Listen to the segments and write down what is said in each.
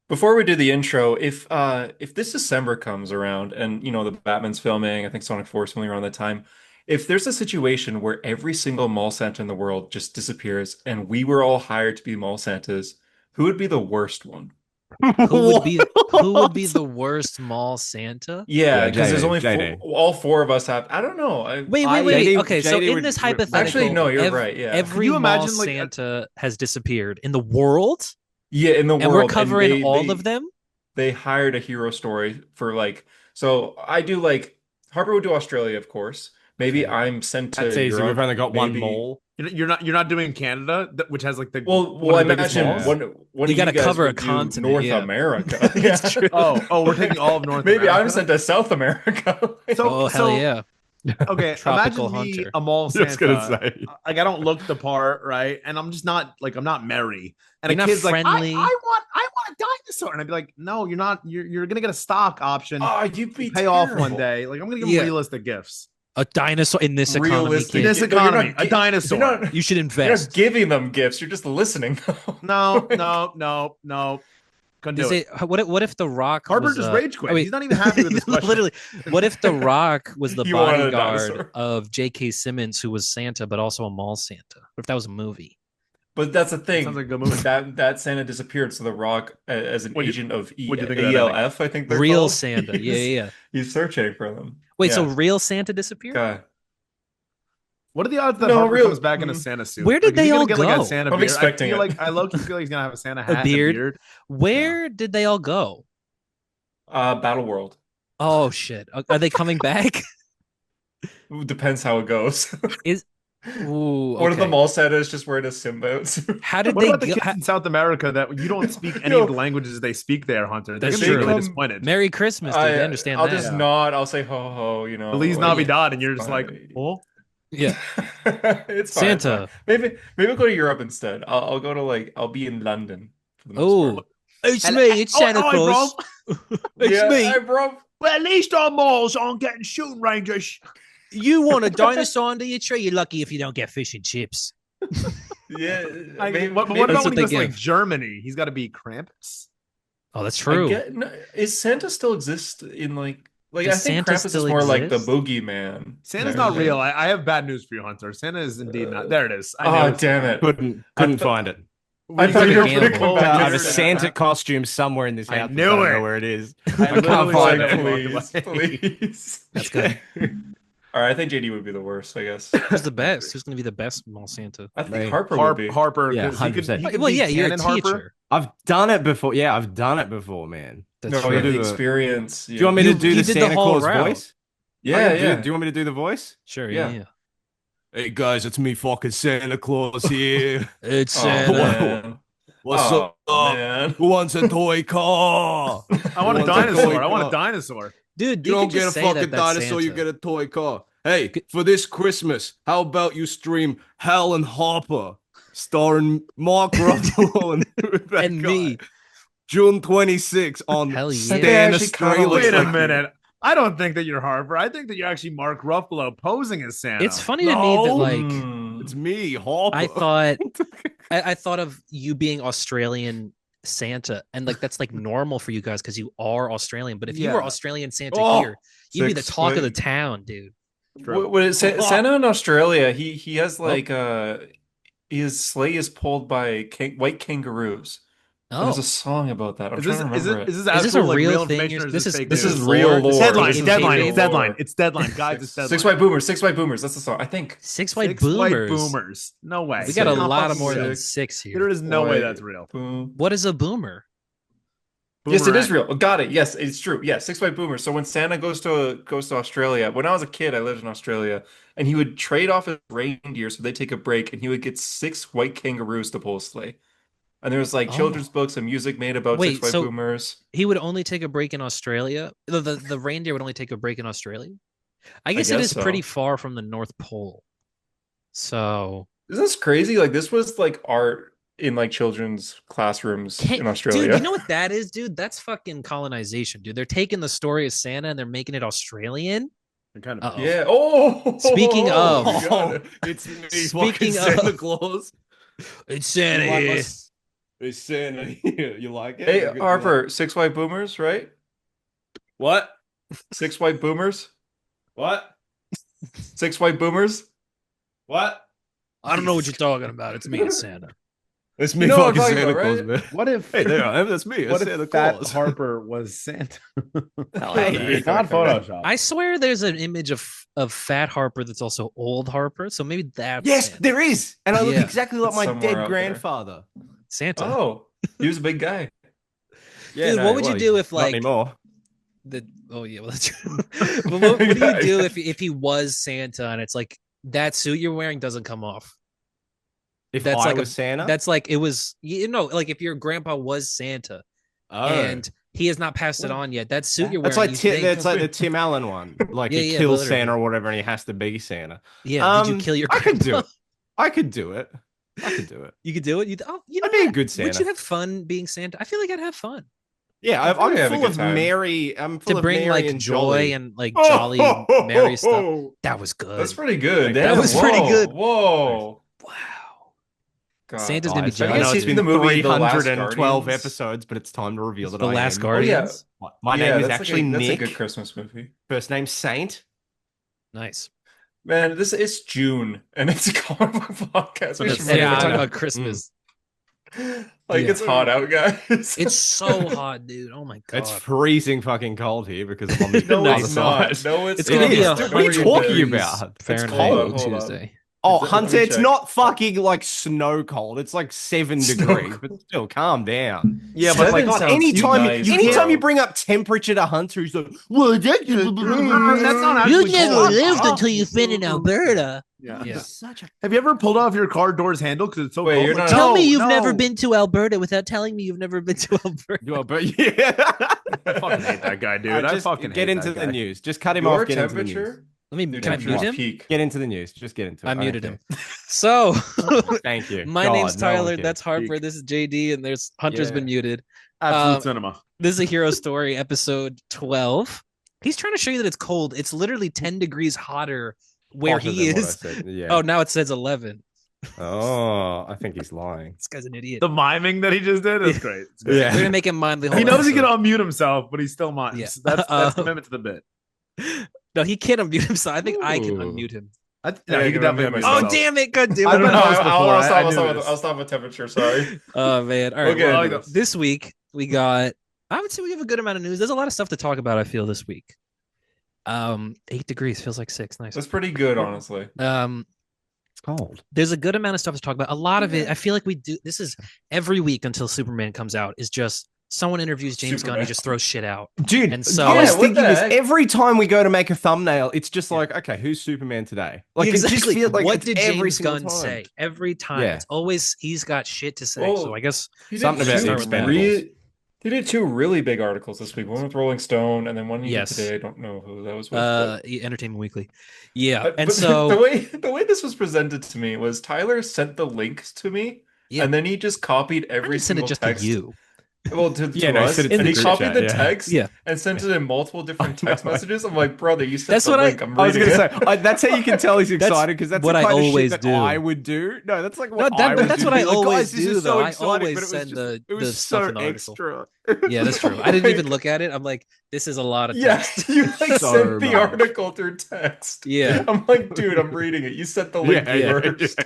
Before we do the intro, if this December comes around and the Batman's filming, I think Sonic 4 is filming around that time. If there's a situation where every single mall Santa in the world just disappears and we were all hired to be mall Santas, who would be the worst one? Who would be What? the worst mall Santa? Yeah, Yeah, because there's JD, only four, JD. all four of us have. I don't know. Wait. JD, Okay, so JD in this would Actually, hypothetical, no, you're right. Yeah, Could every you mall imagine like Santa has disappeared in the world, yeah, in the and we're world, and covering they all of they them. they hired a hero story for like. So I do like Harper would do Australia, of course. Maybe Okay. I'm sent that's to easy. We've Europe. only got one Maybe. mall. You're not doing Canada, which has like the Well, one I of the biggest imagine malls. Yeah. one You of got you to guys cover a would do continent. North Yeah, America. it's Yeah. true. Oh, we're taking all of North Maybe I'm America. sent to South America. So Oh hell so yeah, okay, tropical imagine me hunter. a mall Just gonna Santa. say. Like I don't look the part, right? And I'm just not like I'm not merry. And a You're not kid's like, I friendly. want a dinosaur. And I'd be like, no, you're not. You're gonna get a stock option. Oh, you'd You be pay off one terrible. day. Like I'm gonna give them Yeah, realistic gifts. a dinosaur in this economy, In Realistic. kid. this No, you're economy, not. a You're dinosaur. not. You should You're not invest. giving them gifts. You're just listening. Though. No, Like, no, no, no. Couldn't Does do it. it? What if the Rock Harper was? just rage Oh quit. wait, He's not even happy with this question. literally. What if the Rock was the you wanted a bodyguard dinosaur. of J.K. Simmons, who was Santa, but also a mall Santa? What if that was a movie? But that's the That sounds thing. like a good movie. That Santa disappeared, so The Rock, as an What do you agent of what do you think of that ending? ELF, I think they're Real called, Santa. Yeah, yeah, yeah. he's searching for them. Wait, so Yeah. real Santa disappeared? God. What are the odds that No, Harper real. comes back in a Santa suit? Where did Like, is he they gonna all get like a go? Santa I'm beard? expecting it. I low key feel like he's gonna have a Santa A hat and a beard? beard. Yeah. Where did they all go? Battle World. Oh shit! Are they coming back? Depends how it goes. Is Ooh, One of the okay. mall Santas just wearing a symbiote. How did What they about the go? kids in South America that you don't speak any Yo, of the languages they speak there, Hunter? They're That's gonna be true. really disappointed. Merry Christmas, dude. They understand I'll that. just Yeah. nod. I'll say ho ho. You know, Feliz like, Navidad, and you're just like, fine. oh, Yeah, It's fine. It's fine. Santa. Maybe I'll go to Europe instead. I'll go to I'll be in London for the most part. Oh, it's me. It's Santa hi, Claus. It's Yeah, me. hey, bro. well, at least our malls aren't getting shooting ranges. You want a dinosaur under your tree? You're lucky if you don't get fish and chips. Yeah, What maybe about That's when what he they goes to like give. Germany? He's got to be Krampus. Oh, that's I true. get. No, is Santa still exist in I Does think Santa Krampus is still more like the exist? boogeyman. Santa's kind of not thing. real. I have bad news for you, Hunter. Santa is indeed not. There it is. I Oh knew it. damn it! Couldn't th- find it. I We thought could you were have gonna gambled. come Oh, back. I and have a say Santa that. costume somewhere in this I house. knew I don't it. know where it is. I I can't literally find said it. I walked Please, away. please. That's good. All right, I think JD would be the worst. I guess. Who's the best? Who's going to be the best mall Santa? I think Me. Harper would be. Harper, Yeah, because he could 100%. be Well, yeah, you're a canon Harper. teacher. I've done it before. Yeah, I've done it before, man. That's No, true. you have the Do the- experience. Do you want me to do You the did the Santa whole Claus route. voice? Yeah, Do yeah. you want me to do the voice? Sure, Yeah. yeah. Hey guys, it's me fucking Santa Claus here. It's Oh Santa. man. What's Oh up? man. Who wants a toy car? I want a Who wants dinosaur. toy I want a car? dinosaur. Dude, You you don't could get a just say fucking that's dinosaur, you Santa. get a toy car. Hey, for this Christmas, how about you stream Hal and Hopper, starring Mark Ruffalo and that And guy, me. June 26th on Hell yeah. Stan They actually kinda Australia. look Wait a like you. minute. I don't think that you're Harper. I think that you're actually Mark Ruffalo posing as Santa. It's funny to me that No. like Hmm. It's me, Hopper. I thought I thought of you being Australian Santa, and like that's like normal for you guys because you are Australian. But if you were Yeah. Australian Santa Oh, here, you'd be the 6 talk of the foot. town, dude. True. What is Santa in Australia? He has Oh. his sleigh is pulled by white kangaroos. And there's Oh, a song about that. I'm Is trying this to is remember it it. is this is this actual a like real real thing? information or is This this is fake This news? is real lore. It's headline. This It's is deadline. real It's deadline. lore. It's deadline, guys. It's deadline. Six white boomers. Six white boomers. That's the song. I think. six white Six boomers. white boomers. No way. We got a It's not lot of fucking more than real. six here. There is no way White that's real. boom. What is a boomer? Yes, it is Boomerang. real. Oh, got it. Yes, it's true. Yeah, six white boomers. So when Santa goes to Australia, when I was a kid, I lived in Australia, and he would trade off his reindeer so they take a break, and he would get six white kangaroos to pull a sleigh. And there was like children's Oh, books and music made about six wait. white So boomers. he would only take a break in Australia. The reindeer would only take a break in Australia. I I guess it guess is pretty so. far from the North Pole. So Isn't this crazy? Like this was like art in like children's classrooms Can't, in dude, you Australia. know what that is, dude? That's fucking colonization, dude. They're taking the story of Santa and they're making it Australian. It kind of Uh-oh. Yeah. Oh. Speaking of- we got it. it's me, Speaking fucking Santa of- Claus. It's You Santa like my here. s- It's Santa here. You like it? Hey, You like- Harper, six white boomers, right? What? Six white boomers? What? Six white boomers? What? I don't know what you're talking about. It's me, it's Santa. It's You me, know what I'm fucking talking Santa about, Claus, right? man. What if? Hey, there I am. That's me. What It's if Santa Fat Claus. Harper was Santa? Hey, It's not Photoshop. I swear there's an image of Fat Harper that's also old Harper, so maybe that's Yes, Santa. there is, and I look Yeah. exactly like It's my somewhere dead out there. grandfather. Santa. Oh, he was a big guy. Yeah, Dude, what would you do if, not like, anymore? oh yeah, well that's true. But what do you do if he was Santa and it's like that suit you're wearing doesn't come off? If That's I like was Santa, That's like it was, like if your grandpa was Santa and he has not passed it on yet. That suit you're wearing, that's like you think- that's like the Tim Allen one. Like Yeah, he yeah, kills literally. Santa or whatever, and he has to be Santa. Yeah, did you kill your I could do grandpa? it. I could do it. I could do it. You could do it. You know I'd be a what? good Santa. Would you have fun being Santa? I feel like I'd have fun Yeah, I'd I'm probably have a full good of time. merry. I'm full to of bring merry like and joy jolly. and like jolly merry stuff. That was good. That's pretty good. That Damn, was pretty whoa, good. Whoa. Wow. God. Santa's gonna be Guys, I jealous. know it's seen been the movie The Last 312 Guardians? episodes, but it's time to reveal that The I Last am. Guardians. My name is that's actually like Nick. that's a good Christmas movie. First name Saint. Nice. Man, this is June and it's a comic book podcast. We should Yeah, we're really talking know. about Christmas. Like Yeah. it's hot out, guys. It's so hot, dude. Oh my god. It's freezing fucking cold here because I'm on the No, other it's side. not. No, it's It's gonna not. be What are you 100 talking degrees about? It's Fahrenheit cold. on Hold on. Tuesday. Oh, Let Hunter, me it's check. not fucking like snow cold. It's like 7 Snow degrees, cold. but still, calm down. Yeah, Seven but like, sounds anytime, nice, anytime bro. you bring up temperature to Hunter, he's like, "Well, that's that's not actually cold. you've been in Alberta. Yeah. Yeah. such a Have you ever pulled off your car door's handle because it's so Wait, cold? you're Like, not- Tell no, me you've no. never been to Alberta without telling me you've never been to Alberta. Well, but yeah, I fucking hate that guy, dude. I Just fucking get hate into that the guy. news. Just cut him Your off. Get into the news. temperature. Let me. Your Can I temperature's mute him? peak. Get into the news. Just get into it. I don't muted care. him. So, Thank you. my God, name's no one Tyler. cares. That's Harper. Peak. This is JD, and there's Hunter's Yeah. been muted. Absolute cinema. This is a hero story, episode 12. He's trying to show you that it's cold. It's literally 10 degrees hotter where Hotter he than what I is. said, yeah. Oh, now it says 11. Oh, I think he's lying. This guy's an idiot. The miming that he just did is great. It's great. Yeah. We're gonna make him mind the whole. He knows he can episode. unmute himself, but he still mimes. Yeah. That's commitment to the bit. No, he can't unmute himself. I think I can Ooh. unmute him. No, Yeah, he you can can definitely unmute unmute Oh, myself. damn it! God damn I've it! been No, host before. I I'll knew stop this. I'll stop with temperature. Sorry. Oh man! All right. Okay. Well, anyways. this week we got. I would say we have a good amount of news. There's a lot of stuff to talk about. I feel this week. 8 degrees feels like 6. Nice. That's pretty good, honestly. It's cold. There's a good amount of stuff to talk about. A lot of it, I feel like we do. This is every week until Superman comes out. Is just someone interviews James Gunn. He Superman. just throws shit out. Dude, And so- I was Yeah, what thinking the this heck? every time we go to make a thumbnail, it's just like, okay, who's Superman today? Like, it just exactly. feels like What it's did every James single Gunn time. say? Every time. Yeah. It's always he's got shit to say. Well, so I guess He did Something about two the Expendables. He did 2 really big articles this week. One with Rolling Stone, and then one he did Yes. today. I don't know who that was with. but- Entertainment Weekly. Yeah. But And so the way this was presented to me was Tyler sent the links to me, Yeah. and then he just copied I every didn't send it single just text. to you. Well, to Yeah, no, he us, sent it to and the he group copied chat, the yeah. text, Yeah. and sent it in multiple different know. text messages. I'm like, brother, you sent That's the what link. I'm I was reading gonna it. say that's how you can tell he's That's excited because that's what the I kind of always shit that do. I would do. No, that's like No, what that- I but would that's do. what I Like, always guys, this do, is so though. I exciting, always but it was send just- the- it was the so stuff in the article. extra. Yeah, that's true. I didn't even look at it. I'm like, this is a lot of Yeah, text. you like So sent the much. article through text. Yeah. I'm like, dude, I'm reading it. You sent the link first.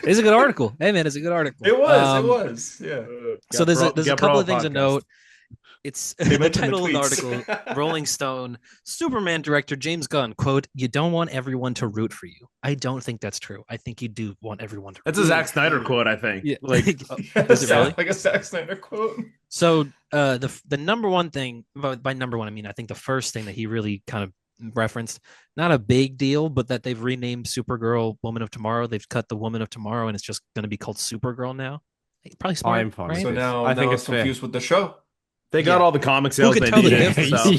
It's a good article. Hey man, it's a good article. It was. Yeah. So there's a Get couple Bro of things to podcast. note. It's They the mentioned the title of the tweets. article, Rolling Stone, Superman director James Gunn, quote, "You don't want everyone to root for you." I don't think that's true. I think you do want everyone to root That's for a you. Zack Snyder quote, I think. Yeah. Like, Is it really? Like a Zack Snyder quote. So the number one thing, by number one, I mean, I think the first thing that he really kind of referenced, not a big deal, but that they've renamed Supergirl Woman of Tomorrow. They've cut the Woman of Tomorrow and it's just going to be called Supergirl now. Probably smart, I'm fine with right? So Yes. now, I think now it's it's fair. confused with the show. they got Yeah. all the comic sales could they tell the needed. difference? So.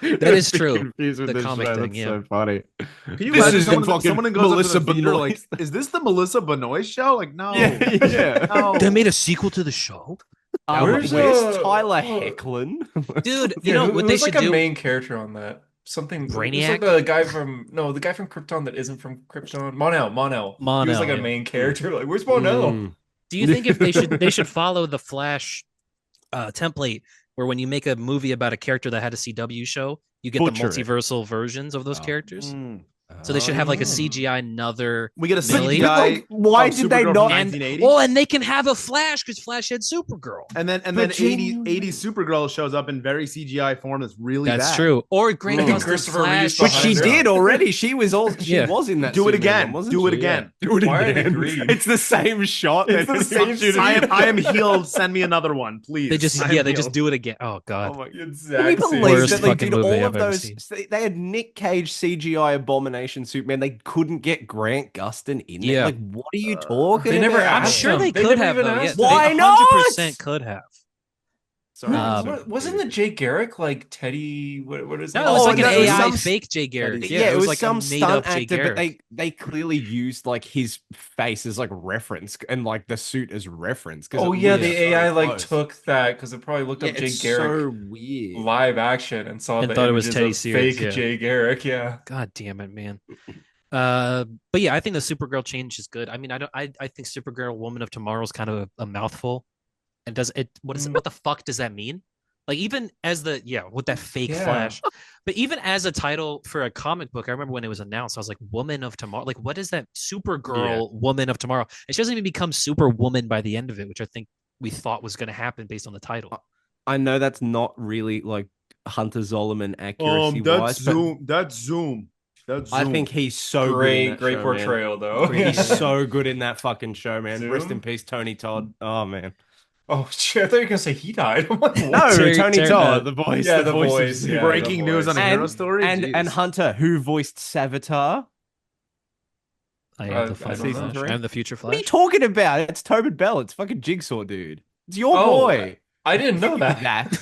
Yeah. That is true. Confused with The this comic show. thing, That's yeah. so funny. Can you This imagine is someone, fucking someone goes Melissa up to the theater Benoist. like, is this the Melissa Benoist show? Like, no. Yeah. No. They made a sequel to the show, Where's, Where's, Tyler oh. Hecklin? dude. You Yeah, know who- what who's they like should a do? main character on that. Something who's Brainiac? like the guy from the guy from Krypton that isn't from Krypton. Monel. He was like Mon-El, a yeah. main character. Like, where's Monel? Mm. Do you think if they should follow the Flash template where when you make a movie about a character that had a CW show, you get Butcher the it. multiversal versions of those characters? Mm. So they should have like a Oh. CGI another We get a Millie. CGI. Like, why of did they Supergirl not- from and 1980? and they can have a Flash because Flash had Supergirl. And then But 80 genuinely- Supergirl shows up in very CGI form that's really That's bad. true. Or Grant Mm. Gustin's Christopher Flash. Reeve's But she behind her. did already. She was Yeah. was in that. Do it Superman again. one, wasn't Do it she? again. Yeah. Do it Why are they again. green? It's the same shot. It's the same scene. I am healed. Send me another one, please. They just I am they just healed. do it again. Oh god. Oh my Exact Can you same. believe Worst that they fucking did movie all I've of ever those? seen. They had Nick Cage CGI Abomination Superman. They couldn't get Grant Gustin in there. Yeah. Like, what are you talking They never about? I'm asked sure them. they They could never have even though. Yeah, asked they them. Why not? 100% could have. Sorry, Wasn't the Jay Garrick like Teddy? What is No, that? it was Oh, like an no, it was AI some- fake Jay Garrick. Yeah, it was like some a made stunt up Jay actor, but Garrick. they clearly used like his face as like reference and like the suit as reference. 'Cause Oh it yeah, looks the so AI like close. took that because it probably looked Yeah, up Jay it's Garrick so weird. live action and saw And the thought it was images Teddy of Sears, fake yeah. Jay Garrick. Yeah. God damn it, man. But yeah, I think the Supergirl change is good. I mean, I think Supergirl Woman of Tomorrow is kind of a mouthful. And does it what the fuck does that mean? Like even as with that fake Yeah. Flash, but even as a title for a comic book, I remember when it was announced, I was like, Woman of Tomorrow. Like, what is that Supergirl Woman of Tomorrow? And she doesn't even become Superwoman by the end of it, which I think we thought was going to happen based on the title. I know that's not really like Hunter Zolomon accuracy wise, but That's Zoom. That's I Zoom. think he's so good in that Great show, portrayal though. Man. He's so good in that fucking show, man. Zoom? Rest in peace, Tony Todd. Oh man. Oh shit! I thought you were gonna say he died. I'm like, what? No, Terry- Tony Terry- Todd, the voice. Yeah, the the voice. voice, Of yeah. breaking the news voice. on a hero And- story. and Jeez. Hunter, who voiced Savitar. I I am the don't Final know. Flash. I am the future What are you Flash. talking about? It's Tobin Bell. It's fucking Jigsaw, dude. It's your Oh, boy. I didn't know that.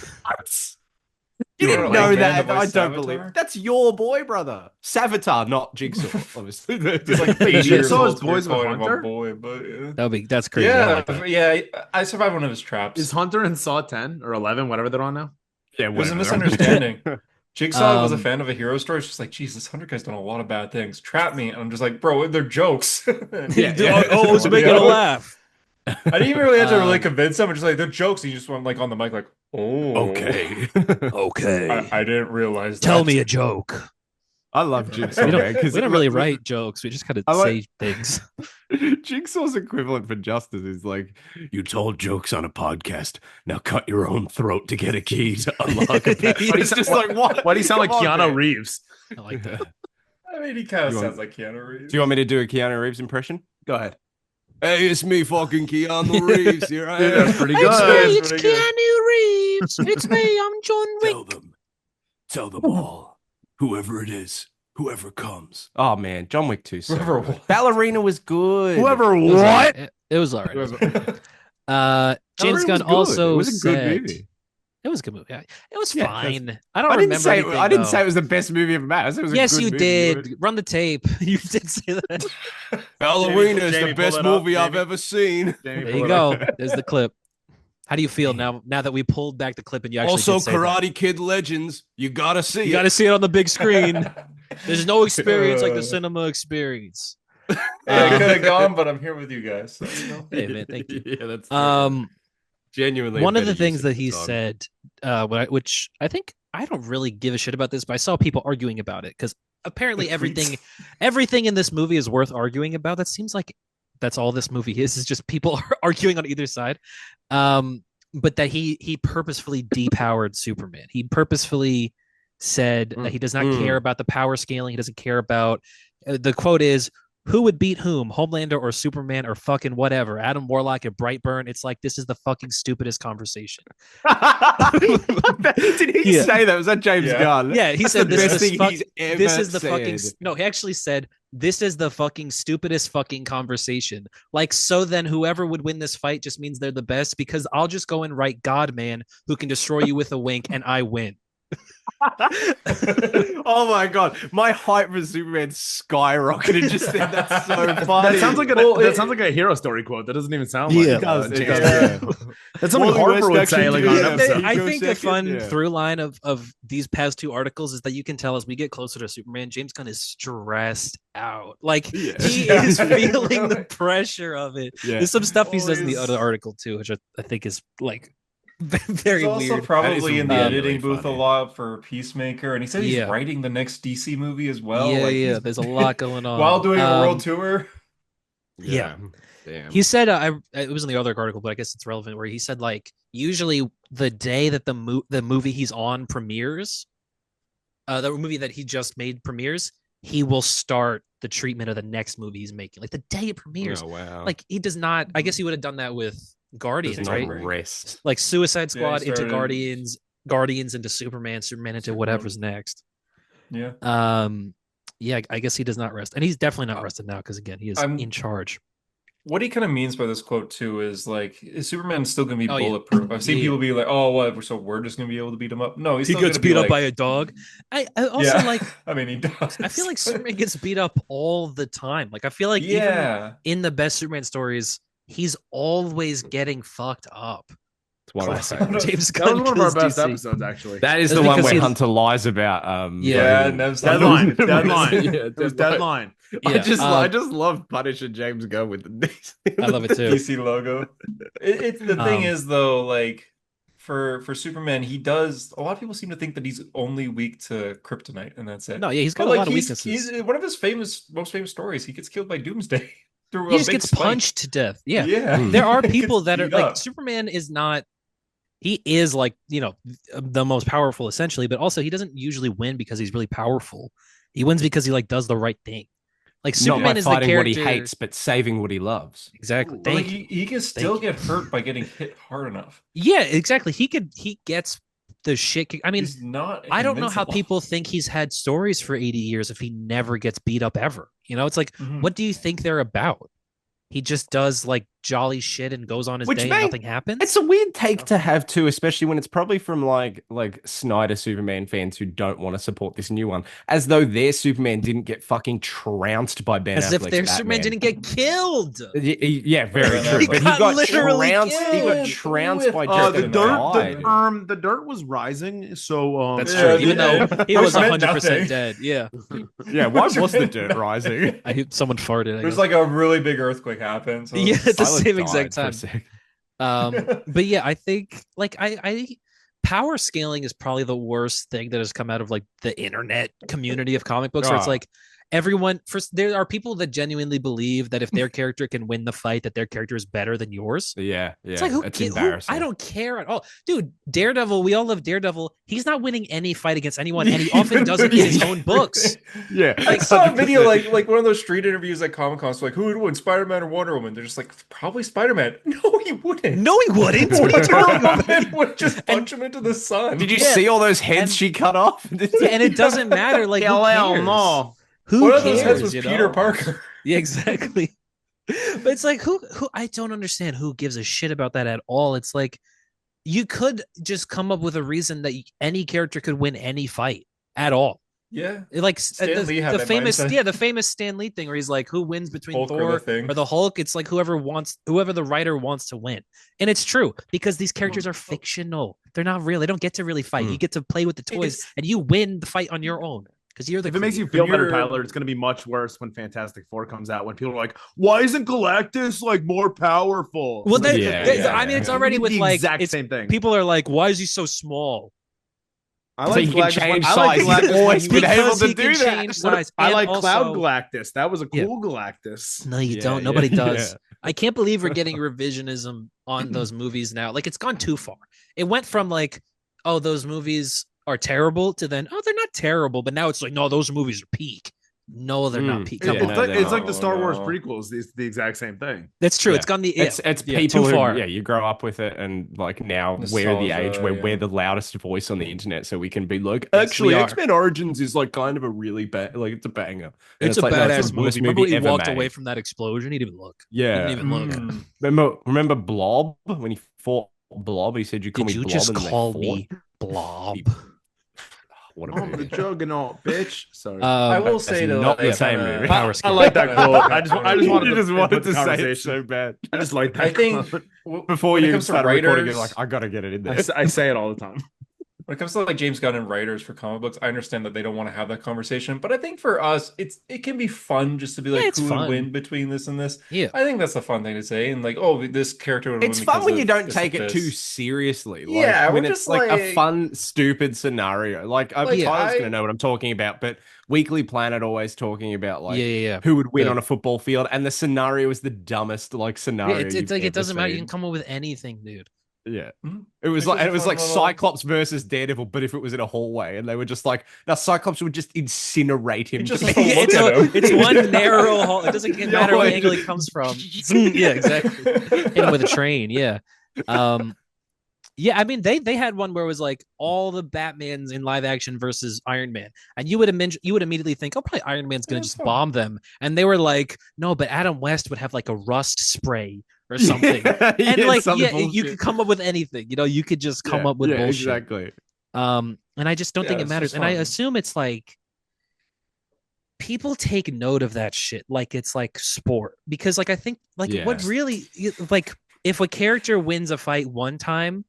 You You didn't were know like, that. man, I the don't voice believe. Savitar? That's your boy, brother. Savitar, not Jigsaw, obviously. He's like 80 years Jigsaw is old, so we're boys with calling him a Hunter? boy, but yeah. That's crazy. I Yeah, like that. yeah. I survived one of his traps. Is Hunter in Saw 10 or 11, whatever they're on now? Yeah, It was a whatever. misunderstanding. Jigsaw was a Um, fan of a hero story. It's just like, geez, this Hunter guy's done a lot of bad things. Trap me. And I'm just like, bro, they're jokes. Yeah. Oh, it's making a laugh. I didn't even really have to really Um, convince him. I'm just like, they're jokes. He just went like on the mic, like, oh, Okay. I didn't realize that. Tell me a joke. I love Jigsaw, We man. don't, 'cause we don't really like- write jokes. We just kind of I say like- things. Jigsaw's equivalent for justice is like, you told jokes on a podcast. Now cut your own throat to get a key to unlock a path. But It's just like, what? Why do you sound like Come on, Keanu man. Reeves? I like that. I mean, he kind of You want- sounds like Keanu Reeves. Do you want me to do a Keanu Reeves impression? Go ahead. Hey, it's me, fucking Keanu Reeves. Here I Dude, am. that's pretty It's good. me, it's pretty good. Keanu Reeves. It's me. I'm John Wick. Tell them all. Whoever it is, whoever comes. Oh man, John Wick 2. So Whoever good. what? Ballerina was good. Whoever It was what? alright. It was all right. Whoever- James Ballerina Gunn was good. also It was a good said movie. it was a good movie. Yeah, it was Yeah, fine. I don't I didn't remember say anything, I didn't though. say it was the best movie ever made. I said it was a Yes, good you movie. did. Run the tape. You did say that. Ballerina is Jamie, the pull best it up, movie I've Jamie. ever seen. Jamie, There pull you it go. up. There's the clip. How do you feel now that we pulled back the clip and you actually Also, did say that? Karate Kid Legends. You gotta see You it. got to see it on the big screen. There's no experience like the cinema experience. Yeah, I could have gone, but I'm here with you guys. So, you know. Hey man, thank you. Yeah, that's genuinely One of better the things use that of he the time. said, which I think I don't really give a shit about this, but I saw people arguing about it because apparently everything in this movie is worth arguing about. That seems like that's all this movie is just people arguing on either side. But that he purposefully depowered Superman. He purposefully said that he does not care about the power scaling. He doesn't care about the quote is, who would beat whom, Homelander or Superman or fucking whatever, Adam Warlock and Brightburn. It's like, this is the fucking stupidest conversation. Did he Yeah. say that? Was that James Yeah. Gunn? Yeah, he That's said the this best is thing fuck- he's ever this is the fucking said. no. He actually said this is the fucking stupidest fucking conversation. Like, so then whoever would win this fight just means they're the best because I'll just go and write God Man who can destroy you with a wink and I win. Oh my god, my hype for Superman skyrocketed just then. That's so funny. That sounds like that sounds like a hero story quote. That doesn't even sound like It does. It James. does. Yeah. That's something Wally Harper West would say actually like did on it. an episode. I Go think a second, fun yeah. through line of these past two articles is that you can tell as we get closer to Superman, James Gunn is stressed out. Like Yeah. he Yeah, is really. feeling the pressure of it. Yeah. There's some stuff he says in the Always. other article too, which I think is like He's very also weird. probably in the really editing booth funny. a lot for Peacemaker, and he said he's Yeah. writing the next DC movie as well. Yeah, Like yeah. he's There's a lot going on. while doing a world tour. Yeah. Damn. He said it was in the other article, but I guess it's relevant. Where he said like usually the day that the movie he's on premieres, the movie that he just made premieres, he will start the treatment of the next movie he's making. Like the day it premieres, Oh, wow. like he does not. I guess he would have done that with Guardians, Does right? not rest. Like Suicide Yeah, he Squad into started- Guardians into Superman into Superman. whatever's next. Yeah. Yeah, I guess he does not rest, and he's definitely not rested now because again, he is in charge. What he kind of means by this quote too is like, is Superman still going to be Oh, yeah. bulletproof? I've seen Yeah. people be like, "Oh, what? So we're just going to be able to beat him up?" No, he's He still gets gonna be beat up like- by a dog. I also Yeah. like. I mean, he does. I feel like Superman gets beat up all the time. Like I feel like even Yeah. in the best Superman stories, he's always getting fucked up. It's one of my Classic favorites. James That was Gunn one of our kills best DC. episodes, actually. That is That's the one because where he- Hunter lies about Yeah, fucking- Nev's Deadline. Deadline. Deadline. Yeah, It was Deadline. Yeah, I just love Punisher James Gunn with the I love it too. DC logo. It's the thing is though, like for Superman, he does. A lot of people seem to think that he's only weak to kryptonite, and that's it. No, yeah, he's got But, a like, lot of he's- weaknesses. He's one of his most famous stories. He gets killed by Doomsday through He a just big gets spike. punched to death. Yeah. Yeah. Mm. There are He people gets that are beat like up. Superman is not. He is like the most powerful essentially, but also he doesn't usually win because he's really powerful. He wins because he like does the right thing. Like Not Superman by is the fighting character what he hates, but saving what he loves. Exactly. But, like, Thank you. he can still Thank you. get hurt by getting hit hard enough. Yeah, exactly. He gets the shit. I mean, He's not. I don't know how invincible. people think he's had stories for 80 years if he never gets beat up ever. It's like, Mhm. what do you think they're about? He just does like jolly shit and goes on his Which day may- and nothing happens. It's a weird take to have too, especially when it's probably from like Snyder Superman fans who don't want to support this new one, as though their Superman didn't get fucking trounced by Ben As if Affleck's their Superman Batman. didn't get killed. Yeah, very He true. But he got got literally trounced. He got killed. trounced by Oh, just the The dirt was rising, so That's Yeah, true. yeah. Even though he was Which meant 100% nothing. dead. Yeah. Yeah, why was the dirt rising? Someone farted. I There's guess. like a really big earthquake happen. So Yeah, at the Silas same died exact for a time. sec. But yeah, I think like I power scaling is probably the worst thing that has come out of like the internet community of comic books where it's Ah. like everyone first there are people that genuinely believe that if their character can win the fight that their character is better than yours. Yeah, It's like it's embarrassing. I don't care at all. Dude, Daredevil, we all love Daredevil. He's not winning any fight against anyone, and he Even often doesn't in his own books. Yeah, I saw a video like one of those street interviews at Comic Con. So like, who would win, Spider-Man or Wonder Woman? They're just like, probably Spider-Man. No, he wouldn't. No, he wouldn't. What are you talking about? Wonder Woman would just punch him into the sun. Did you Yeah. see all those heads And- she cut off? Yeah, and it doesn't matter. Like, who cares? no. Who One of cares? those heads was you Peter know? Parker. Yeah, exactly. But it's like who I don't understand who gives a shit about that at all. It's like you could just come up with a reason that any character could win any fight at all. Yeah. Like Stan Lee had the that famous mindset. the famous Stan Lee thing where he's like who wins between Hulk or Thor the Thing. or the Hulk. It's like whoever the writer wants to win. And it's true because these characters are fictional. They're not real. They don't get to really fight. You get to play with the toys It's- and you win the fight on your own because you're the If it makes you creator. feel better, you're- Tyler, it's going to be much worse when Fantastic Four comes out. When people are like, "Why isn't Galactus like more powerful?" Well, then, Yeah, I mean, it's yeah. already with the like exact it's, same thing. people are like, why is he so small? I So like he can Galactus. change I like size. Galactus He's when always he been was- able Because to he do can that. change size. I and like also, Cloud Galactus. That was a Yeah. cool Galactus. No, you Yeah, don't. yeah, Nobody yeah. does. I can't believe we're getting revisionism on those movies now. Like it's gone too far. It went from like, oh, those movies are terrible to then, oh, they're not terrible. But now it's like, no, those movies are peak. No, they're not peak. Come Yeah, on. no, It's like the no, Star Wars no. prequels. It's the exact same thing. That's true. Yeah. It's gone the It's yeah, people too who, far. yeah, you grow up with it, and like now we're the Nostalgia, age where yeah. we're the loudest voice on the internet, so we can be like, Yes, actually, we are. X-Men Origins is like kind of a really bad, like it's a banger. And It's a like, no, badass the movie. worst Remember when he ever walked made. away from that explosion? He didn't even look. Yeah, He didn't even look. Mm. remember Blob when he fought Blob? He said, "You call Did me you Blob," just and they call fought. me Blob? What a I'm the movie. juggernaut, bitch. Sorry. I will That's say to not the like same kinda, movie. Power I skip. like that quote. I just wanted You to just wanted input the to say it conversation. so bad. I just like that I think quote. Before when it you comes to started recording, writers, you're like, I gotta get it in there. I say it all the time. when it comes to like James Gunn and writers for comic books, I understand that they don't want to have that conversation, but I think for us, it can be fun just to be Yeah, like, it's who would fun. win between this and this? Yeah. I think that's the fun thing to say, and like, oh, this character would It's win fun because when you of don't this take and it too this. seriously. Like Yeah, when we're it's just like a like, fun, stupid scenario. Like like Tyler's gonna I, know what I'm talking about, but Weekly Planet always talking about Yeah, like yeah, yeah. who would win The- on a football field, and the scenarios is the dumbest like Yeah, scenario it's you've like it ever doesn't matter. You can seen. come up with anything, dude. Yeah. Mhm. It was It's like just a it was fun like little. Cyclops versus Daredevil, but if it was in a hallway, and they were just like, now Cyclops would just incinerate him. You just to have to pieces. look it's at him. it's one narrow hall. It doesn't Yeah, matter what like- angle he comes from. Yeah, exactly. Hit him with a train. Yeah. Yeah, I mean they had one where it was like all the Batmans in live action versus Iron Man, and you would immediately think, oh, probably Iron Man's gonna Yeah, it's just fun. bomb them, and they were like, no, but Adam West would have like a rust spray or something, and Yeah, like some you bullshit. could come up with anything, you could just come Yeah, up with yeah, bullshit. exactly. And I just don't think Yeah, it it's matters, just and I fun. assume it's like people take note of that shit like it's like sport because like I think like what Yeah. really like if a character wins a fight one time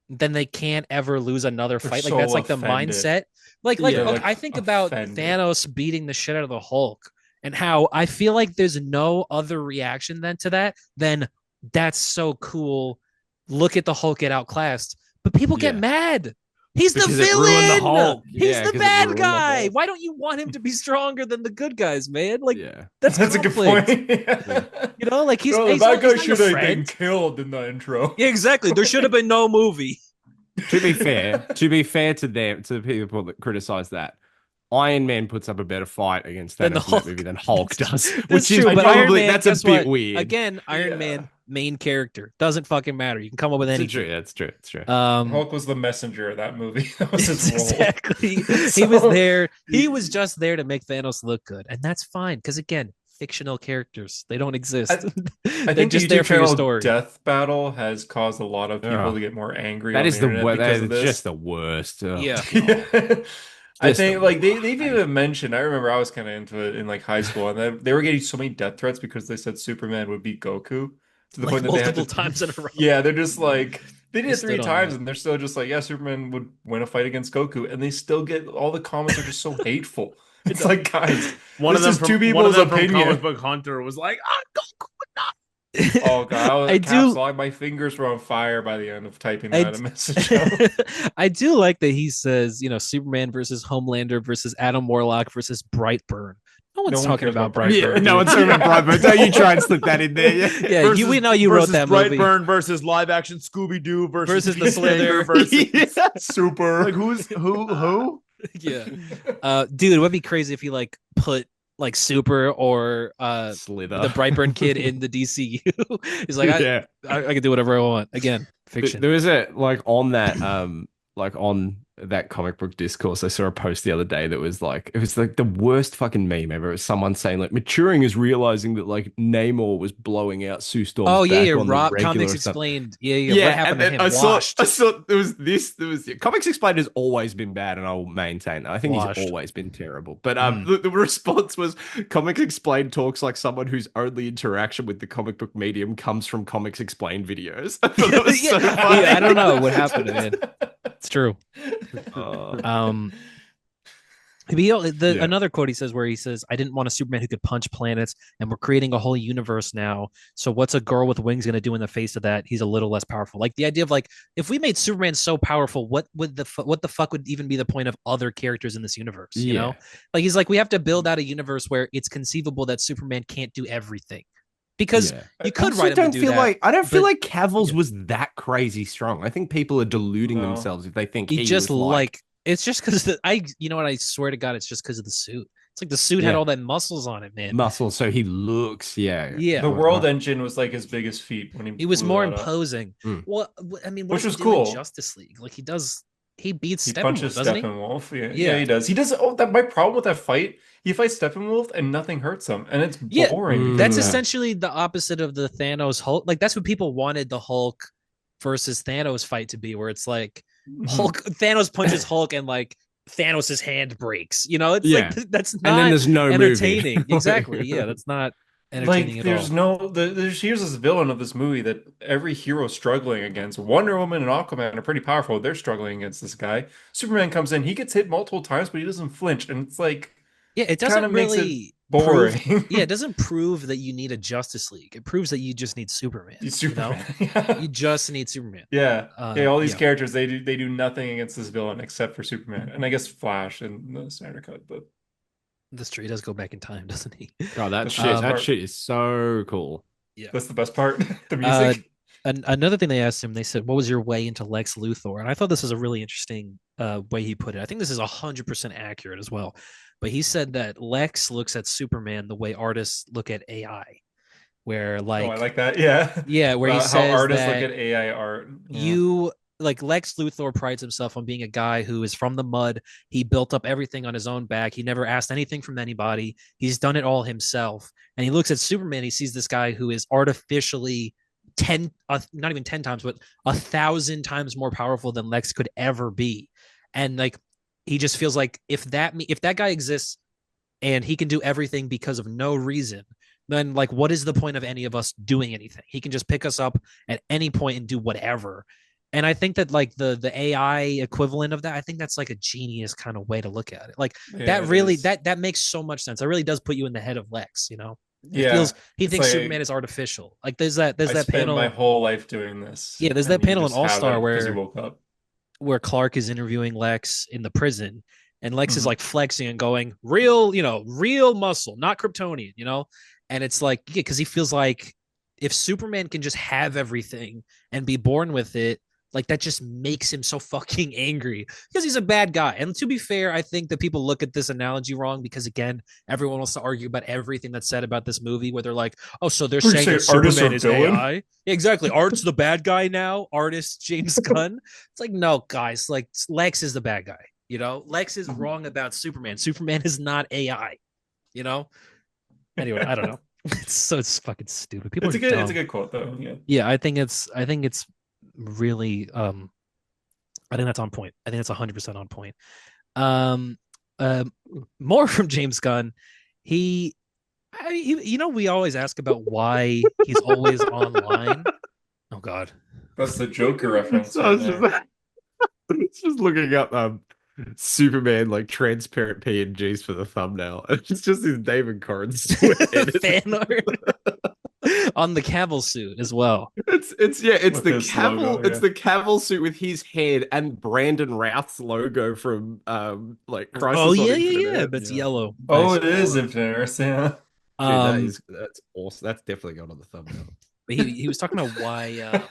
then they can't ever lose another They're fight. Like so that's like the offended. mindset. Like Yeah. They're, like, I think about offended. Thanos beating the shit out of the Hulk and how I feel like there's no other reaction then to that than that's so cool. Look at the Hulk get outclassed. But people get Yeah. mad. He's Because the it ruined the villain. Hulk. He's Yeah, the 'cause it bad ruined the guy. Hulk. Why don't you want him to be stronger than the good guys, man? Like Yeah. that's That's a good conflict. point. You know, like he's No, the he's bad not, guy he's not should your have been friend. killed in the intro. Yeah, exactly. There should have been no movie. To be fair, to the people that criticize that, Iron Man puts up a better fight against Than the Thanos in that Hulk. movie than Hulk does, That's which is true, but Iron probably Man, that's a guess bit what? weird. Again, Iron Yeah. Man, main character. Doesn't fucking matter. You can come up with It's anything. true. That's true. It's true. Hulk was the messenger of that movie. That was his role. Exactly. He So- was there. He was just there to make Thanos look good. And that's fine. Because again, fictional characters. They don't exist. I They're think just the there YouTube for your channel story. Death Battle has caused a lot of people Oh. to get more angry That on is the the internet worst. because of It's this. just the worst. Oh, Yeah. God. I Just think the like they've worst. even mentioned. I remember I was kind of into it in like high school, and they were getting so many death threats because they said Superman would beat Goku to the Like point that they had multiple to. times in a row. Yeah, they're just like they did They it three stood on times, that. and they're still just like, yeah, Superman would win a fight against Goku, and they still get all the comments are just so hateful. It's like, guys, One of this them is two from one of people's them from opinion. Comic Book Hunter was like, Goku would not. Oh god, I was I caps do- lock. My fingers were on fire by the end of typing I that d- message out. I do like that he says, Superman versus Homelander versus Adam Warlock versus Brightburn. No one's No one talking cares about about Brightburn. Brightburn. Yeah, no one's talking about Brightburn. Don't you try and slip that in there. Yeah. Yeah, we know you wrote that movie. Brightburn versus live action Scooby Doo Versus the Peace Slither. Ganger versus Super. like who? Yeah. Dude, it would be crazy if he like put like Super or Slither. the Brightburn kid in the DCU. He's like, Yeah. I can do whatever I want. Again, fiction. There was a on that comic book discourse. I saw a post the other day that was like it was like the worst fucking meme ever. It was someone saying like maturing is realizing that like Namor was blowing out Sue Storm's Oh yeah, back yeah. on the Rob regular Comics and stuff. Explained. Yeah. What happened to him? I Washed. saw there was Comics Explained has always been bad, and I will maintain that. I think Washed. he's always been terrible. But Mm. the response was Comics Explained talks like someone whose only interaction with the comic book medium comes from Comics Explained videos. I thought that was so Yeah. funny. Yeah, I don't know what happened to him. It's true. Uh, Another quote he says where he says, "I didn't want a Superman who could punch planets, and we're creating a whole universe now. So what's a girl with wings going to do in the face of that? He's a little less powerful." Like the idea of like, if we made Superman so powerful, what the fuck would even be the point of other characters in this universe? You know, like he's like, we have to build out a universe where it's conceivable that Superman can't do everything. Because you could also write him don't to do feel that. like I don't feel but- like Cavill's was that crazy strong. I think people are deluding No. themselves if they think He just was like it's just because you know what, I swear to God, it's just because of the suit. It's like the suit had Yeah. all that muscles on it, man. muscle, so he looks Yeah. The world engine was like his biggest feat when He was blew more that up. imposing. Mm. Well, I mean, what Which does was he do in cool. Justice League? Like he beats He Steppenwolf, punches doesn't he? Steppenwolf. Yeah, Yeah. he does. He does. Oh, that my problem with that fight. He fights Steppenwolf and nothing hurts him, and it's Yeah, boring. because That's of that. essentially the opposite of the Thanos Hulk. Like that's what people wanted the Hulk versus Thanos fight to be, where it's like Mhm. Hulk Thanos punches Hulk and like Thanos' hand breaks. You know, it's Yeah. like that's And then not there's no entertaining. movie. Exactly. Yeah, that's not entertaining Like, at all. here's this villain of this movie that every hero's struggling against. Wonder Woman and Aquaman are pretty powerful. They're struggling against this guy. Superman comes in, he gets hit multiple times, but he doesn't flinch, and it's like Yeah, it kind doesn't of makes it really prove. boring. Yeah, it doesn't prove that you need a Justice League. It proves that you just need Superman. He's You know, Superman. Yeah. you just need Superman. Yeah. Yeah, all these Yeah, characters they do nothing against this villain except for Superman. And I guess Flash in the Snyder Cut, but the street does go back in time, doesn't he? God, that That's the shit, best Um, that part. shit is so cool. yeah. That's the best part. The Uh, music. Another thing they asked him, they said, "What was your way into Lex Luthor?" And I thought this was a really interesting way he put it. I think this is 100% accurate as well. But he said that Lex looks at Superman the way artists look at AI, where Oh, I like, like that. Yeah. yeah, where he How says artists look that at AI art. Yeah. you like Lex Luthor prides himself on being a guy who is from the mud. He built up everything on his own back. He never asked anything from anybody. He's done it all himself. And he looks at Superman. He sees this guy who is artificially 10, not even 10 times, but 1,000 times more powerful than Lex could ever be. And like, he just feels like if that guy exists and he can do everything because of no reason, then like what is the point of any of us doing anything? He can just pick us up at any point and do whatever. And I think that like the AI equivalent of that, I think that's like a genius kind of way to look at it. Like Yeah, that it really is. that makes so much sense. It really does put you in the head of Lex, you know? It Yeah. feels he It's thinks like Superman is artificial. Like there's I that spent my panel. whole life doing this, Yeah, there's that and you panel in just All have Star it because you where woke up. Clark is interviewing Lex in the prison, and Lex is Mhm. like flexing and going, real, real muscle, not Kryptonian, And it's like, yeah, because he feels like if Superman can just have everything and be born with it, like that just makes him so fucking angry because he's a bad guy. And to be fair, I think that people look at this analogy wrong because again, everyone wants to argue about everything that's said about this movie where they're like, oh, so they're Are you saying saying that artists are Superman is villain? AI. Yeah, exactly. Art's the bad guy now. Artist James Gunn. It's like, no, guys, like Lex is the bad guy. Lex is wrong about Superman. Superman is not AI, you know? Anyway, I don't know. It's fucking stupid. People are It's a dumb. good quote though. Yeah. Yeah, I think it's really I think that's on point. I think that's 100% on point. Um um More from James Gunn. He, we always ask about why he's always online. Oh God. That's the Joker reference So I right was just, there. it's just looking up Superman like transparent PNGs for the thumbnail. It's just his David Corn sweat. Fan art on the Cavill suit as well. It's With the his logo, Cavill, it's yeah. the Cavill suit with his head and Brandon Routh's logo from like Oh Crisis on yeah, Infinite yeah, yeah. Earths. That's Yeah. yellow. Oh, Nice. it is Infinite Earths, yeah. Dude, Um, that's awesome. That's definitely going on the thumbnail. but he was talking about why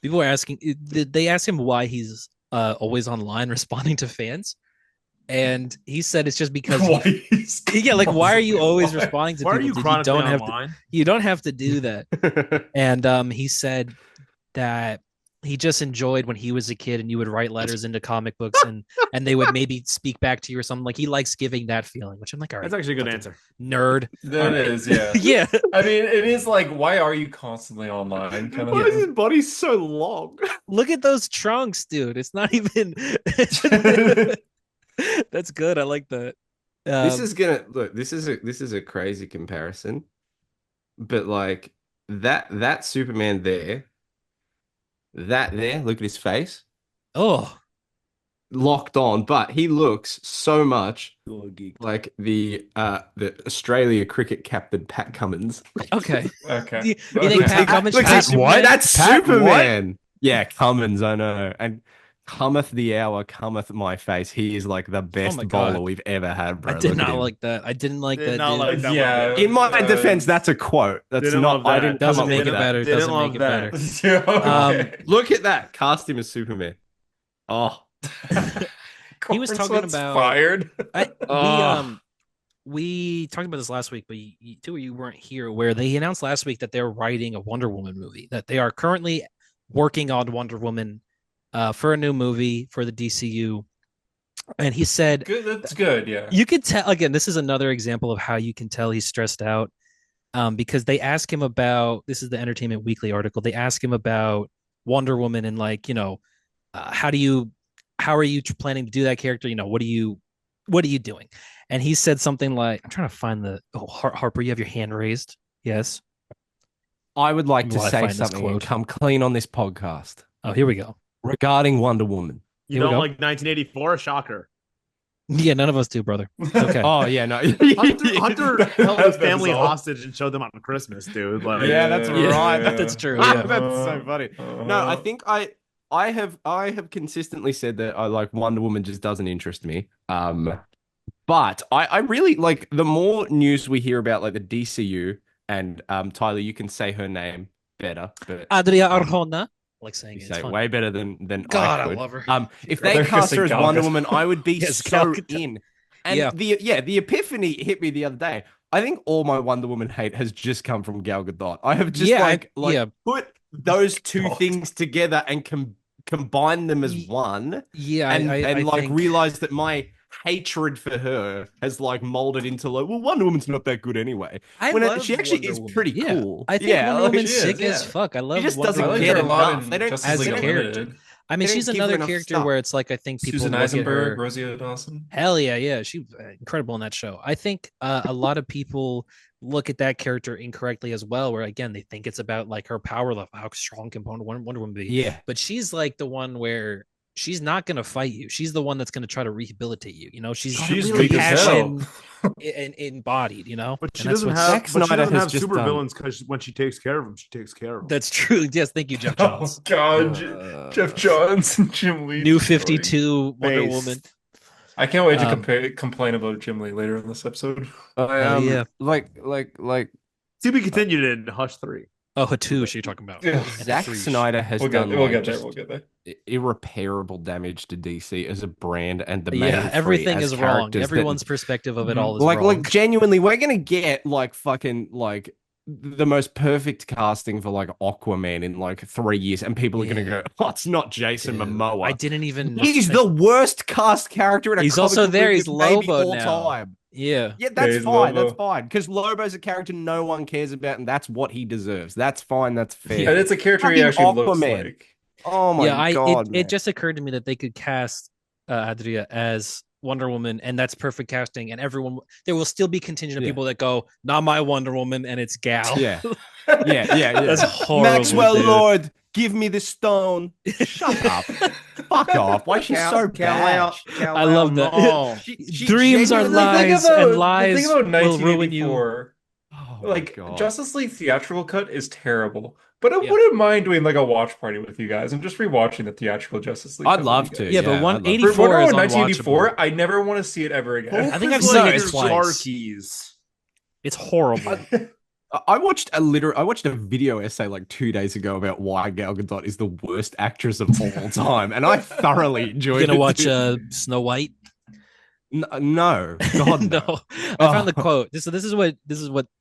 people were asking. They asked him why he's always online responding to fans, and he said it's just because Why he's yeah, like why are you constantly always alive. responding to Why are people, you dude? chronically online? You don't have to do that. And he said that he just enjoyed when he was a kid and you would write letters into comic books and they would maybe speak back to you or something. Like he likes giving that feeling, which I'm like, all right, That's actually a good fucking answer. nerd. That All right. is, yeah. Yeah. I mean, it is like, why are you constantly online? Kind of Why is his thing. body so long? Look at those trunks, dude. It's not even that's good. I like that. This Um, is gonna look. This is a crazy comparison, but like that Superman there, that there. Look at his face, oh, locked on, but he looks so much like the Australia cricket captain Pat Cummins. okay. Okay. You think Pat Cummins should Look, be that's Superman? That's Pat what? Superman. Yeah, Cummins. I know. And cometh the hour, cometh my face. He is like the best my bowler God. we've ever had, I bro. did Look at not him. like that. I didn't like Did that, not dude. like that Yeah. one bit. In my defense, that's a quote. That's Didn't not. love I that. didn't Doesn't come up make with it that. better. Didn't Doesn't make love it that. better. Okay. Look at that. Cast him as Superman. Oh, He was talking Cornsweat's about fired. oh. we talked about this last week, but you weren't here. Where they announced last week that they're writing a Wonder Woman movie. That they are currently working on Wonder Woman for a new movie for the DCU. And he said, Good. That's good. Yeah. you could tell. Again, this is another example of how you can tell he's stressed out. Because they ask him about this is the Entertainment Weekly article. They ask him about Wonder Woman and like how do you how are you planning to do that character? What are you doing? And he said something like, I'm trying to find Harper, you have your hand raised. Yes. I would like to While I say find this something and quote. come clean on this podcast Oh, here we go. regarding Wonder Woman. You Here we don't go. like 1984? Shocker. Yeah, none of us do, brother. It's okay. Oh yeah, no. Hunter held his That family is all. hostage and showed them on Christmas, dude. Like, Yeah, that's right. That's true. Ah, Yeah. that's so funny. No, I think I have consistently said that I like Wonder Woman just doesn't interest me. But I really like the more news we hear about like the DCU and Tyler, you can say her name better, but Adria Arjona. I like saying you it. say It's it fun. way better than God, I I could. love her. If They're they gonna cast say her as Gal Wonder Gadot. Woman, I would be Yes, Gal so Gadot. in. And the epiphany hit me the other day. I think all my Wonder Woman hate has just come from Gal Gadot. I have just put those two God. things together and combine them as one. Yeah, and I like think... realize that my hatred for her has like molded into like, well, Wonder Woman's not that good anyway. I When love she actually Wonder is Woman. pretty Yeah. cool. I think yeah, Wonder like, Woman's she is, sick as yeah. fuck. I love just Wonder doesn't I like Woman get her a lot enough. in They don't Justice as League a character. Unlimited. I mean, They she's don't give her another enough character stuff. where it's like I think people Susan look at Eisenberg, her. Rosie Dawson. Hell yeah, she's incredible in that show. I think a lot of people look at that character incorrectly as well, where again they think it's about like her power level, how strong can Wonder Woman be. Yeah. But she's like the one where she's not gonna fight you. She's the one that's gonna try to rehabilitate you. She's weak as hell. compassion embodied. but she And that's doesn't what's- have. Zack But she Snyder doesn't has have just super done- villains because when she takes care of them, she takes care of them. That's true. Yes, thank you, Jeff Oh Johns. God, Jeff Johns and Jim Lee. New destroying. 52 Wonder Based. Woman. I can't wait to Um, complain about Jim Lee later in this episode. yeah. like To be continued in Hush 3. Oh, Hatu, you're talking about. Yeah. Zack Snyder has We'll done get there. just We'll get there. irreparable damage to DC as a brand and the main Yeah, three everything as is wrong. characters that- Everyone's perspective of it all is like wrong. genuinely, we're gonna get like fucking like the most perfect casting for like Aquaman in like 3 years, and people are gonna go, "Oh, it's not Jason Dude, Momoa." I didn't even. He's the worst cast character in a He's comic also book there. movie He's maybe Lobo all now. time. Yeah. Yeah, that's he's fine. Lobo. That's fine. Because Lobo's a character no one cares about, and that's what he deserves. That's fine. That's fair. And it's a character he Fucking actually looks Aquaman. like. Oh my Yeah, god, it man. just occurred to me that they could cast Adria as Wonder Woman, and that's perfect casting. And everyone, there will still be contingent of Yeah. people that go, "Not my Wonder Woman," and it's Gal. Yeah. Yeah. That's horrible. Maxwell dude. Lord, give me the stone. Shut up. Fuck off. Why is she so bad? I love that. Mall. Dreams are genuinely- lies, and lies The thing about will ruin you. 1984, Oh my like God. Justice League theatrical cut is terrible, but I Yeah. wouldn't mind doing like a watch party with you guys and just rewatching the theatrical Justice League. I'd cut with love you to. guys. Yeah, but I'd love to. 184 For Wonder is Woman unwatchable. 1984, I never want to see it ever again. I think I've Focus seen like it your twice. car keys. It's horrible. I watched a video essay like 2 days ago about why Gal Gadot is the worst actress of all time, and I thoroughly enjoyed You gonna it. watch Snow White? No, God, no. No. I found the quote. This is what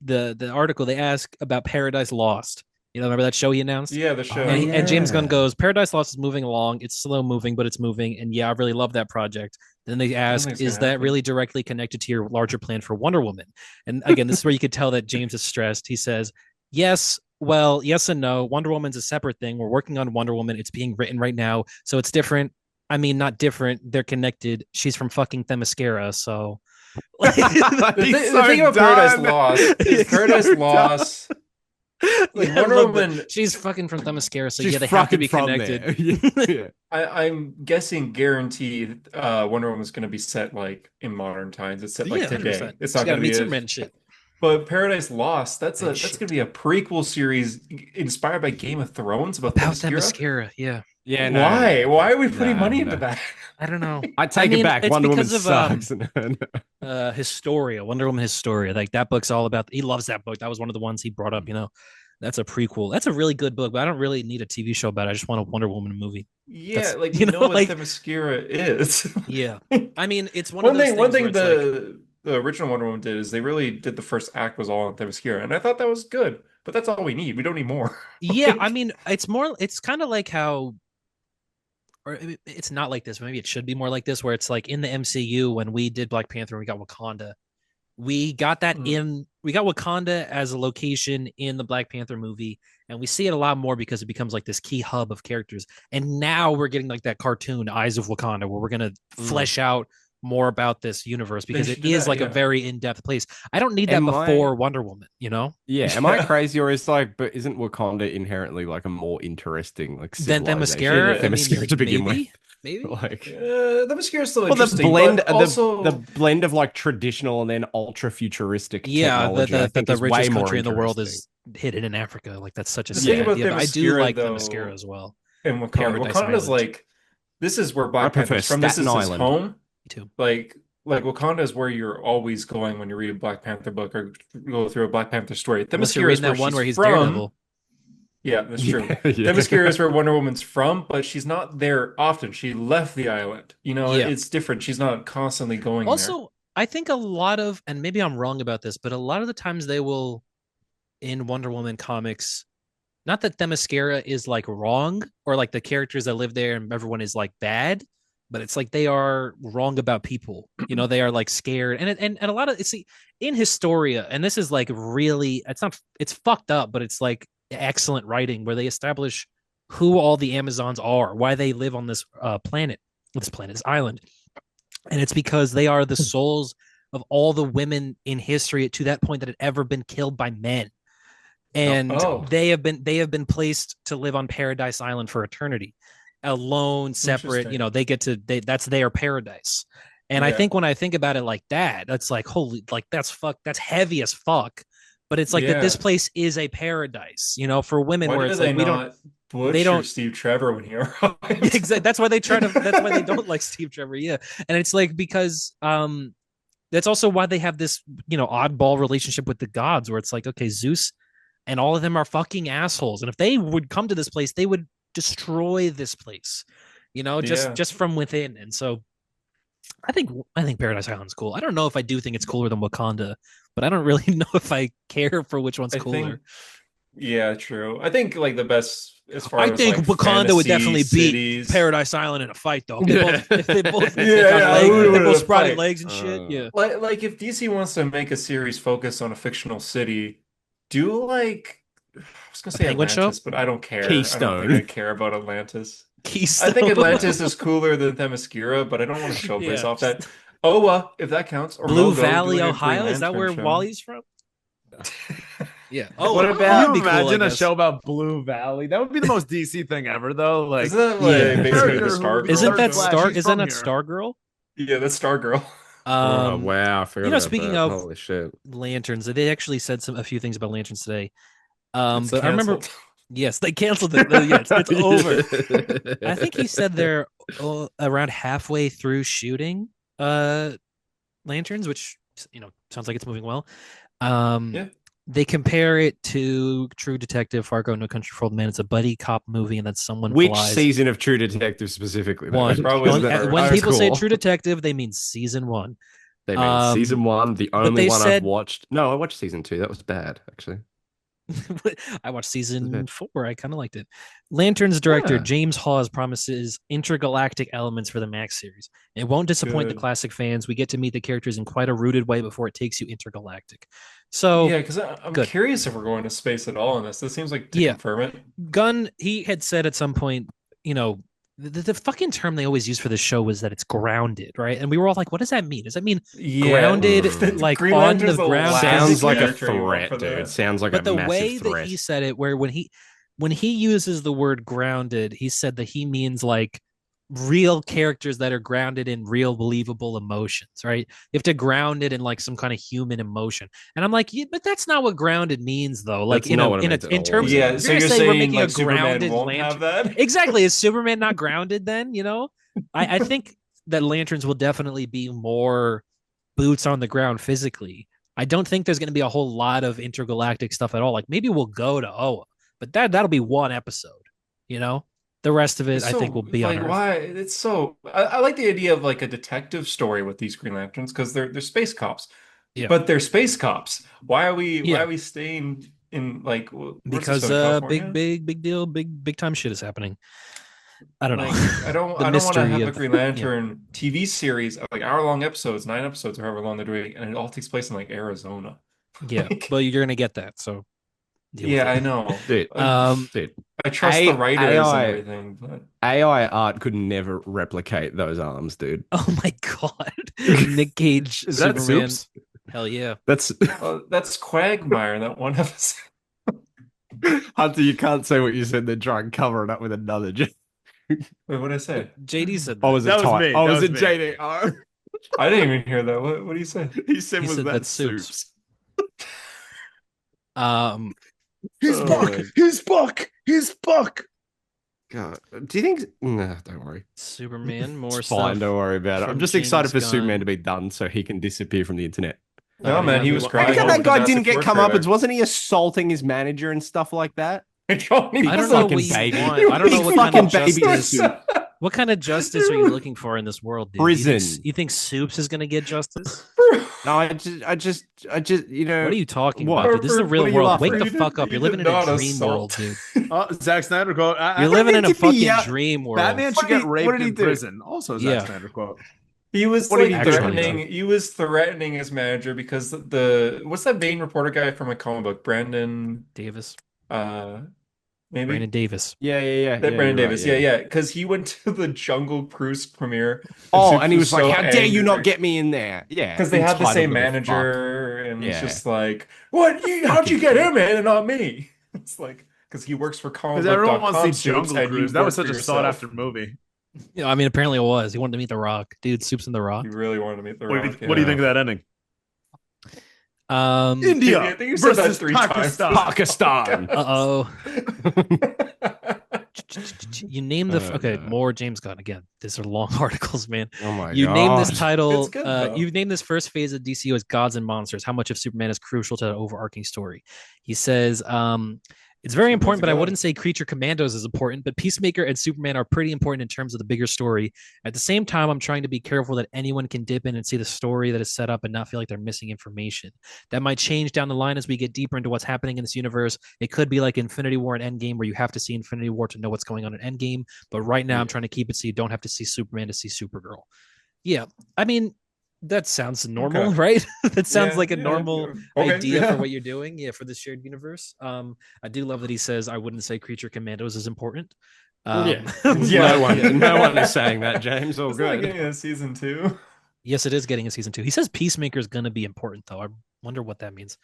the article they ask about Paradise Lost. Remember that show he announced? Yeah, the show. And James Gunn yeah. goes, Paradise Lost is moving along. It's slow moving, but it's moving. And yeah, I really love that project. Then they ask, think it's is gonna that happen. really directly connected to your larger plan for Wonder Woman? And again, this is where you could tell that James is stressed. He says, yes, well, yes and no. Wonder Woman's a separate thing. We're working on Wonder Woman. It's being written right now. So it's different. I mean, not different. They're connected. She's from fucking Themyscira. So The thing about Paradise Lost is Paradise Lost. Like Yeah, Wonder look, but Woman, she's fucking from Themyscira, so She's yeah, they have to be fucking from connected. there. Yeah. I'm guessing guaranteed Wonder Woman's going to be set like in modern times. It's set like Yeah, today. 100%. It's She not gotta going to meet be Superman and shit. But Paradise Lost, that's And going shit. to be a prequel series inspired by Game of Thrones about About Themyscira. Themyscira, yeah. Yeah, no, Why? no. Why are we putting No, money no. into that? I don't know. I take mean, it back. it's Wonder Woman because of, sucks. Historia, Wonder Woman Historia. Like that book's all about. He loves that book. That was one of the ones he brought up. That's a prequel. That's a really good book, but I don't really need a TV show about it. I just want a Wonder Woman movie. Yeah, That's- like you you know, know what like- Themyscira is. Yeah, I mean, it's one One of those thing, one things thing where it's like- the original Wonder Woman did is they really did the first act was all on Themyscira, and I thought that was good. But that's all we need. We don't need more. yeah, I mean, it's kind of like how, or it's not like this. Maybe it should be more like this, where it's like in the MCU when we did Black Panther and we got Wakanda, we got that Mhm. we got Wakanda as a location in the Black Panther movie, And we see it a lot more because it becomes like this key hub of characters. And now we're getting like that cartoon Eyes of Wakanda, where we're gonna flesh out more about this universe because it is like a very in-depth place. I don't need that before Wonder Woman, you know? Yeah, am I crazy, or is like, but isn't Wakanda inherently like a more interesting like Than civilization? Themyscira? Themyscira to begin with. Maybe. Like Themyscira is still the interesting, blend, but also the blend of like traditional and then ultra futuristic yeah, technology. I think the is way richest more country in the world interesting. is hidden in Africa. Like that's such a the sick thing about idea. But I do Themyscira, like though, Themyscira as well. and Wakanda, Paradise Wakanda's Island. like this is where I Black prefer Panther's from. This Staten is his Island. home. Me too. Like Wakanda is where you're always going when you read a Black Panther book or go through a Black Panther story. Unless you're Themyscira is reading that one where he's from. Daredevil. Yeah, that's true. Yeah. Themyscira is where Wonder Woman's from, but she's not there often. She left the island. You know, Yeah. it's different. She's not constantly going there. Also, I think a lot of, and maybe I'm wrong about this, but a lot of the times they will, in Wonder Woman comics, not that Themyscira is like wrong or like the characters that live there and everyone is like bad, but it's like they are wrong about people. You know, they are like scared, and a lot of it's in Historia, and this is like really, it's fucked up, but it's like excellent writing where they establish who all the Amazons are, why they live on this this island, and it's because they are the souls of all the women in history to that point that had ever been killed by men. And they have been placed to live on Paradise Island for eternity, alone, separate. You know, that's their paradise. And I think when I think about it like that, that's like holy, like that's heavy as fuck. But it's like that this place is a paradise, you know, for women. Why where it's like they don't Steve Trevor when he arrives. Exactly. That's why they that's why they don't like Steve Trevor. Yeah, and it's like because that's also why they have this, you know, oddball relationship with the gods, where it's like, okay, Zeus and all of them are fucking assholes, and if they would come to this place, they would destroy this place, you know, just from within. And so I think Paradise Island's cool. I don't know if I do think it's cooler than Wakanda, but I don't really know if I care for which one's cooler. Yeah, true. I think like the best as far as think like Wakanda would definitely cities. beat Paradise Island in a fight, though. If they both sprouted legs and shit. Yeah. Like if DC wants to make a series focused on a fictional city, do like I was gonna say Atlantis, but I don't care. Keystone. I don't think I care about Atlantis. Keystone. I think Atlantis is cooler than Themyscira, but I don't want to show based off that. Oa, if that counts, or Blue Mogo, Valley, Ohio. Is that where show. Wally's from? Yeah. Oh, what about you imagine a show about Blue Valley? That would be the most DC thing ever, though. Like, isn't that like basically the Star Girl? Isn't that Stargirl? Yeah, that's Stargirl. Oh wow! I forgot you know, about speaking that. of Holy shit, lanterns, they actually said a few things about lanterns today. It's but canceled. I remember, yes, they canceled it. Yes, it's over. I think he said they're around halfway through shooting lanterns, which, you know, sounds like it's moving well. They compare it to True Detective, Fargo, No Country for Old Men. It's a buddy cop movie, and then someone Which flies. season of True Detective specifically? One. When people say True Detective, they mean season 1. They mean season 1, the only one I've watched. No, I watched season 2. That was bad, actually. I watched season 4. I kind of liked it. Lanterns director James Hawes promises intergalactic elements for the Max series. It won't disappoint the classic fans. We get to meet the characters in quite a rooted way before it takes you intergalactic. So yeah, because I'm curious if we're going to space at all in this. This seems like to confirm it. Gunn, he had said at some point, you know, the fucking term they always use for this show was that it's grounded, right? And we were all like, what does that mean? Does that mean grounded, like on the ground? Sounds like a threat, dude. Sounds like a massive threat. But the way that he said it, where when he uses the word grounded, he said that he means like real characters that are grounded in real believable emotions, right? You have to ground it in like some kind of human emotion. And I'm like, but that's not what grounded means, though. Like in terms of, so you're saying we're making like a grounded won't lantern. Have that? Exactly. Is Superman not grounded then? You know, I think that lanterns will definitely be more boots on the ground physically. I don't think there's going to be a whole lot of intergalactic stuff at all. Like maybe we'll go to Oa, but that'll be one episode, you know? The rest of it, I think, will be on Earth. Why? It's so. I like the idea of like a detective story with these Green Lanterns because they're space cops, but they're space cops. Why are we staying in like? Because big deal, big time shit is happening. I don't know. I don't want to have a Green Lantern TV series of like hour-long episodes, 9 episodes, or however long they're doing, and it all takes place in like Arizona. Yeah, well, you're gonna get that. So Deal with Yeah, it. I know. Dude, dude, I trust the writers and AI everything, but AI art could never replicate those arms, dude. Oh my god, Nick Cage, Is that Superman. Soups? Hell yeah. That's that's Quagmire, that one episode. Hunter. You can't say what you said. Then try and cover it up with another joke. Wait, what did I say? JD said Oh, that. was it That was Ty? me. Oh, That was was it me. JD? Oh. I didn't even hear that. What do you say? He said, He "Was said that that's Soups. Soups?" Um, He's Buck. Oh, He's Buck. He's Buck. God, do you think? Nah, don't worry. Superman, more It's fine. stuff Don't worry about it. I'm from just James excited for Gunn. Superman to be done so he can disappear from the internet. No, man, he was How crying come over that the guy Fantastic didn't get Four come up? trailer. Wasn't he assaulting his manager and stuff like that? I don't Big don't know fucking what you baby. want. I don't know Big what kind fucking of baby justice. suit. What kind of justice are you looking for in this world, dude? Prison. You think Soups is gonna get justice? No, you know. What are you talking What? about, dude? This is the What real are you world. laughing Wake the at? fuck up. You You're living did in a not dream world, assault. dude. Zack Snyder quote. You're living in a did he, fucking dream world. Batman should What did get he- what raped did he in do? prison. Also, Zack Yeah. Snyder quote. He was What did he like do? threatening. He was threatening his manager because the what's that main reporter guy from a comic book? Brandon, Davis. uh, maybe Brandon Davis. Yeah. that Brandon You're right, Davis. Yeah, because he went to the Jungle Cruise premiere. Oh, Soups and he was like, so "How dare you not angry. get me in there?" Yeah, Because they have the entitled same little fuck. manager, and it's Yeah. just like, what? How'd you get him in and not me? It's like, because he works for Because everyone wants to comicbook.com, see Soups, Jungle and you Cruise. That was work such for a sought yourself. after movie. Yeah, I mean, apparently it was. He wanted to meet The Rock, dude. Soups and The Rock. You really wanted to meet The What Rock. do you think of that ending? India. India I think you said that versus 3 Pakistan. times. Pakistan. Uh-oh. You name the okay, no. more James Gunn again. These are long articles, man. Oh my You god. name this title. It's good, though. You've named this first phase of DCU as Gods and Monsters. How much of Superman is crucial to the overarching story? He says, it's very Superman's important, but I a god. wouldn't say Creature Commandos is important, but Peacemaker and Superman are pretty important in terms of the bigger story. At the same time, I'm trying to be careful that anyone can dip in and see the story that is set up and not feel like they're missing information. That might change down the line as we get deeper into what's happening in this universe. It could be like Infinity War and Endgame, where you have to see Infinity War to know what's going on in Endgame. But right now, I'm trying to keep it so you don't have to see Superman to see Supergirl. Yeah, I mean, that sounds normal, Okay. right? That sounds Yeah, like a yeah, normal okay, idea yeah. for what you're doing. Yeah, for the shared universe. I do love that he says I wouldn't say Creature Commandos is important. Yeah. Yeah. No one is saying that, James. All Isn't that good. getting a season 2? Yes, it is getting a season 2. He says Peacemaker is going to be important, though. I wonder what that means.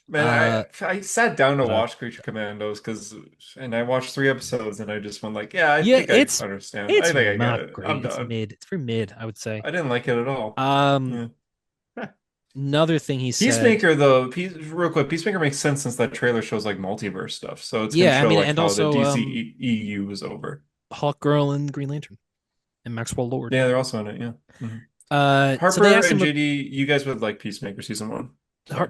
Man, I sat down to but, watch Creature Commandos and I watched 3 episodes and I just went like, yeah, I Yeah, think I understand. It's I think I not get it. great. I'm It's done. mid. It's pretty mid, I would say. I didn't like it at all. Another thing he said. Peacemaker, though, real quick, Peacemaker makes sense since that trailer shows like multiverse stuff. So it's Yeah, gonna show I mean, like and how also, the DC EU is over. Hawkgirl and Green Lantern and Maxwell Lord. Yeah, they're also in it. Yeah. Mhm. So Harper they asked and him. JD, you guys would like Peacemaker season 1.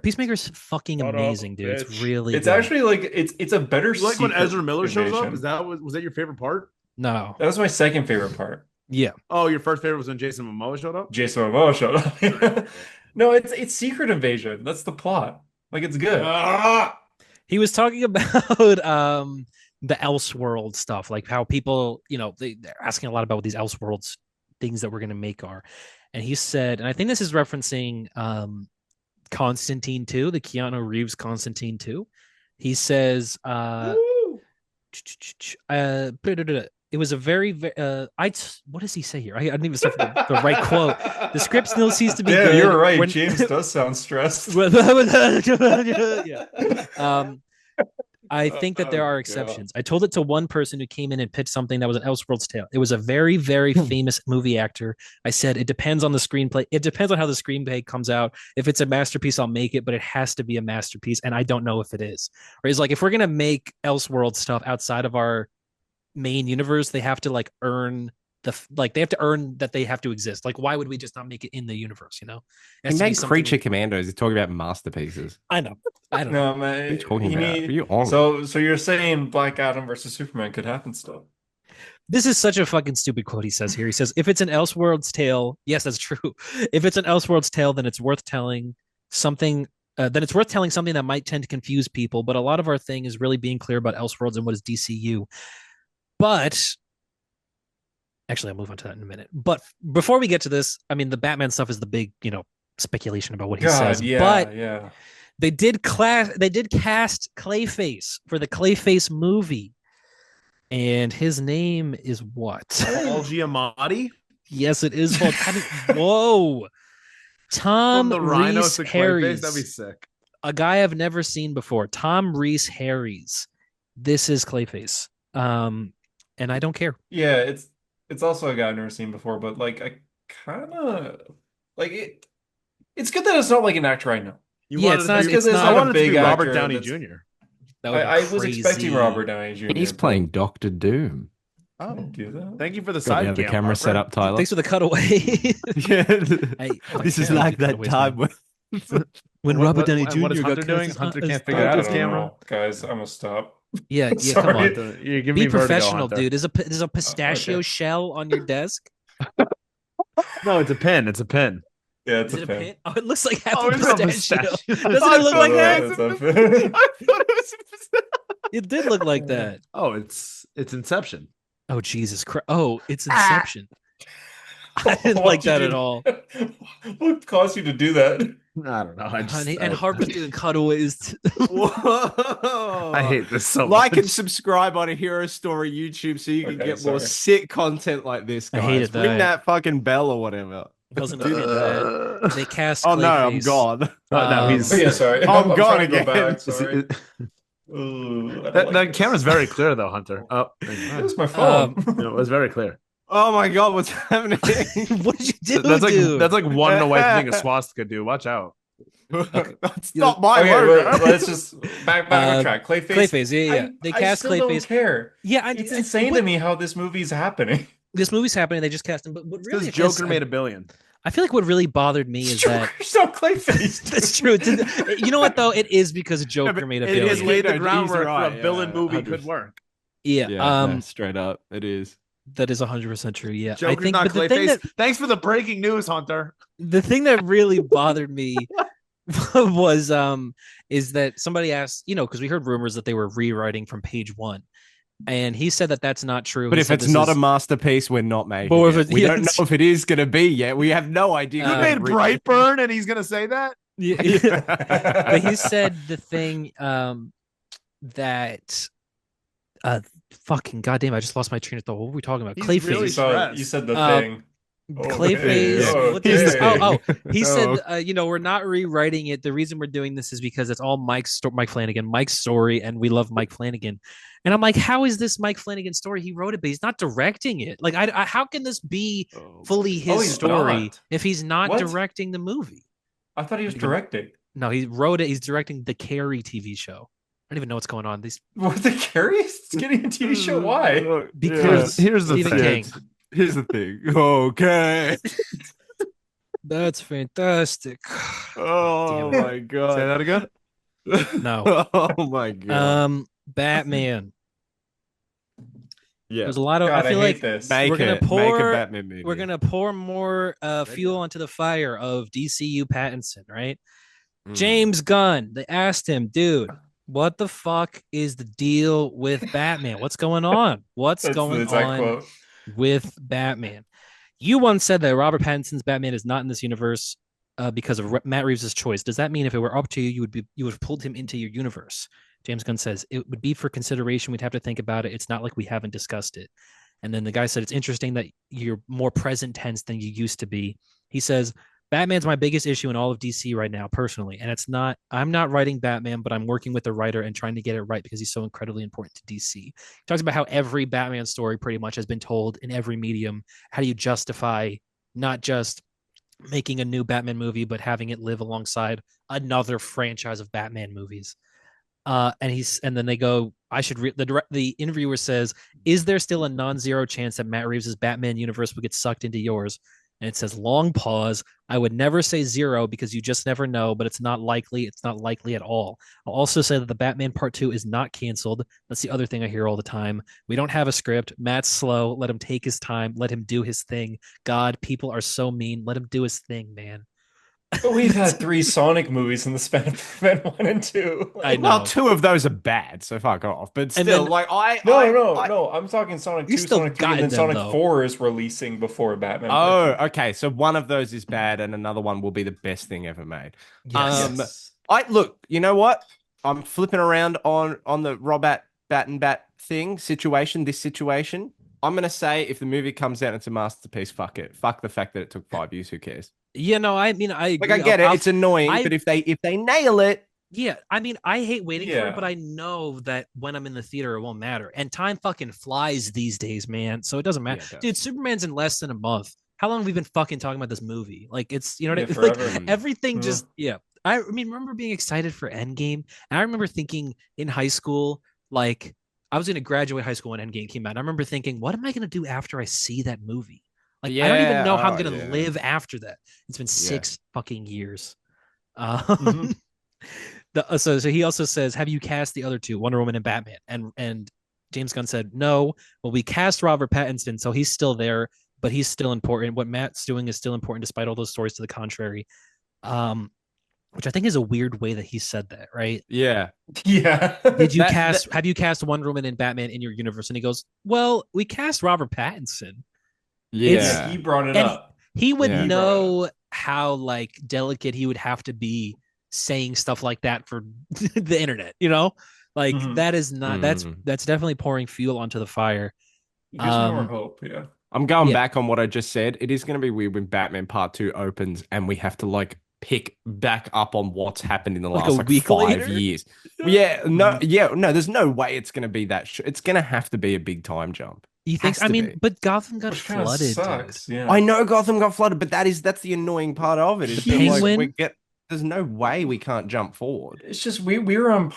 Peacemaker's fucking Shut up, amazing, dude. It's bitch. really It's good. actually like it's a better You like when Secret Ezra Miller shows up? Invasion. Was that your favorite part? No. That was my second favorite part. Yeah. Oh, your first favorite was when Jason Momoa showed up? Jason Momoa showed up. No, it's Secret Invasion. That's the plot. Like it's good. He was talking about the Elseworld stuff, like how people, they're asking a lot about what these Elseworlds things that we're gonna make are. And he said, and I think this is referencing Constantine 2, the Keanu Reeves Constantine 2. He says it was a very what does he say here? I didn't even start the right quote. The script still seems to be good. You're right. James does sound stressed. Yeah. I think that there are exceptions. I told it to one person who came in and pitched something that was an Elseworlds tale. It was a very, very famous movie actor. I said, it depends on the screenplay. It depends on how the screenplay comes out. If it's a masterpiece, I'll make it, but it has to be a masterpiece. And I don't know if it is. Or he's like, if we're going to make Elseworld stuff outside of our main universe, they have to earn they have to earn that they have to exist. Like, why would we just not make it in the universe? He made Creature Commandos. He's talking about masterpieces. I know. I don't know. know. Man, what are you talking about? Are you on? So you're saying Black Adam versus Superman could happen still? This is such a fucking stupid quote he says here. He says, if it's an Elseworlds tale, yes, that's true. If it's an Elseworlds tale, then it's worth telling something. Then it's worth telling something that might tend to confuse people. But a lot of our thing is really being clear about Elseworlds and what is DCU. But actually, I'll move on to that in a minute. But before we get to this, I mean, the Batman stuff is the big, speculation about what he says. Yeah, but yeah. They did cast Clayface for the Clayface movie. And his name is what? Paul Giamatti Yes, it is. Whoa. from Tom the Rhino Reese to Clayface. Harries. That'd be sick. A guy I've never seen before. Tom Reese Harries. This is Clayface. And I don't care. Yeah, it's also a guy I've never seen before, but like I kind of like it. It's good that it's not like an actor I know. It's not I wanted it to be Robert actor Downey that's- Jr. That would be I was crazy. expecting Robert Downey Jr. He's but playing Doctor Doom. Oh, do that. thank you for the Got side you the cam, camera set Harper. up, Tyler. Thanks for the cutaway. Yeah. This is yeah, like that cutaways, time man. When What- Robert what- Downey and Jr. what is got Hunter doing? cast Hunter as can't figure out I his don't camera. know. Guys, I'm gonna stop. Yeah, come Sorry. on. You're giving Be me vertigo, professional, Hunter. dude. There's a pistachio Okay. shell on your desk. No, it's a pin. It's a pin. Yeah, it's Is a it a pin. pin? Oh, it looks like half Oh, a it's not a pistachio. pistachio. Doesn't I it look thought like it that? was- It's a pin. I thought it was a pistachio. It did look like that. Oh, it's Inception. Oh, Jesus Christ. Oh, it's Inception. I didn't Why'd like you that do at all. What caused you to do that? I don't know. I just Honey, and Harper's doing cutaways. Whoa. I hate this so Like much. and subscribe on a Hero Story YouTube so you can Okay, get more sorry. sick content like this, I guys. hated Ring that. that fucking bell or whatever. Wasn't good at that. They cast Oh no, I'm Clayface. gone. No, he's Oh, yeah, sorry. I'm I'm gone trying to go again. back. Sorry. Ooh, I don't that like this. camera's very clear though, Hunter. Oh, That's my phone. no, it was very clear. Oh my god, what's happening? What did you do, That's like dude? that's like one away from being a swastika, dude. Watch out. That's not my Okay, logo. but let's just back on track. Clayface. Clayface, yeah. They I cast still don't Clayface. care. Yeah, It's insane to me how this movie's happening. This movie's happening. They just cast him. But what Because really Joker made $1 billion. I feel like what really bothered me is that Joker's not Clayface. that's true. You know what though? It is because Joker made $1 it billion. is It laid the He's groundwork right, for a villain yeah, movie 100%. could work. Yeah, Yeah, straight up, it is. that is 100% true. Yeah, Joker's I think. not But the thing Clayface. that Thanks for the breaking news, Hunter. really bothered me was is that somebody asked, because we heard rumors that they were rewriting from page one, and he said that that's not true. But He if said it's this not is- a masterpiece, we're not making But if it. it- We yeah, don't know if it is going to be yet. We have no idea. You You made Brightburn, and he's gonna say that. Yeah. But he said the thing that fucking goddamn, I just lost my train of thought. What were we talking about? He's Clayface. really stressed. You said the Uh, thing. Clayface. Okay. What is this? Okay. He Oh. said, we're not rewriting it. The reason we're doing this is because it's all Mike Flanagan, Mike's story, and we love Mike Flanagan. And I'm like, how is this Mike Flanagan's story? He wrote it, but he's not directing it. Like, how can this be fully his he's story not. if he's not What? directing the movie? I thought he was directing. No, he wrote it. He's directing the Carrie TV show. I don't even know what's going on. These What, the Carrie? It's getting a TV show. Why? because here's the Stephen thing. King. Here's the thing. Okay. That's fantastic. Oh Damn my god. Say that again. No. Oh my god. Batman. Yeah. There's a lot of. God, I feel hate like this. we're gonna Make a pour- Batman movie. we're gonna pour more fuel onto the fire of DCU Pattinson, right? Mm. James Gunn. They asked him, dude, what the fuck is the deal with Batman? What's going on? What's That's the going exact on quote. with Batman? You once said that Robert Pattinson's Batman is not in this universe because of Matt Reeves' choice. Does that mean if it were up to you, you would have pulled him into your universe? James Gunn says it would be for consideration. We'd have to think about it. It's not like we haven't discussed it. And then the guy said it's interesting that you're more present tense than you used to be. He says Batman's my biggest issue in all of DC right now, personally. And it's not, I'm not writing Batman, but I'm working with the writer and trying to get it right because he's so incredibly important to DC. He talks about how every Batman story pretty much has been told in every medium. How do you justify not just making a new Batman movie, but having it live alongside another franchise of Batman movies? And then they go, the interviewer says, is there still a non-zero chance that Matt Reeves' Batman universe will get sucked into yours? And it says, long pause. I would never say zero because you just never know, but it's not likely. It's not likely at all. I'll also say that the Batman Part 2 is not canceled. That's the other thing I hear all the time. We don't have a script. Matt's slow. Let him take his time. Let him do his thing. God, people are so mean. Let him do his thing, man. But we've had 3 Sonic movies in the span of Batman 1 and 2. I know. Well, 2 of those are bad, so fuck off. But And still, then- No. I'm talking Sonic 2, You still Sonic 3, and gotten then them, Sonic though. 4 is releasing before Batman. Oh, okay. So one of those is bad, and another one will be the best thing ever made. Yes. I look, you know what? I'm flipping around on the Robert Bat thing situation, this situation. I'm gonna say if the movie comes out and it's a masterpiece, fuck it. Fuck the fact that it took 5 years. Who cares? Yeah, no, I mean, I Like I agree. get it, it's annoying, I but if they nail it, Yeah, I mean, I hate waiting for it, but Yeah. I know that when I'm in the theater, it won't matter. And time fucking flies these days, man. So it doesn't matter. yeah, it Dude, does. Superman's in less than a month. How long have we been fucking talking about this movie? Like, it's, you know Yeah, what I mean? Like, forever. everything Yeah. just, yeah. I mean, remember being excited for Endgame? And I remember thinking in high school, like, I was going to graduate high school when Endgame came out. I remember thinking, what am I going to do after I see that movie? Like, I don't even Yeah, know how I'm oh going to yeah, live after that. It's been yeah. 6 fucking years. Mhm. So he also says, "Have you cast the other two, Wonder Woman and Batman?" And James Gunn said, "No. Well, we cast Robert Pattinson, so he's still there, but he's still important. What Matt's doing is still important, despite all those stories to the contrary." Um, which I think is a weird way that he said that, right? Yeah. Yeah. Did you That cast? Have you cast Wonder Woman and Batman in your universe? And he goes, "Well, we cast Robert Pattinson. Yeah, It's he yeah. brought it and up. he would Yeah. He brought it up. know how like delicate he would have to be saying stuff like that for the internet, you know? Like Mhm. that is not Mm. that's definitely pouring fuel onto the fire. It gives me more Um hope. Yeah. I'm going yeah, back on what I just said. It is going to be weird when Batman Part 2 opens and we have to like pick back up on what's happened in the like a last like week 5 later. years. Yeah, no, Mhm. yeah, no, there's no way it's going to be that. It's going to have to be a big time jump. You think Has I to mean, be. but Gotham got Which kind of flooded, dude. sucks. Yeah. I know Gotham got flooded, but that's the annoying part of it The is that like Penguin, there's no way we can't jump forward. It's just we were on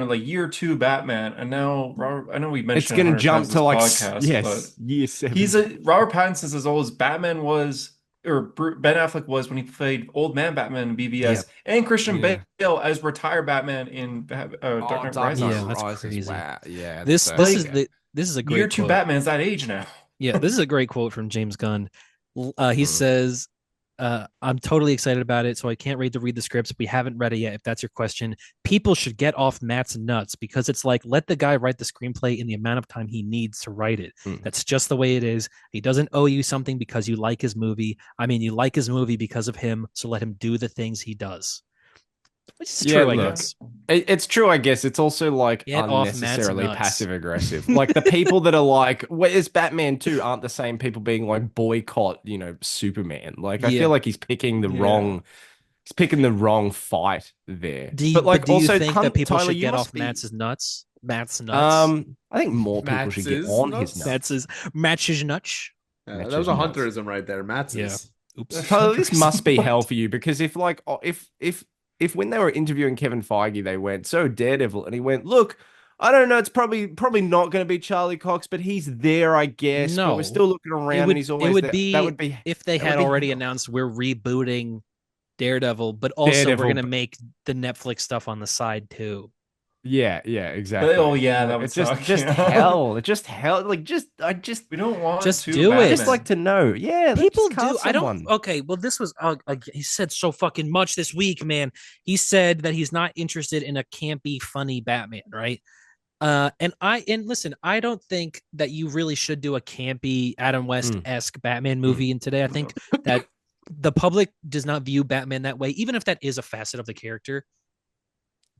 like year two Batman, and now Robert, I know we It's mentioned it a going to hundred times jump in to this like podcast, but yes, year he's 7. a Robert Pattinson's as old as Batman was, or Ben Affleck was when he played Old Man Batman in Yeah. BVS, and Christian Yeah. Bale as retired Batman in Dark Oh, Knight Dark Knight yeah, Rises. that's Rises. crazy. Wow. Yeah, that's This so this Like is yeah. the this is a year great two quote. Batman's that age now. Yeah, this is a great quote from James Gunn. He Mm. says, I'm totally excited about it, so I can't wait to read the scripts. We haven't read it yet, if that's your question. People should get off Matt's nuts because it's like, let the guy write the screenplay in the amount of time he needs to write it. Mm. That's just the way it is. He doesn't owe you something because you like his movie. I mean, you like his movie because of him, so let him do the things he does. Which is Yeah, true, I look, guess. it's true, I guess. It's also like Get off Matt's unnecessarily nuts. passive aggressive. Like the people that are like, where's Batman 2 aren't the same people being like boycott, Superman. Like I feel Yeah. like Yeah. he's picking the wrong fight there. But But like do you also think that Hunt people Tyler, should you get must off be Matt's nuts? Matt's nuts. I think more people should get Matz's on his nuts? Matt's nuts. is Matt's nuts. That was Matches a nuts. hunterism right there. Yeah. Matz's. Oops. Tyler, this must be hell What? for you because if like if when they were interviewing Kevin Feige, they went so Daredevil, and he went, "Look, I don't know, it's probably not going to be Charlie Cox, but he's there, I guess. But we're No, still looking it around, and would he's it always would there." That be would be if they that would had be already hell. announced we're rebooting Daredevil, but also we're Daredevil, gonna make the Netflix stuff on the side too. yeah, yeah, Oh exactly. yeah, Like that would it's just suck. just Yeah. hell. It's just hell. Like We don't want Just two do I it. just like Batman. to know. Yeah, let's People just do. cast I don't. someone. Okay, well, this was. He said so fucking much this week, man. He said that he's not interested in a campy, funny Batman, right? And listen, I don't think that you really should do a campy Adam West Mm, esque Batman mm. movie. And today, I think that the public does not view Batman that way, even if that is a facet of the character.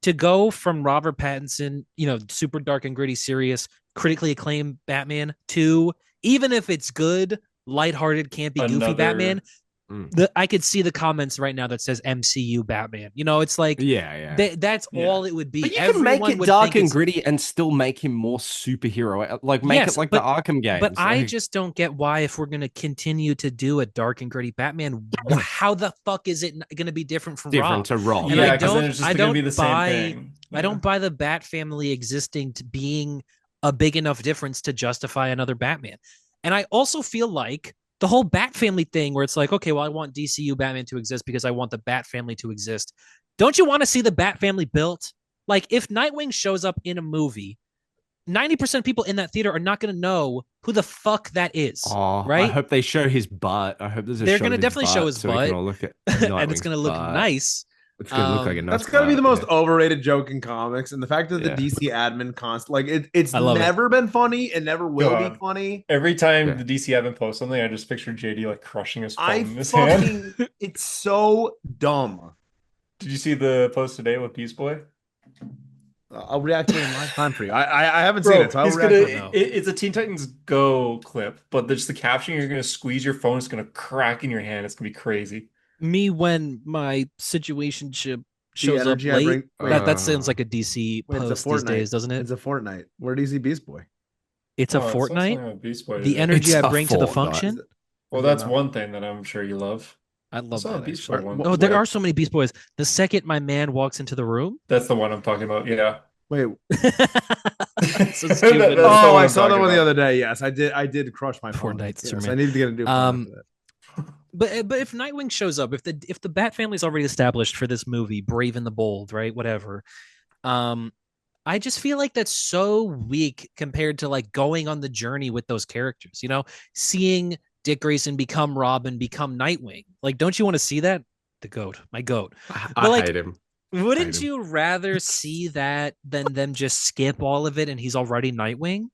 To go from Robert Pattinson, super dark and gritty, serious, critically acclaimed Batman to even if it's good, lighthearted, campy, goofy Batman, Another. Mm. I could see the comments right now that says MCU Batman. It's like Yeah, yeah. that's Yeah. all it would But be. you can make Everyone it would dark think and it's gritty and still make him more superhero. Like make it yes, like the but Arkham games. I Like just don't get why if we're gonna continue to do a dark and gritty Batman, how the fuck is it gonna be different from different Rob? to Rob. And I Yeah, because then don't, it's I just going to don't be the same buy, thing. I Yeah. don't buy the Bat family existing to being a big enough difference to justify another Batman. And I also feel like the whole Bat family thing, where it's like, okay, well, I want DCU Batman to exist because I want the Bat family to exist. Don't you want to see the Bat family built? Like, if Nightwing shows up in a movie, 90% of people in that theater are not going to know who the fuck that is, Oh, I right? hope they show his butt. I hope there's a They're shot going to of his definitely show butt his so we can butt all look at and it's Nightwing's going to look butt. nice. It's gonna look like a nice That's gotta be the butt, most yeah. overrated joke in comics, and the fact that the Yeah. DC admin it's I love it. never been funny and never will be God. funny. Every time Yeah. the DC haven't post something, I just picture JD like crushing his phone I in his hand. fucking it's so dumb. Did you see the post today with Beast Boy? I'll react to it in live time for you. I haven't seen Bro, it, so I'll he's react gonna. to it now. It's a Teen Titans Go clip, but there's the caption. You're gonna squeeze your phone. It's gonna crack in your hand. It's gonna be crazy. Me when my situationship The shows up energy I late. bring. Wait, That sounds like a DC wait, it's a post these days, Fortnite. doesn't it? It's a Fortnite. Where do you see Beast Boy? It's a Oh, I saw something fortnight. about Beast Boy The today. energy It's I a bring to the Fortnite. function. Well, Is it that's not? one thing that I'm sure you love. I I love saw a that Beast actually. Boy one. Oh, there Wait. are so many Beast Boys. The second my man walks into the room, That's the one I'm talking about. Yeah. Wait. so stupid. That's the Oh, one I I'm saw that talking one the about. other day. Yes, I did. I did crush my phone. Fortnite Yes, Superman. I need to get a new phone after that. But if Nightwing shows up, if the Bat family's already established for this movie, Brave and the Bold, right? Whatever. I just feel like that's so weak compared to like going on the journey with those characters. You know, seeing Dick Grayson become Robin, become Nightwing. Like, don't you want to see that? The goat, my goat. But I like, hate him. wouldn't him. you rather see that than them just skip all of it and he's already Nightwing?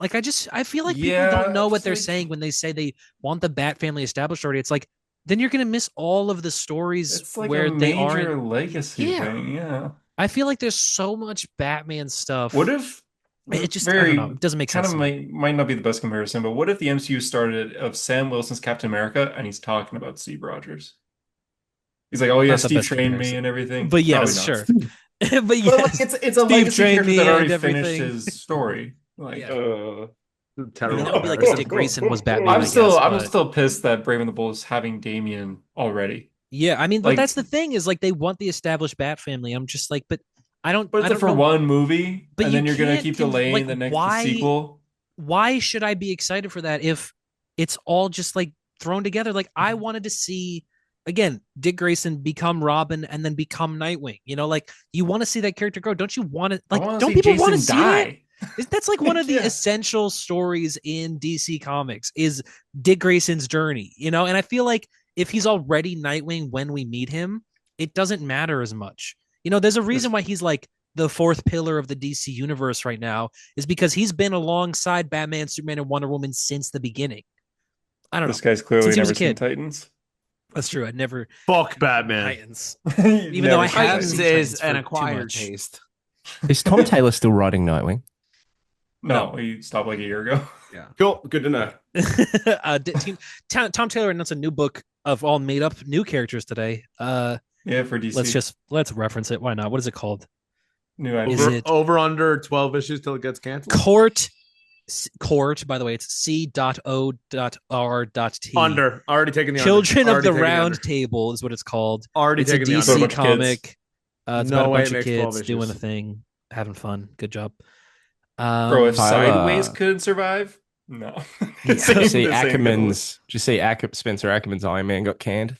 Like, I feel like people don't Yeah, know what just they're like saying when they say they want the Bat family established already. It's like, then you're gonna miss all of the stories it's like a where they aren't. major legacy Yeah, thing. Yeah. I feel like there's so much Batman What stuff. if It just, I don't know. very It doesn't make kind sense of to me. might not be the best comparison, but what if the MCU started of Sam Wilson's Captain America and he's talking about Steve Rogers? He's like, "Oh yeah, Not the Steve best trained me comparison, and everything." but Probably yes, not. sure. But But like yes, it's a Steve legacy trained character me that already and finished everything. his story. Like, Yeah. Terrible That would be like if Dick comparison. Grayson was Batman, I guess. I'm But still pissed that Brave and the Bold is having Damien already. yeah, I mean, but Like, that's the thing is like they want the established Bat family. I'm just like, but but I it's don't for know. one movie, But and you then you're gonna can't keep delaying the next sequel. why should I be excited for that if it's all just like thrown together? Like I wanted to see again Dick Grayson become Robin and then become Nightwing. You know, like you want to see that character grow. Don't you want to I like want to don't see people want to Jason see that? die. That's like one of the Yeah. essential stories in DC Comics is Dick Grayson's journey, you know? And I feel like if he's already Nightwing when we meet him, it doesn't matter as much. You know, there's a reason why he's like the fourth pillar of the DC universe right now is because he's been alongside Batman, Superman, and Wonder Woman since the beginning. I don't This know. guy's clearly Since he was never a seen kid. Titans. That's true. I'd never Fuck Batman. Titans. You've Even though never I seen have Titans seen Titans. is Titans an for too acquired much. taste. Is Tom Taylor still writing Nightwing? No, he stopped like a year ago. Yeah. Cool. Good to know. Tom Taylor announced a new book of all made up new characters today. Yeah, for DC. Let's reference it. Why not? What is it called? New Is idea. it Over under 12 issues till it gets canceled? Court, by the way, it's C.O.R.T. Under. Already taking the Children under. of the Already taking Round under. Table is what it's called. Already It's a taking the So a DC bunch of kids. comic. It's No about a way bunch it of makes 12 kids doing a issues. thing, having fun. Good job. Bro, if Tyler- Sideways couldn't survive, no. Yeah. This Did you ain't- see this ain't gonna work. Ackerman's? Did you see Spencer Ackerman's Iron Man got canned?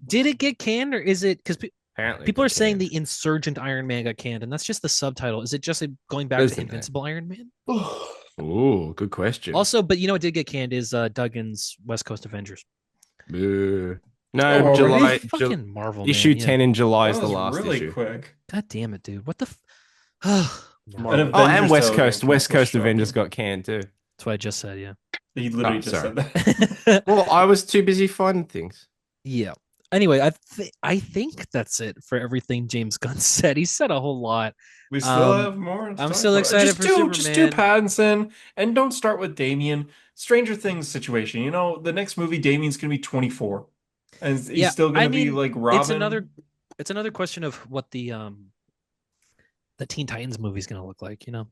Did it get canned or is it because Apparently, people it are got saying canned. the Insurgent Iron Man got canned, and that's just the subtitle. Is it just going back There's to the name. Invincible Iron Man? Ooh, good question. Also, but you know what did get canned is Duggan's West Coast Avengers. Boo. Oh, No, already? July. Fucking Marvel, Issue man. Yeah. 10 in July That is the was last really issue. quick. God damn it, dude. What the An Marvel. Oh, and Avengers West title Coast. getting West canceled, Coast Avengers shocking. got canned too. That's what I just said, yeah. He literally Oh, just sorry. said that. Well, I was too busy finding things. Yeah. Anyway, I think that's it for everything James Gunn said. He said a whole lot. We still Um, have more. to I'm talk still about. excited for Just do Superman. Pattinson and don't start with Damien. Stranger Things situation. You know, the next movie, Damien's gonna be 24, and he's Yeah, still gonna I be mean, like Robin. it's another question of what the Teen Titans movie is going to look like, you know.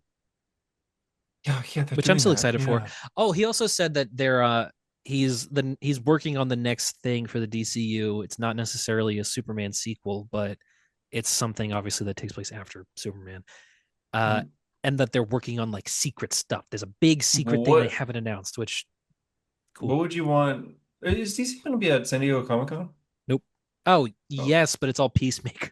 Yeah, they're Which I'm doing still that, excited for. yeah. Oh, he also said that he's working on the next thing for the DCU. It's not necessarily a Superman sequel, but it's something obviously that takes place after Superman. And that they're working on like secret stuff. There's a big secret thing they What- haven't announced, which cool. What would you want? Is DC gonna be at San Diego Comic-Con? Oh, yes, but it's all Peacemaker.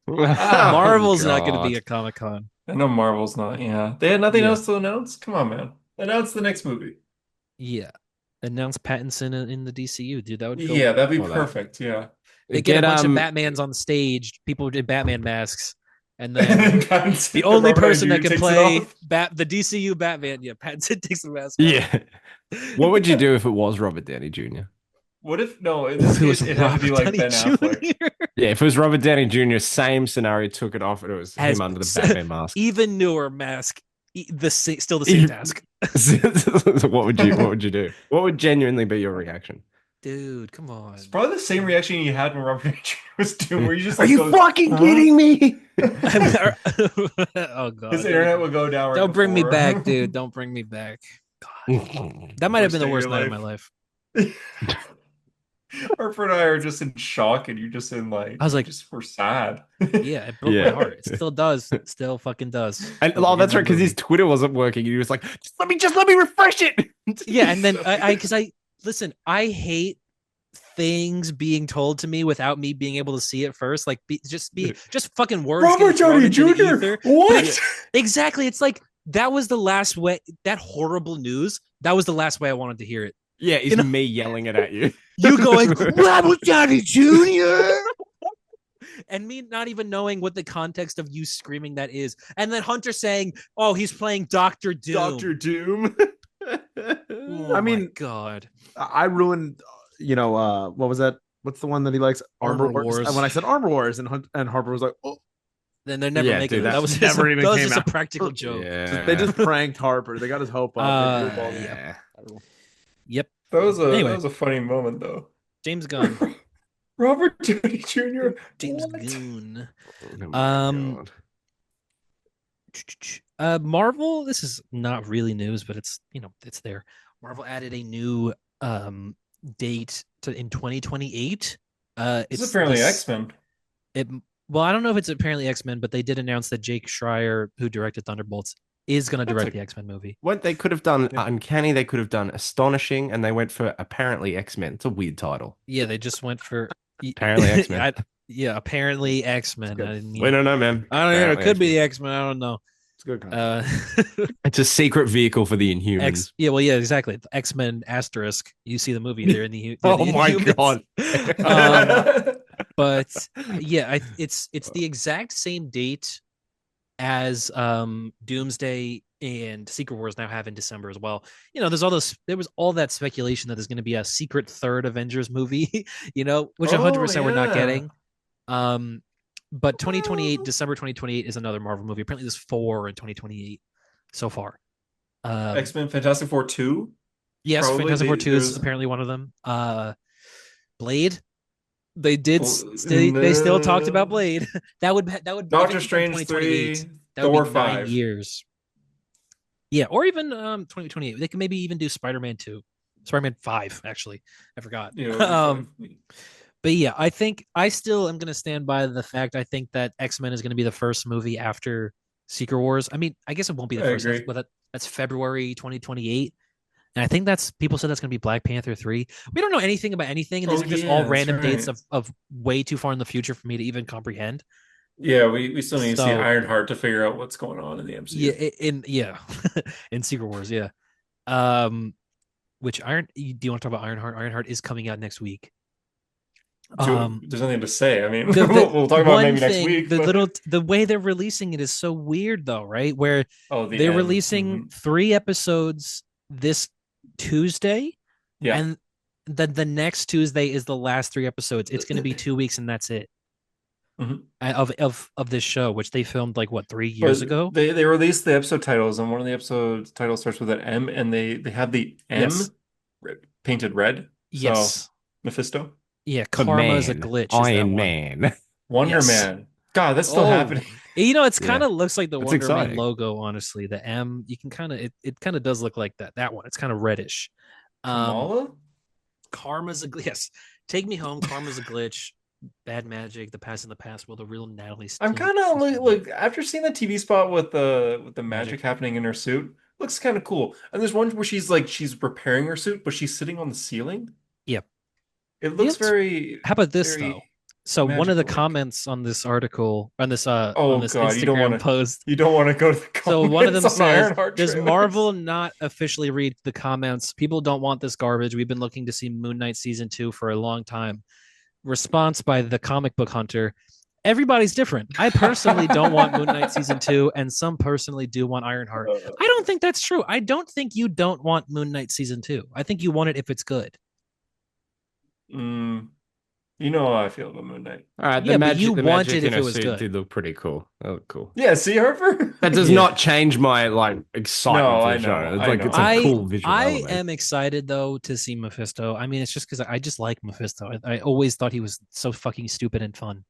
Oh, Marvel's not going to God. be a Comic-Con. I know Marvel's not. Yeah, they had nothing Yeah. else to announce. Come on, man. Announce the next movie. Yeah. Announce Pattinson in the DCU, dude. That would go. Yeah, that'd be Well, that- perfect. Yeah. They get a bunch of Batmans on stage, people in Batman masks, and then Pattinson- the only Robert person that Downey can takes it play off. the DCU Batman, Pattinson takes the mask off. Yeah. What would you do if it was Robert Downey Jr.? What if no? In this If it was case, it had to be Robert like Downey Ben Affleck. Jr. Yeah, if it was Robert Downey Jr., same scenario, took it off, and it was As him under the Batman mask. even newer mask, still the same task. What would you do? What would genuinely be your reaction? Dude, come on. It's probably the same reaction you had when Robert Downey Jr. was doing, where you just Are like you goes, fucking huh? kidding me? Oh god. His internet would go down. Right Don't bring me before. back, dude. Don't bring me back. God. That might have been the worst night of my life. Harper and I are just in shock, and you're just in like, I was like, just we're sad. yeah, it broke my heart. It still does. It still fucking does. And that's right, because his Twitter wasn't working. He was like, just let me refresh it. Yeah, and then I listen, I hate things being told to me without me being able to see it first. Like just fucking words. Robert Downey Jr. What? Exactly. It's like that was the last way. That horrible news. That was the last way I wanted to hear it. Yeah, it's me yelling it at you. You going Robert Downey Jr. and me not even knowing what the context of you screaming that is, and then Hunter saying, "Oh, he's playing Doctor Doom." Doctor Doom. Oh, I mean, my God, I ruined. What was that? What's the one that he likes? Armor Wars. And when I said Armor Wars, and Harper was like, "Oh, then they're never making dude, it. That was never even that was came just a out. practical joke. Yeah. they just pranked Harper. They got his hope up." Yeah. Yep. That was Anyway. that was a funny moment though. James Gunn. Robert Downey Jr. James What? Gunn. Oh my God. Marvel, this is not really news, but it's it's there. Marvel added a new date in 2028. It's apparently X-Men. Well, I don't know if it's apparently X-Men, but they did announce that Jake Schreier, who directed Thunderbolts, is going to direct the X-Men movie. What they could have done Uncanny, they could have done Astonishing, and they went for apparently X-Men. It's a weird title. Yeah, they just went for Apparently X-Men. apparently X-Men. We don't know, man. I don't know. It could be X-Men. the X-Men. I don't know. It's good. It's a secret vehicle for the Inhumans. Yeah, exactly. X-Men asterisk. You see the movie there in the Oh the my Inhumans. God. But yeah, it's the exact same date as Doomsday and Secret Wars now have in December as well. There was all that speculation that there's going to be a secret third Avengers movie, which 100% we're not getting. But 2028, December 2028 is another Marvel movie. Apparently there's 4 in 2028 so far. X-Men Fantastic Four 2? Yes, Probably Fantastic Four 2 is apparently one of them. Blade. They still talked about Blade. that would Doctor Strange 3, that would Thor be 5 9 years. Yeah, or even 2028. They can maybe even do Spider-Man 2. Spider-Man 5, actually. I forgot. Yeah, but yeah, I think I still am going to stand by the fact I think that X-Men is going to be the first movie after Secret Wars. I mean, I guess it won't be the first, but that's February 2028. And I think people said that's going to be Black Panther 3. We don't know anything about anything, and these are just all random dates of way too far in the future for me to even comprehend. Yeah, we still need to see Ironheart to figure out what's going on in the MCU. Yeah, in Secret Wars, yeah. Which do you want to talk about Ironheart? Ironheart is coming out next week. There's nothing to say. I mean, we'll talk about it maybe next week. The way they're releasing it is so weird, though, right? Where they're releasing 3 episodes this Tuesday, and then the next Tuesday is the last 3 episodes. It's going to be 2 weeks, and that's it. Of this show, which they filmed 3 years ago. They released the episode titles, and one of the episode titles starts with an M, and they have the M painted red. Yes, so, Mephisto. Yeah, Karma is a glitch. Iron Man. Wonder Man. God, that's still happening. It's kind of looks like the That's Wonder Man exciting. logo, honestly. The M, you can kind of it kind of does look like that one. It's kind of reddish. Kamala? Karma's a yes. Take Me Home, Karma's a glitch. Bad Magic, The Past in the Past. Will the real Natalie? I'm kind of like after seeing the TV spot with the magic happening in her suit, looks kind of cool. And there's one where she's repairing her suit, but she's sitting on the ceiling. Yep. It looks very. How about this though? So one of the comments on this article, on this Instagram post, you don't want to go to the comments. So one of them says, Ironheart "Does trailers. Marvel not officially read the comments? People don't want this garbage. We've been looking to see Moon Knight season 2 for a long time." Response by the comic book hunter: Everybody's different. I personally don't want Moon Knight season 2, and some personally do want Ironheart. I don't think that's true. I don't think you don't want Moon Knight season 2. I think you want it if it's good. Mm, you know how I feel about Moon Knight. All right, Yeah, but you the want magic it in if her it was suit good. did look pretty cool. That looked cool. Yeah, see, Harper? That does Yeah. not change my like excitement No, for I the show. know, It's I like know. it's a I cool visual I element. am excited though to see Mephisto. I mean, it's just because I just like Mephisto. I always thought he was so fucking stupid and fun.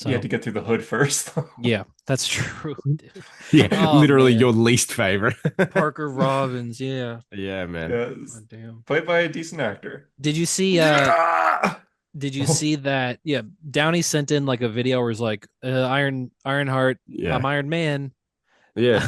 You had So to get through the hood first. yeah, that's true, dude. Yeah, Oh literally man, your least favorite. Parker Robbins. Yeah. Yeah, man. Yes. God damn. Played by a decent actor. Did you see? Yeah! Did you see that? Yeah, Downey sent in like a video where it's like Ironheart, I'm Yeah. Iron Man, Yeah.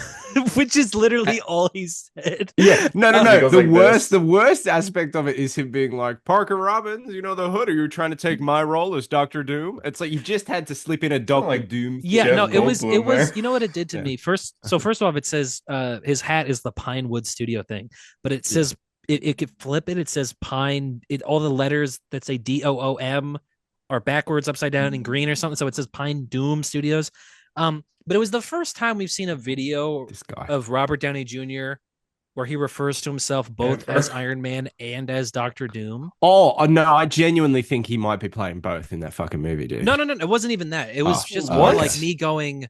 which is literally all he said. Yeah, no, no, And he no. goes The like worst, this. the worst aspect of it is him being like, Parker Robbins, you know the Hood. Are you trying to take my role as Doctor Doom? It's like you just had to slip in a Sound Doctor like Doom Yeah, thing. Jeff no, it Goldblum was there. you know what it did to Yeah. me first. So first of all, it says his hat is the Pinewood Studio thing, but it says it could flip it. It says Pine. It all the letters that say DOOM are backwards, upside down, in green or something. So it says Pine Doom Studios. But it was the first time we've seen a video This guy. of Robert Downey Jr. where he refers to himself both Ever. as Iron Man and as Doctor Doom. Oh, no, I genuinely think he might be playing both in that fucking movie, dude. No, no, no, it wasn't even that. It was Oh, just oh, more what? like me going,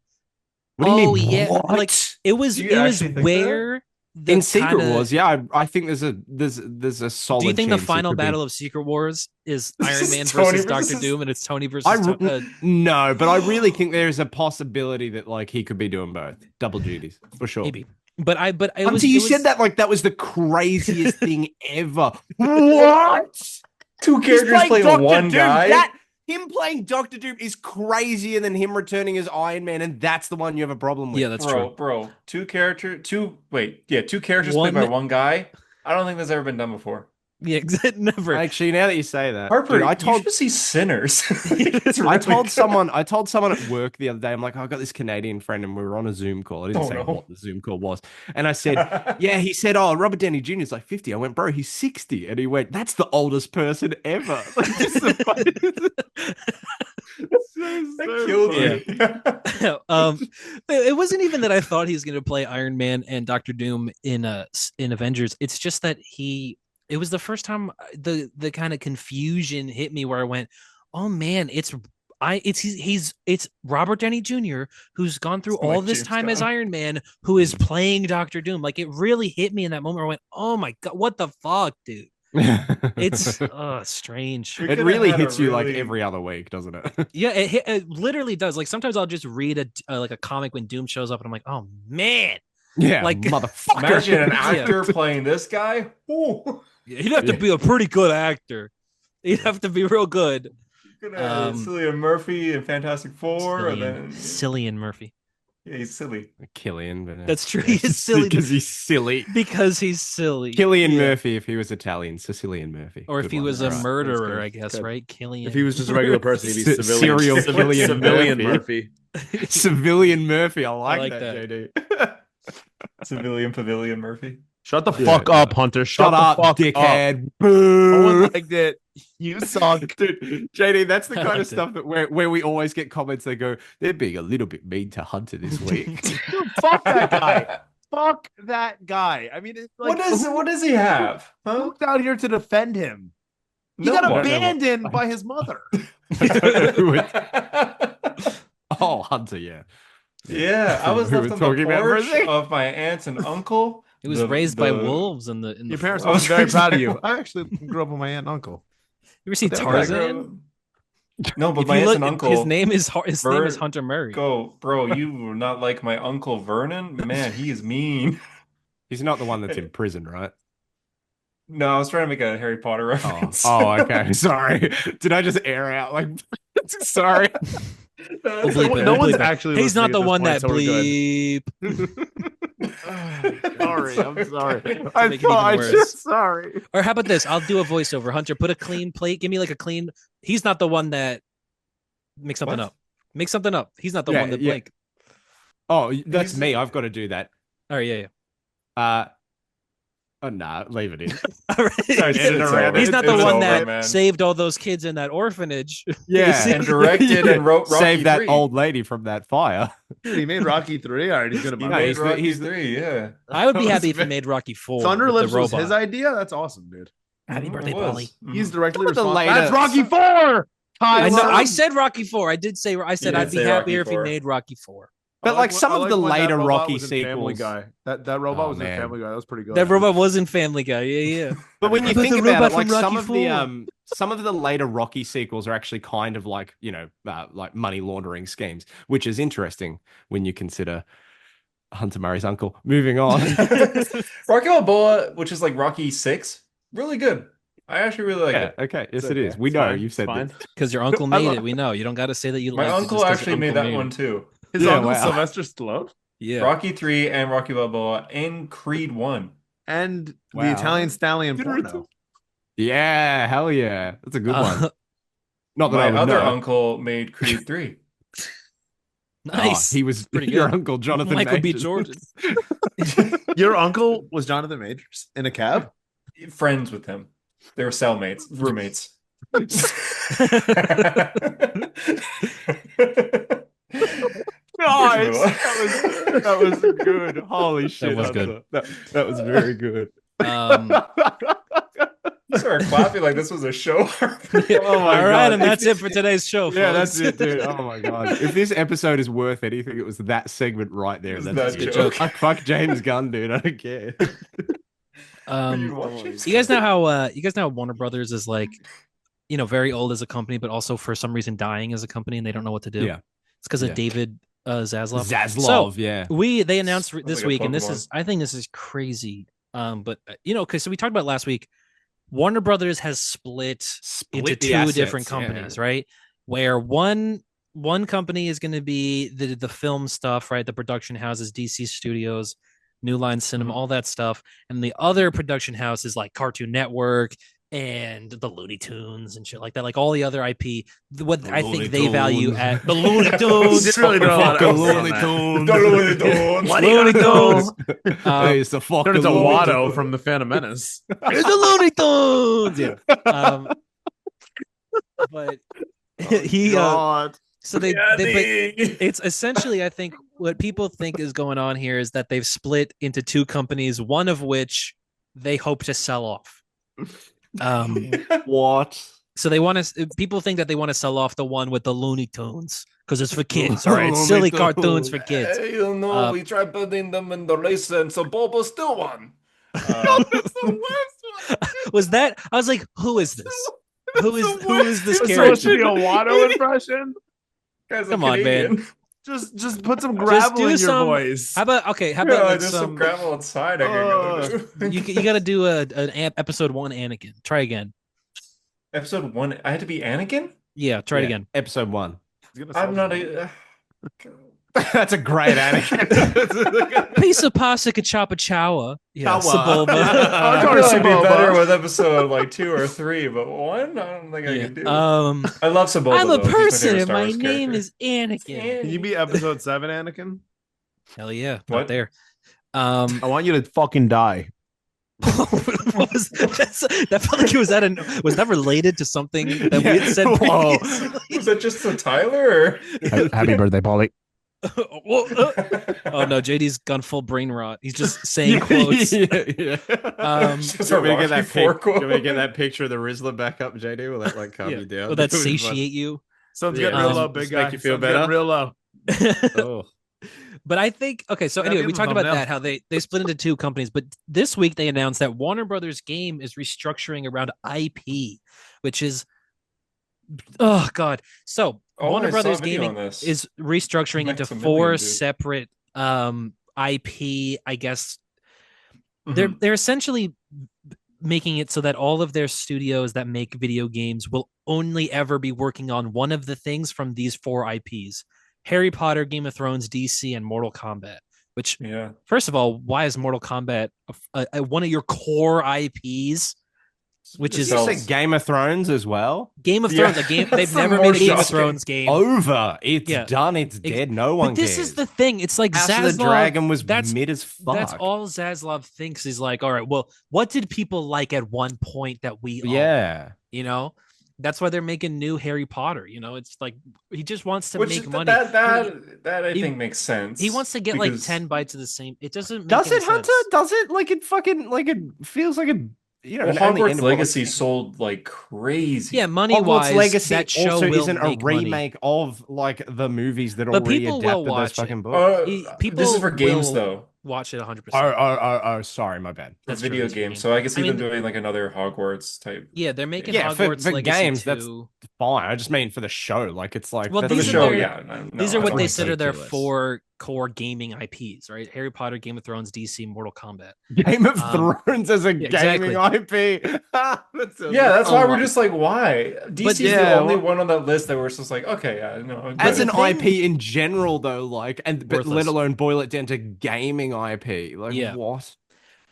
What do you oh mean? yeah, What? like it was Do you it was actually think where the In Secret kinda, Wars, yeah, I think there's a solid. do you think the chance it final could be- battle of Secret Wars is Iron This Man is Tony versus Doctor versus- Doom and it's Tony I versus no, but I really think there is a possibility that like he could be doing both double duties for sure. maybe. But it Hunter, was you it was, said that like that was the craziest thing ever. What? Two He's characters playing Dr. one Doom. guy? Him playing Doctor Doom is crazier than him returning as Iron Man, and that's the one you have a problem with. Yeah, that's true. Bro. Two characters played by one guy. I don't think that's ever been done before. Yeah, never. Actually, now that you say that, Harper, dude, you should see Sinners. It's I really told good. someone at work the other day, I'm like, oh, I got this Canadian friend and we were on a Zoom call. I didn't Oh, say no. what the Zoom call was. And I said, yeah, he said, oh, Robert Downey Jr. is like 50. I went, bro, he's 60. And he went, that's the oldest person ever. Like, this is That killed me. It wasn't even that I thought he was going to play Iron Man and Doctor Doom in Avengers. It's just that it was the first time the kind of confusion hit me where I went, oh man, it's Robert Downey Jr. who's gone through It's all like this James time as Gunn. Iron Man, who is playing Doctor Doom. Like it really hit me in that moment where I went, oh my god, what the fuck, dude? It's strange. We It could've really had a hits you like really- every other week, doesn't it? Yeah, it literally does. Like sometimes I'll just read like a comic when Doom shows up, and I'm like, oh man, Yeah, Like, motherfucker. Imagine an Yeah. actor playing this guy. Ooh. he'd have to be a pretty good actor. He'd have to be real good. You're gonna have Cillian Murphy in Fantastic Four, and then Cillian Murphy. yeah, he's silly. Killian, but That's true. He is silly because he's silly. because he's silly. Killian Yeah. Murphy, if he was Italian, Sicilian Murphy. Or if Good he one. was a Right. murderer, Good. I guess, Good. right? Killian. If he was just a regular person, he'd be C- civilian. serial civilian, Killian Murphy. Civilian Murphy. I like like, that, that. JD. Civilian Pavilion Murphy. Shut the Yeah, fuck yeah. up, Hunter. Shut the up, fuck up. dickhead. No Boo. one liked it. You suck. Dude, JD, that's the I kind of liked it. stuff that where we always get comments that go, they're being a little bit mean to Hunter this week. Dude, fuck that guy. Fuck that guy. I mean, it's like, what does he have? Huh? who's out here to defend him? He No got one. abandoned by his mother. Oh, Hunter, yeah. Yeah, I was We left were on the talking about for a porch second. of my aunts and uncle. He was raised by wolves in the Your parents I must was be very raised proud of by- you. I actually grew up with my aunt and uncle. You ever see That Tarzan? No, but If my you aunts look, and uncle. his name is Vern- Hunter Murray. Go, bro. You were not like my uncle Vernon. Man, he is mean. He's not the one that's in prison, right? No, I was trying to make a Harry Potter Oh, reference. okay. Sorry. Did I just air out? Like, sorry. We'll bleep it. No We'll one's bleep it. actually He's not the listening one at that this point, so we're bleep. Sorry, I'm sorry. To I make it thought even I worse. just sorry. Or how about this? I'll do a voiceover. Hunter, put a clean plate. Give me like a clean. He's not the one that make something What? up. Make something up. He's not the Yeah, one that yeah. blank. Oh, that's He's- me. I've got to do that. All right, yeah. Oh nah, leave it in. All right. Don't edit It's around over. it. He's not It's the one over, that man. saved all those kids in that orphanage. Yeah. And directed and wrote Rocky Save that 3. old lady from that fire. Dude, he made Rocky 3. All right, he's gonna He buy No, made it. he's the- Rocky he's the- 3, yeah. I would be That happy was if he made Rocky 4. Thunder with the Lips was robot. his idea. That's awesome, dude. Happy It birthday, Polly. was. He's directly Some of the responsible. later- That's Rocky 4. I know. Tyler. I said Rocky 4. I did say. I said You I'd did be say happier Rocky if he 4. made Rocky 4. But like some of the when that later robot Rocky was in Family sequels. Guy. That robot Oh, was in man. Family Guy. That was pretty good. That robot was in Family Guy. Yeah. But when you But think the about robot it, like from some Rocky of IV. the some of the later Rocky sequels are actually kind of like, like money laundering schemes, which is interesting when you consider Hunter Murray's uncle. Moving on. Rocky Balboa, which is like Rocky 6, really good. I actually really like Yeah, it. okay. Yes, It's it okay. is. We It's know fine. you've It's said fine. this. Because your uncle made it. We know. You don't got to say that you My liked it uncle just 'cause actually your made uncle that one too. His Yeah, uncle wow. Sylvester Stallone Yeah. Rocky 3 and Rocky Balboa and Creed 1. and the Wow. Italian Stallion porno. Yeah, hell yeah. That's a good one. Not that I My would other know. uncle made Creed 3. Nice. He was Pretty your good. uncle, Jonathan Michael B. Majors. Jordan. Your uncle was Jonathan Majors in a cab. Friends with him. They were cellmates, roommates. Guys, Move that was good. Holy shit. was good. That was very good. You started clapping like this was a show. Oh my All right, God. and that's it for today's show, folks. Yeah, that's it, dude. Oh my God. If this episode is worth anything, it was that segment right there. It was That's that it. joke. Fuck James Gunn, dude. I don't care. You guys know how Warner Brothers is like, very old as a company, but also for some reason dying as a company, and they don't know what to do. Yeah. It's because Yeah. of David Zaslav. Zaslav, yeah. They announced Sounds this like a week, and Pokemon. I think this is crazy. But so we talked about it last week. Warner Brothers has split into the two assets, different yeah. companies, right? Where one company is going to be the film stuff, right? The production houses, DC Studios, New Line Cinema, all that stuff, and the other production house is like Cartoon Network and the Looney Tunes and shit like that, like all the other IP. What I think they value at the Looney Tunes. Didn't really know how to Fucking understand Looney that. Tunes. The Looney Tunes. What do you Looney gotta Tunes. Hey, it's the fucking Turned into Looney Watto Tunes. from the Phantom Menace. It's the Looney Tunes. Yeah. But he God. so they it's essentially, I think what people think is going on here is that they've split into two companies, one of which they hope to sell off. What? So people think that they want to sell off the one with the Looney Tunes because it's for kids, all right? It's Looney silly Tunes. cartoons for kids. Hey, we tried putting them in the race, and so Bobo still won. Was that? I was like, who is this? Who is this It was supposed character? to be a Watto impression. Guy's a Come on, man. Canadian. Just put some gravel do in your some- voice. How about Yeah, like just some gravel outside. I can go. you got to do an episode 1 Anakin. Try again. Episode 1. I had to be Anakin. Yeah, try it again. Episode 1. I'm not a. That's a great Anakin. Piece of pasta choppa chowa. Yeah, Chowa. Sebulba. I I'll feel go like I'd be Sebulba. better with episode like 2 or 3, but 1, I don't think I can do. I love Sebulba. I'm a though. He's my person favorite and Star my Wars name character. is Anakin. Can you be episode 7, Anakin? Hell yeah, What? not there. I want you to fucking die. What was that felt like it was was that related to something that we had said Whoa. Was that just a Tyler? Or? Happy birthday, Polly. Oh no, JD's gone full brain rot. He's just saying quotes. Yeah. Just Do a you want me to get Rocky that Four do you want me to quote. get that picture of the Rizzler back up, JD? Will that calm Yeah. you down? Will that It was fun. satiate you? Sun's Yeah, getting real low, just big make guy. you feel Sun's getting better? real low. Oh. But I think okay. So Gotta anyway, give we them talked a about thumbnail. that how they split into two companies. But this week they announced that Warner Brothers Game is restructuring around IP, which is oh god. So Oh, Warner I saw a Brothers video Gaming on this. is restructuring into Maximilian, 4 dude. separate IP. I guess Mhm. they're essentially making it so that all of their studios that make video games will only ever be working on one of the things from these 4 IPs: Harry Potter, Game of Thrones, DC, and Mortal Kombat. Which, Yeah. first of all, why is Mortal Kombat one of your core IPs? Which Did is you Sells. say Game of Thrones as well? Game of Yeah. Thrones, a game they've Some never more made a Game of shocking. Thrones game. Over. It's Yeah. done. It's dead. No one But this cares. is the thing. It's like House Zaslav. of the Dragon was that's mid as fuck. That's all Zaslav thinks is like, all right, well, what did people like at one point that we own? Yeah. You know, that's why they're making new Harry Potter. You know, it's like he just wants to Which make is- money. that I He- think makes sense. He wants to get like because- 10 bites of the same. It doesn't make Does any it, Hunter? sense. Does it? Like it fucking like it feels like Well, and the end Hogwarts of what, like, Legacy sold like crazy. Yeah, money Hogwarts wise, Legacy that show also will isn't a make money. remake of like the movies that But already people will adapted those watch it. fucking books. This is People for games will though, watch it 100%. Oh, sorry, my bad. for That's true. video It's for games. games. So I could I see them mean, doing like another Hogwarts type. yeah, they're making game. Yeah, Hogwarts for Legacy games, that's 2. fine. I just mean for the show. Like, it's like, Well, that's For the these are show, their yeah. No, these are I what don't they like said that. are their ridiculous. 4 core gaming IPs, right? Harry Potter, Game of Thrones, DC, Mortal Kombat. Game of Um, Thrones as a yeah, gaming exactly. IP. That's so Yeah, that's why oh we're my- just like, why? But DC's the yeah, only well- one on that list that we're just like, okay, yeah, no, as the an good. thing- IP in general, though, like, and but let Worthless. alone boil it down to gaming IP. Like, Yeah. what?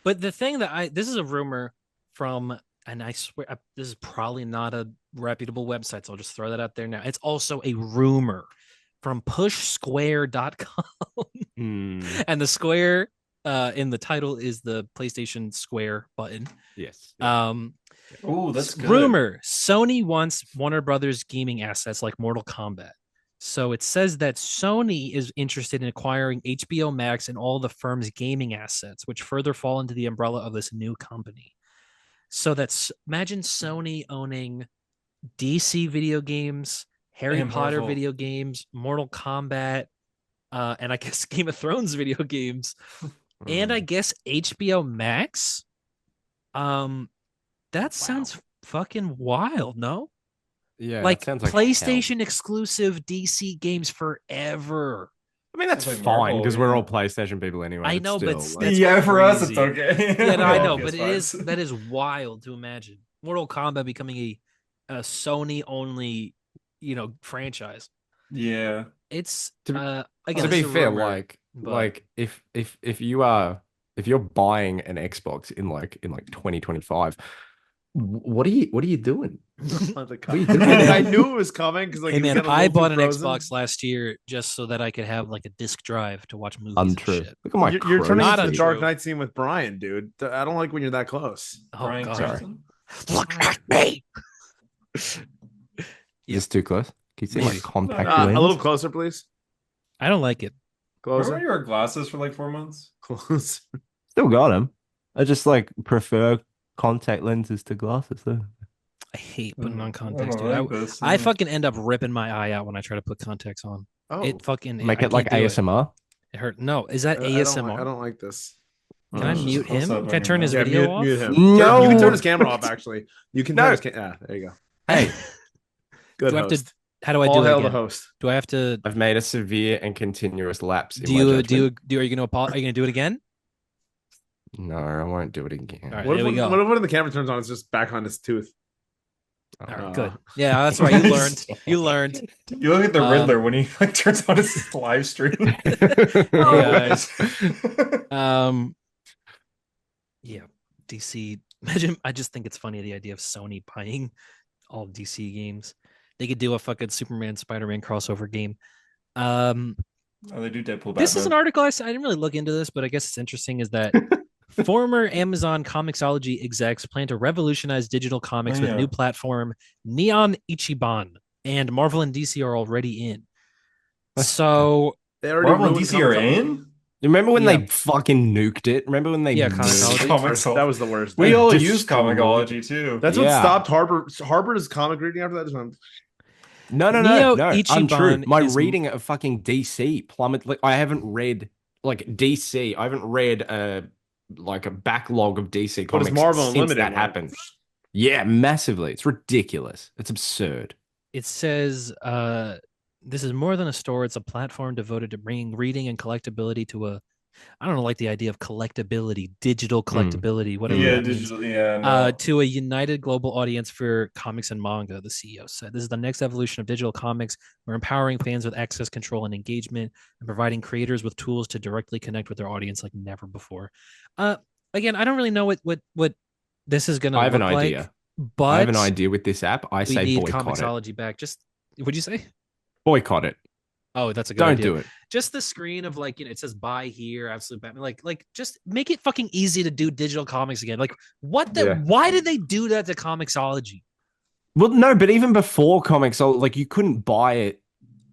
But the thing that this is a rumor from, and I swear this is probably not a reputable website, so I'll just throw that out there now. It's also a rumor from pushsquare.com. And the square in the title is the PlayStation Square button. Yes. Oh, that's good. Rumor: Sony wants Warner Brothers gaming assets like Mortal Kombat. So it says that Sony is interested in acquiring HBO Max and all the firm's gaming assets, which further fall into the umbrella of this new company. So imagine Sony owning DC video games, Harry And Potter Marvel. video games, Mortal Kombat, and I guess Game of Thrones video games, and I guess HBO Max. That sounds fucking wild, no? Yeah, Like it sounds like PlayStation hell. exclusive DC games forever. I mean, that's Sounds like fine Marvel, because we're yeah. all PlayStation people anyway. I know, but still, that's Yeah, for us, crazy. it's okay. Yeah, no, I Well, know, but PS5s. that is wild to imagine. Mortal Kombat becoming a Sony only, franchise. Yeah. It's To again, to this be is a fair, rumor, but like if you're buying an Xbox in 2025, what are you doing? What are you doing? I knew it was coming because like hey he was man, getting a I little bought too an frozen. Xbox last year just so that I could have like a disc drive to watch movies Untrue. and shit. Look at my You're turning Not into the untrue. Dark Knight scene with Brian, dude. I don't like when you're that close. Oh Bryan god. Cranston? Look at me. Is this too close? Can you see my Maybe. compact A lens? little closer, please. I don't like it. Remember when Closer. you wore glasses for like 4 months? Close. Still got them. I just prefer contact lenses to glasses though. I hate putting on I contacts, don't dude. like this. I fucking end up ripping my eye out when I try to put contacts on. Oh, It fucking Make I it like can't do ASMR. It hurt. No, is that I ASMR? don't like this. Can I it's just mute a close him? up Can on I your turn his mouth. video off? mute him. No. You can turn his camera off. Actually, you can No. turn his camera. Yeah, there you go. Hey, Good Do I have to- host. How do I All do it hail the again? host. Do I have to? I've made a severe and continuous lapse in Do my you judgment. Are you gonna are you gonna do it again? No, I won't do it again. All right, What there we if go. when the camera turns on, it's just back on his tooth? Oh, All right, Uh, good. Yeah, that's right. You learned. You learned. You look at the Um, Riddler when he like turns on his live stream. Hey, Oh, guys. guys. Yeah, DC. Imagine. I just think it's funny the idea of Sony buying all DC games. They could do a fucking Superman Spider-Man crossover game. Oh, they do Deadpool. This is an Batman. article I didn't really look into this, but I guess it's interesting. Is that former Amazon Comixology execs plan to revolutionize digital comics Oh, with yeah. new platform Neon Ichiban, and Marvel and DC are already in. So They already Marvel and ruined DC are Comixology. in? You remember when Yeah. they fucking nuked it? Remember when they Yeah, nuked Comixology. it? Comics. That was the worst. We They all use destroyed- Comixology too. That's what Yeah. stopped Harper's comic reading after that. Just went, No, Neo untrue. Ichiban My is- reading of fucking DC plummeted. Like, I haven't read DC. I haven't read a backlog of DC But it's comics Marvel since Unlimited that one. happened. Yeah, massively. It's ridiculous. It's absurd. it says this is more than a store. It's a platform devoted to bringing reading and collectability to a. I don't know, like the idea of collectability, digital collectability, whatever Yeah, that means. digital. Yeah, no. To a united global audience for comics and manga, the CEO said. This is the next evolution of digital comics. We're empowering fans with access, control, and engagement, and providing creators with tools to directly connect with their audience like never before. Again, I don't really know what this is going to I look have an like, idea. but I have an idea with this app. I we say need boycott it. Comixology back. Just what'd you say? Boycott it. Oh, that's a good Don't idea. do it. Just the screen of it says buy here, absolute Batman. Like just make it fucking easy to do digital comics again. Like Yeah. why did they do that to Comixology? Well, no, but even before Comixology, you couldn't buy it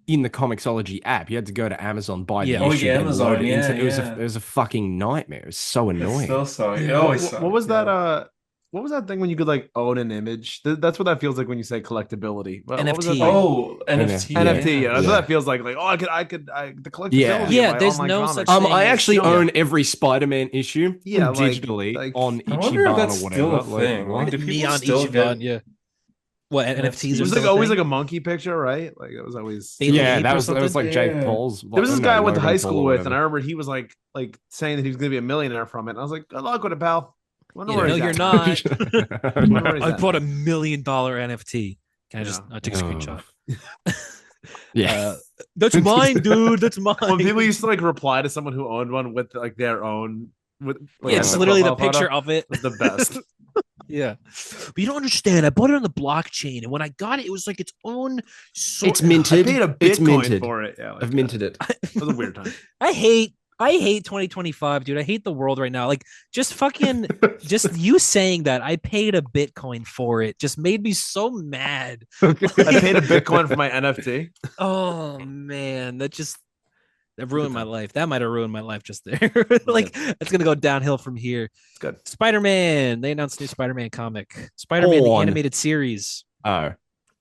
in the Comixology app. You had to go to Amazon, buy Yeah. the Oh, issue, yeah, then Amazon, load it into- yeah, It was yeah. it was a fucking nightmare. It was so It annoying. still sucks. It Yeah. always what sucks. was that? what was that thing when you could like own an image? That's what that feels like when you say collectability. What was that NFT. thing? Oh, NFT. NFT. NFT. Yeah, that's what Yeah. that feels like. Like, oh, the Yeah. collectability of Yeah, my there's online no comics. such thing I as actually yeah. own every Spider-Man issue Yeah, digitally on I wonder if Ichiban that's or still whatever. a thing. Like, do people Neon still Ichiban, get yeah. What NFTs it are was still like a always thing? like a monkey picture, right? Like it was always. Bailey Yeah, Ape that or was something? like Jake Yeah. Paul's. There was this guy I went to high Logan Paul school or with, and I whatever. remember he was like saying that he was going to be a millionaire from it. And I was like, good luck with it, pal. Wonder Yeah, where no, he's you're at. not. Wonder where he's I at bought now. $1 million NFT. Can I just Yeah. take a screenshot? Yeah. That's mine, dude. That's mine. When people used to like reply to someone who owned one with like their own with like Yeah, as it's a literally the profile photo, picture of it. was the best. Yeah, but you don't understand. I bought it on the blockchain, and when I got it, it was like its own sort. It's minted. I paid a It's Bitcoin minted. for it. Yeah, like, I've minted it. It was a weird time. I hate 2025, dude. I hate the world right now. Like, just just you saying that I paid a Bitcoin for it just made me so mad. I paid a Bitcoin for my NFT. Oh man, that ruined my life. That might have ruined my life just there. Like, it's gonna go downhill from here. It's good. Spider-Man. They announced a new Spider-Man comic. Spider-Man the animated series. Oh,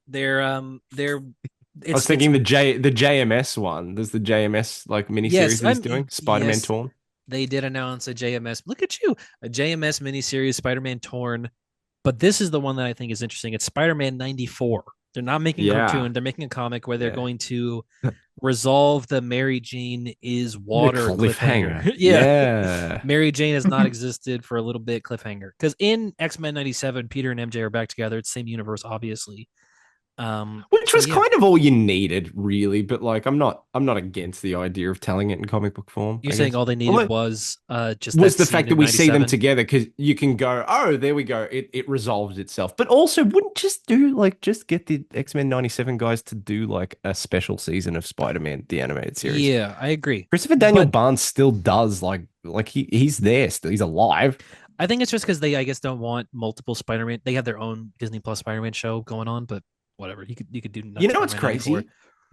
They're I was thinking the JMS one. There's the JMS like miniseries Yes, that he's doing. Spider-Man yes. Torn. They did announce a JMS. Look at you, a JMS miniseries, Spider-Man Torn. But this is the one that I think is interesting. It's Spider-Man 94. They're not making a cartoon. They're making a comic where they're going to resolve the Mary Jane is water cliffhanger. Yeah. Mary Jane has not existed for a little bit cliffhanger. Because in X-Men 97, Peter and MJ are back together. It's the same universe, obviously. Which was kind of all you needed, really. But like, I'm not against the idea of telling it in comic book form. You're saying all they needed was just the fact that we see them together, because you can go, oh, there we go, it resolves itself. But also, wouldn't just get the X-Men 97 guys to do like a special season of Spider-Man the animated series? Yeah, I agree. Christopher Daniel Barnes still does like he's there still. He's alive. I think it's just because they, I guess, don't want multiple Spider-Man. They have their own Disney Plus Spider-Man show going on, but whatever. You could do. You know what's crazy?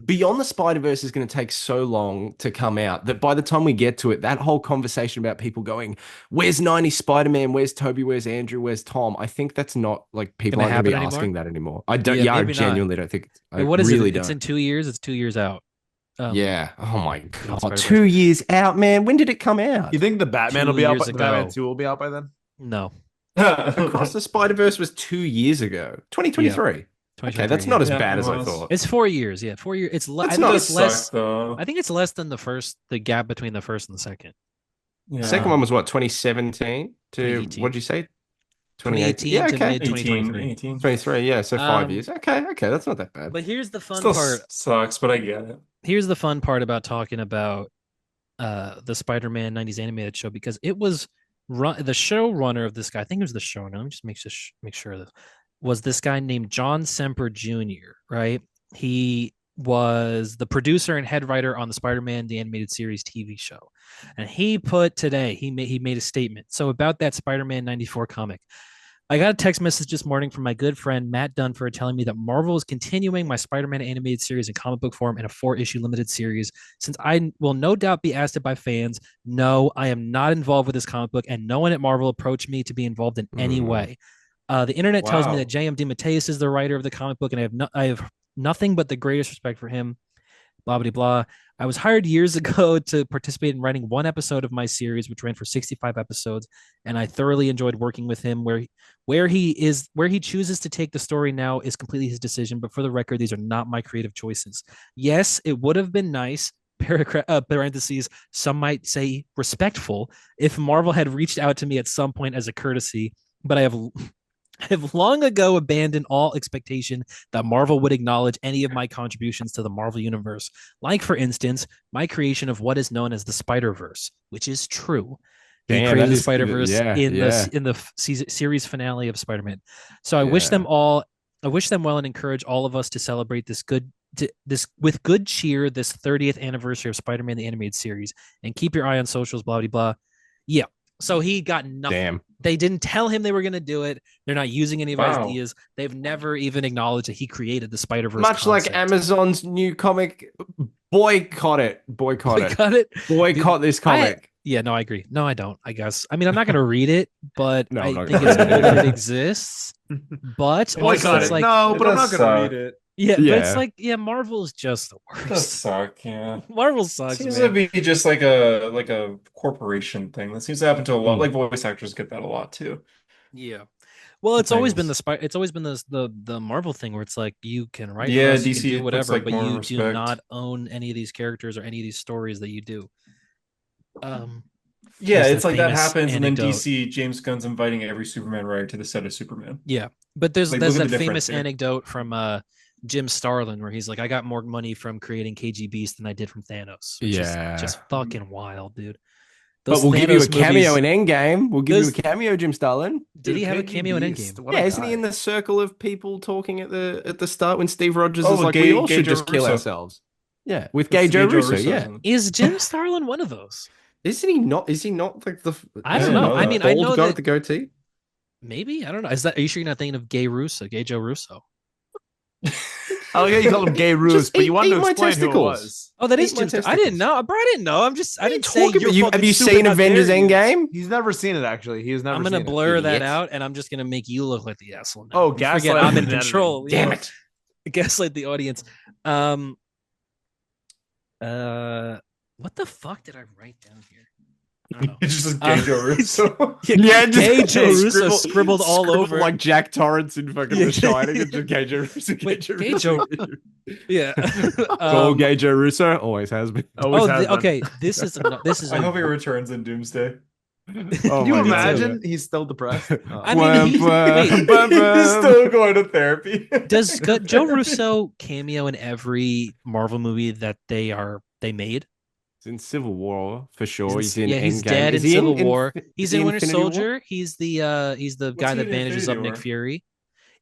Beyond the Spider-Verse is going to take so long to come out that by the time we get to it, that whole conversation about people going, "Where's 90 Spider-Man? Where's Toby? Where's Andrew? Where's Tom?" I think that's not like people aren't going to be asking that anymore. I don't. Yeah, I genuinely don't think. What is it? It's in 2 years. It's 2 years out. Yeah. Oh my god. 2 years out, man. When did it come out? You think the Batman will be out? The Batman 2 will be out by then? No. Across the Spider-Verse was 2 years ago. 2023. Yeah. Okay, that's not as bad as I thought. It's 4 years. Yeah, 4 years. It's less. I think it's less than the gap between the first and the second. Yeah. The second one was what, 2017 to what'd you say? 2018 yeah, to okay. mid 2023. 23, yeah, so 5 years. Okay, that's not that bad. But here's the fun part. Sucks, but I get it. Here's the fun part about talking about the Spider-Man 90s animated show, because it was the showrunner of this guy. I think it was the showrunner. Let me just make sure of this. Was this guy named John Semper Jr., right? He was the producer and head writer on the Spider-Man the Animated Series TV show. And he made a statement. So about that Spider-Man 94 comic, I got a text message this morning from my good friend Matt Dunford telling me that Marvel is continuing my Spider-Man animated series in comic book form in a 4-issue limited series. Since I will no doubt be asked it by fans, no, I am not involved with this comic book, and no one at Marvel approached me to be involved in any way. The internet tells me that J.M. DeMatteis is the writer of the comic book, and I have nothing but the greatest respect for him. Blah, blah, blah. I was hired years ago to participate in writing one episode of my series, which ran for 65 episodes, and I thoroughly enjoyed working with him. Where he chooses to take the story now is completely his decision, but for the record, these are not my creative choices. Yes, it would have been nice, parentheses, some might say respectful, if Marvel had reached out to me at some point as a courtesy, but I have long ago abandoned all expectation that Marvel would acknowledge any of my contributions to the Marvel Universe. Like, for instance, my creation of what is known as the Spider-Verse, which is true. He created the Spider-Verse in the series finale of Spider-Man. So I wish them well and encourage all of us to celebrate this with good cheer, this 30th anniversary of Spider-Man the Animated Series, and keep your eye on socials, blah, blah, blah. Yeah. So he got nothing. Damn. They didn't tell him they were going to do it. They're not using any of his ideas. They've never even acknowledged that he created the Spider-Verse Much concept. like Amazon's new comic, boycott it. Boycott this comic. Yeah, no, I agree. No, I don't. I guess. I mean, I'm not gonna read it, but No, I'm I not think gonna it's read cool it. that it exists. But also, Boycott it's it. like, No, It but I'm does not gonna suck. read it. yeah, but it's Yeah. like, yeah, Marvel's just the It does worst. suck, yeah. Marvel sucks, Seems to man. be just like a corporation thing. That seems to happen to a lot. Mm. Like voice actors get that a lot too. Yeah. Well, it's always been Things. it's always been the Marvel thing where it's like you can write for Yeah, us, you can do DC puts whatever, like but more you do respect. not own any of these characters or any of these stories that you do. Um, Yeah, there's it's that like that famous happens, and then anecdote. DC, James Gunn's inviting every Superman writer to the set of Superman. Yeah, but Like, there's look at the that difference famous here. anecdote from Jim Starlin where he's like, I got more money from creating KG Beast than I did from Thanos, which is Yeah. just fucking wild, dude. But Those we'll give you a Thanos cameo movies. in Endgame. We'll give you a Those cameo, Jim Starlin. did he Dude, have a KG cameo in Beast, Endgame? what a Yeah, isn't he guy. in the circle of people talking at the start when Steve Rogers is Oh, like, we all Gay should Joe just kill Russo. ourselves? Yeah, with That's Gay Joe Gay Joe Russo. Russo's Yeah, in. Is Jim Starlin one of those? isn't he not? Is he not like the? I I don't didn't know. know I that. mean, I bald know guy that with the goatee. maybe I don't know. Is that? Are you sure you're not thinking of Gay Russo, Gay Joe Russo? Oh yeah, you called him Gay Roos, Just but you wanted eat to my explain who it testicles. was. Oh, that is Eat my Jim. I didn't testicles. know, bro. I didn't know. I What are you didn't say talking you're about? Have fucking you stupid. seen How Avengers dare you? Endgame? He's never seen it. Actually, he has never I'm gonna seen it. blur that Idiot. out, and I'm just gonna make you look like the asshole. Now. Oh, You forget gaslighting I'm in and editing. control. Damn Yeah. it! Gaslight the audience. Um. What the fuck did I write down here? I don't know. It's just Gay Joe Russo. Yeah, Gay just Joe Russo scribbled all over. like Jack Torrance in fucking Yeah. The Shining. It's just Gay Joe Russo. Wait, Gay Joe- Yeah. It's all Gay Joe Russo. Always has been. Always has been. okay. This is I hope he returns in Doomsday. Oh Can you my God. imagine? He's still depressed. I mean, He's still going to therapy. Does Joe Russo cameo in every Marvel movie that they made? He's in Civil War for sure. He's in he's Endgame. dead in Is he Civil War. is He's he in Winter Infinity War? Soldier. He's the guy he that in bandages Infinity up Nick War? Fury.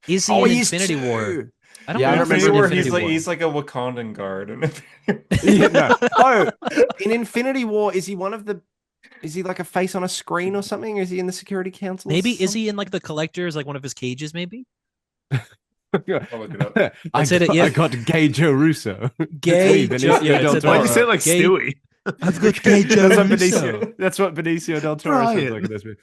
Is he Oh, in he's Infinity War? two. I don't Yeah, I know don't if he's Infinity in War, Infinity War. he's like a Wakandan guard. Yeah, no. Oh, in Infinity War, is he one of the? Is he like a face on a screen or something? Or is he in the Security Council? Maybe is he in like the Collectors, like one of his cages? Maybe. I'll look it up. I said it, got, yeah. I got Gay Joe Russo. Gay It's me, Joe- Benicio yeah, it del said Why Toro. do you say it like Gay- Stewie? I've got Gay Joe That's what Russo. Benicio del Toro sounds Brian. like in this movie.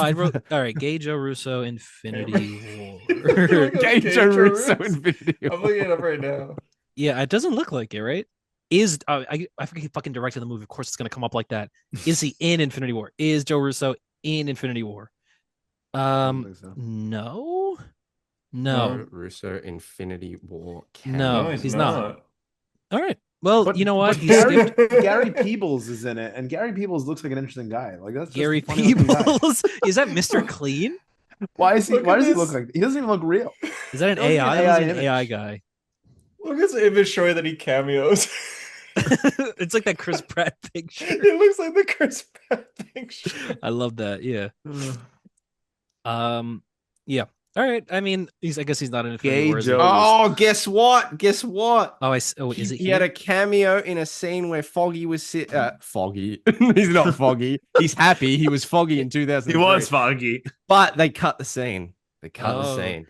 I wrote all right. Gay Joe Russo, Infinity War. Gay Joe Russo Infinity I'm War. looking it up right now. Yeah, it doesn't look like it, right? Is I forget he fucking directed the movie. Of course, it's gonna come up like that. Is he in Infinity War? Is Joe Russo in Infinity War? don't think so. No, no, Russo Infinity War. No, he's not. All right. Well, But- you know what? but He Gary, skipped Gary Peebles is in it, and Gary Peebles looks like an interesting guy. Like that's just Gary a funny looking guy. Peebles. Is that Mr. Clean? Why is he? Look Why at does he this. look like? He doesn't even look real. Is that an That was an AI? AI That was an image. AI guy. Look at this image showing that he cameos. It's like that Chris Pratt picture. It looks like the Chris Pratt picture. I love that. Yeah. Yeah. All right. I mean, I guess he's not in Infinity Gay War. Is he? Joe. Oh, guess what? Guess what? Oh, is it? He had a cameo in a scene where Foggy was Foggy. He's not Foggy. He's happy. He was Foggy in 2003. He was foggy. But they cut the scene. They cut the Oh. scene.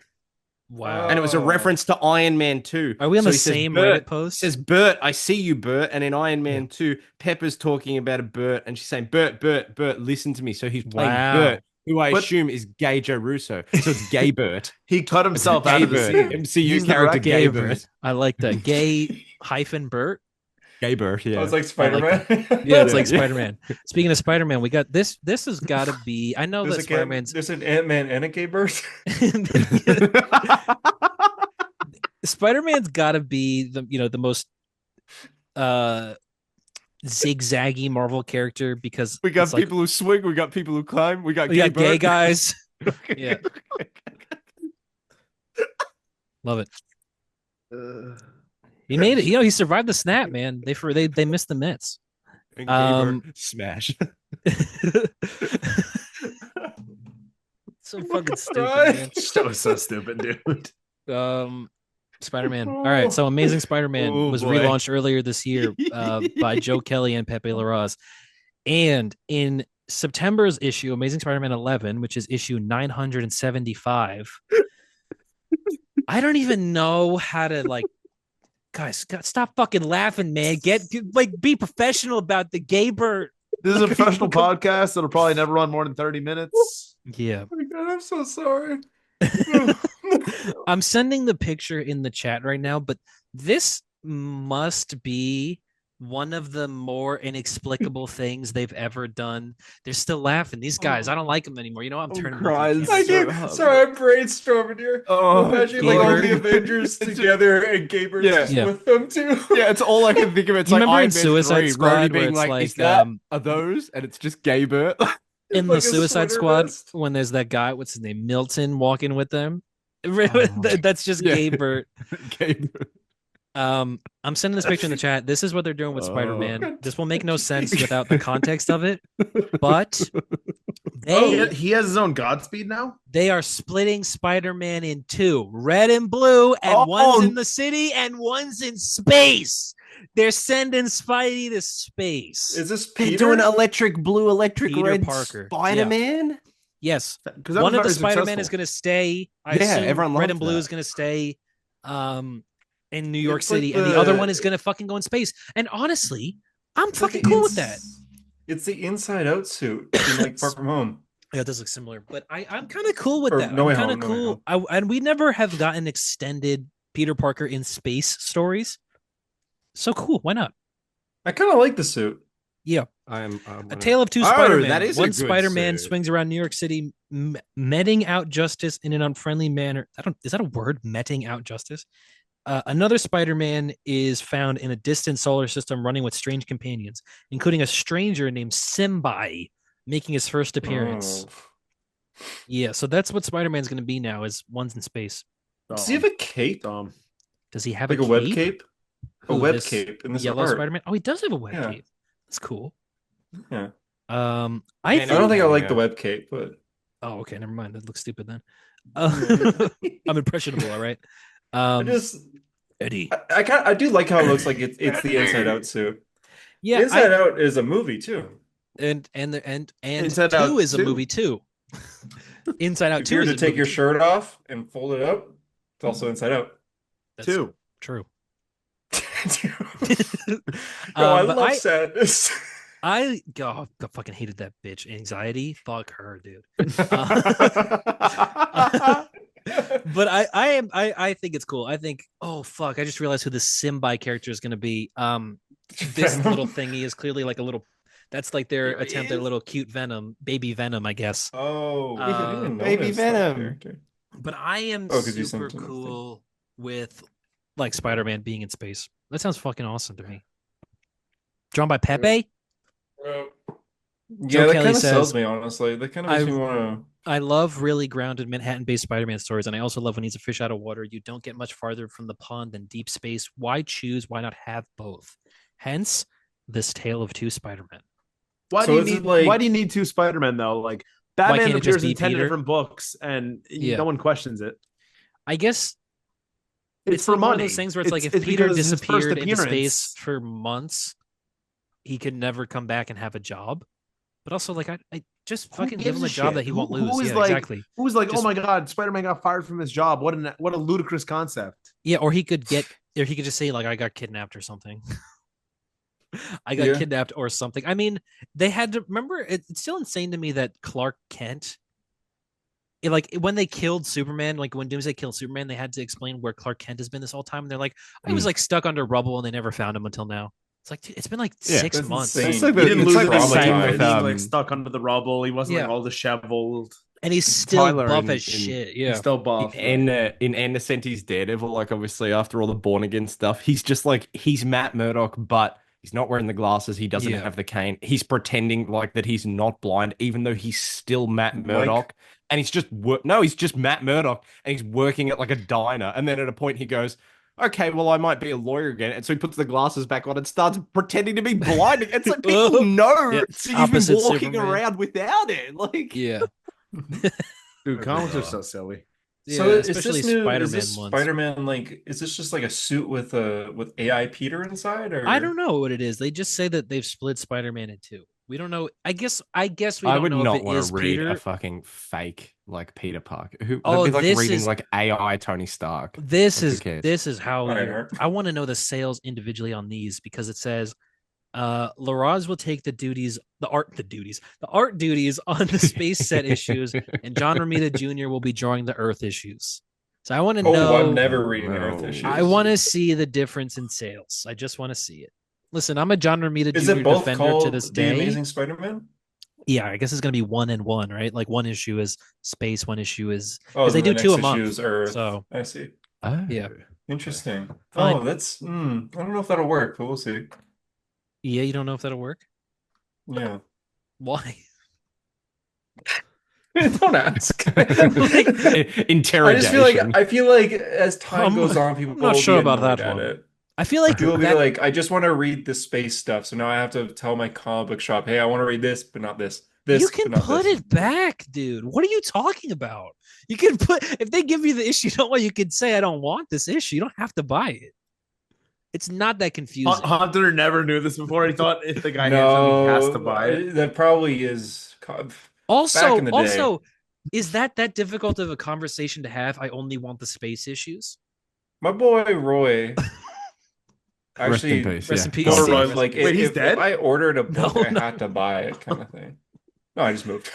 Wow. And it was a Oh. reference to Iron Man 2. Are we on So the he says, same Bert, Reddit post? says, Bert, I see you, Bert. And in Iron Man 2, Pepper's talking about a Bert, and she's saying, Bert, Bert, Bert, listen to me. So he's playing Wow. Bert, who I But- assume is Gay Joe Russo. So it's Gay Bert. He cut himself out Gay of the Bert. scene. MCU He's the character director. Gay Bert. Bert. I like that. Gay hyphen Bert. Gay Bert, yeah. Oh, it's like Spider-Man. Yeah, it's Yeah. like Spider-Man. Speaking of Spider-Man, we got this. This has got to be. I know that Spider-Man's. There's an Ant-Man and a gay bird. Spider-Man's got to be the most zigzaggy Marvel character because We got it's like, people who swing, we got people who climb, we got we gay, got gay Bert. guys. Yeah. Love it. He made it. He survived the snap, man. They missed the Mets. And gay Bert. Smash. So fucking stupid, Right. That was so stupid, dude. man. Spider-Man. All right, so Amazing Spider-Man Oh, was boy. relaunched earlier this year by Joe Kelly and Pepe Larraz. And in September's issue, Amazing Spider-Man 11, which is issue 975, I don't even know how to guys, stop fucking laughing, man. Be professional about the gay bird. This is a professional podcast that'll probably never run more than 30 minutes. Yeah. Oh my God, I'm so sorry. I'm sending the picture in the chat right now, but this must be one of the more inexplicable things they've ever done. They're still laughing. These guys, I don't like them anymore. You know, I'm turning crying them off. Sorry, I'm brainstorming here. Imagine like all the Avengers together and Gaber's just with them too. Yeah, it's all I can think of. It's You like remember Iron in Suicide 3, Squad Rhodey where being it's like, like, is that are those? And it's just Gaber. in like the a Suicide sweater Squad vest. when there's that guy, what's his name, Milton, walking with them. That's just Gaber. Gaber. I'm sending this picture in the chat. This is what they're doing with Spider-Man. This will make no sense Jeez. without the context of it, but He has his own Godspeed now. they are splitting Spider-Man in two, red and blue, and one's in the city and one's in space. They're sending Spidey to space. Is this They're Peter? doing electric blue, electric Peter red Parker. Spider-Man? Yes, Because one of the Spider-Man is going to stay. I assume everyone red loves and blue that. is going to stay in New York It's like City, and the other one is going to fucking go in space. And honestly, I'm fucking cool with that. It's the Inside Out suit in like Far From Home. Yeah, it does look similar, but I'm kind of cool with Or that. No Way I'm kind of Home, No Way cool. And we never have gotten extended Peter Parker in space stories. So cool. Why not? I kind of like the suit. Yeah. I'm A Tale of Two Oh, Spider-Man. that is a One good Spider-Man suit. swings around New York City, meting out justice in an unfriendly manner. Is that a word? Meting out justice? Another Spider-Man is found in a distant solar system running with strange companions, including a stranger named Simbai, making his first appearance. Oh. Yeah, so that's what Spider-Man's going to be now, is one's in space. Does he have a cape? Does he have Like a a web cape? cape? A Who, web this cape in this yellow art. Spider-Man? Oh, he does have a web Yeah. cape. That's cool. Yeah. I I think. don't think I like the web cape, but Oh, okay, never mind. That looks stupid then. I'm impressionable, all right. I just Eddie. I do like how it looks like it's the Inside Out suit. Yeah, Inside Out is a movie too. and Inside 2 Out is a 2. movie too. Inside Out If 2 you were is to a take movie your too. shirt off and fold it up, it's also Inside Out. That's 2. True. I But love sadness. I fucking hated that bitch. Anxiety, fuck her, dude. But I think it's cool. I think, oh fuck, I just realized who the Simbai character is going to be. This little thingy is clearly like a little. That's like their attempt at a little cute Venom, baby Venom, I guess. Oh, I didn't even Baby notice that Venom. character. But I am 'cause you super sent him the thing. cool with like Spider-Man being in space. That sounds fucking awesome to me. Drawn by Pepe. Yeah, Joe that Kelly kind of says, sells me, honestly. That kind of makes me want I love really grounded Manhattan-based Spider-Man stories, and I also love when he's a fish out of water. You don't get much farther from the pond than deep space. Why choose? Why not have both? Hence, this tale of two Spider-Men. Why So do is you it need? like- Why do you need 2 Spider-Men though? Like can't Batman it just appears be in 10 Peter? different books, and Yeah. no one questions it. I guess It's for like one of money. those things where it's like if it's Peter because his first disappeared into appearance- space for months, he could never come back and have a job. But also, like, I just Who fucking give gives him a a job shit? that he won't Who lose. is Yeah, like- exactly. Who's like, Just- oh my god, Spider-Man got fired from his job. What a ludicrous concept. Yeah, or he could just say like, I got kidnapped or something. I got Yeah. kidnapped or something. I mean, they had to remember. It's still insane to me that Clark Kent, like when they killed Superman, like when Doomsday killed Superman, they had to explain where Clark Kent has been this whole time, and they're like, oh, he was like stuck under rubble, and they never found him until now. It's like, dude, it's been like Yeah, 6 that's months, insane. It's like He the- didn't it's lose like it the in same like with, being like stuck under the rubble. He wasn't Yeah. like all disheveled. and he's still Tyler buff in- as in- shit. He's Yeah, still buff. in Andersenti's Daredevil, like obviously after all the Born Again stuff, he's just like he's Matt Murdock, but he's not wearing the glasses. He doesn't Yeah. have the cane. He's pretending like that he's not blind, even though he's still Matt Murdock. And he's just he's just Matt Murdock, and he's working at like a diner. And then at a point he goes, "Okay, well I might be a lawyer again." And so he puts the glasses back on and starts pretending to be blind. It's like people know, Yeah, so you've been opposite walking Superman. around without it. Like, yeah. Dude, comics are so silly. So Yeah, is especially this new? Spider-Man Is this ones. Spider-Man like? Is this just like a suit with AI Peter inside? Or I don't know what it is. They just say that they've split Spider-Man in two. We don't know. I guess we I don't would know not if it want is to read Peter. a fucking fake like Peter Parker. Who Oh, that'd be like this reading is- like AI Tony Stark. This Like, who is cares? this is how All right, you're- Art. I want to know the sales individually on these because it says Laraz will take the art duties on the space set issues, and John Romita Jr. will be drawing the Earth issues. So I want to Oh, I'm know. never reading the Earth No. issues. I want to see the difference in sales. I just want to see it. Listen, I'm a John Romita Is Jr. it both defender called to this The day. Amazing Spider-Man? Yeah, I guess it's gonna be 1 and 1, right? Like one issue is space, one issue is Oh, because they then do the 2 next a issue month. is Earth. So I see. Oh. yeah, Interesting. Fine. Oh, that's I don't know if that'll work, but we'll see. yeah, you don't know if that'll work. Yeah. Why? Don't ask. Interrogation. I feel like as time I'm- goes on, people I'm not will sure be about annoyed that at one. it. I feel like People will be that. like, I just want to read the space stuff, so now I have to tell my comic book shop, hey, I want to read this, but not this. This, You can but not put this. it back, dude. What are you talking about? You can put if they give you the issue, you could say I don't want this issue. You don't have to buy it. It's not that confusing. Hunter never knew this before. He thought if the guy hands him, he has to buy it. That probably is back Also, in the day. is that difficult of a conversation to have? I only want the space issues. My boy Roy. Rest in Actually, peace. Rest in Yeah. peace. Or Steve. like Wait, he's if dead? I ordered a book, No, I no. had to buy it, kind of thing. No, I just moved.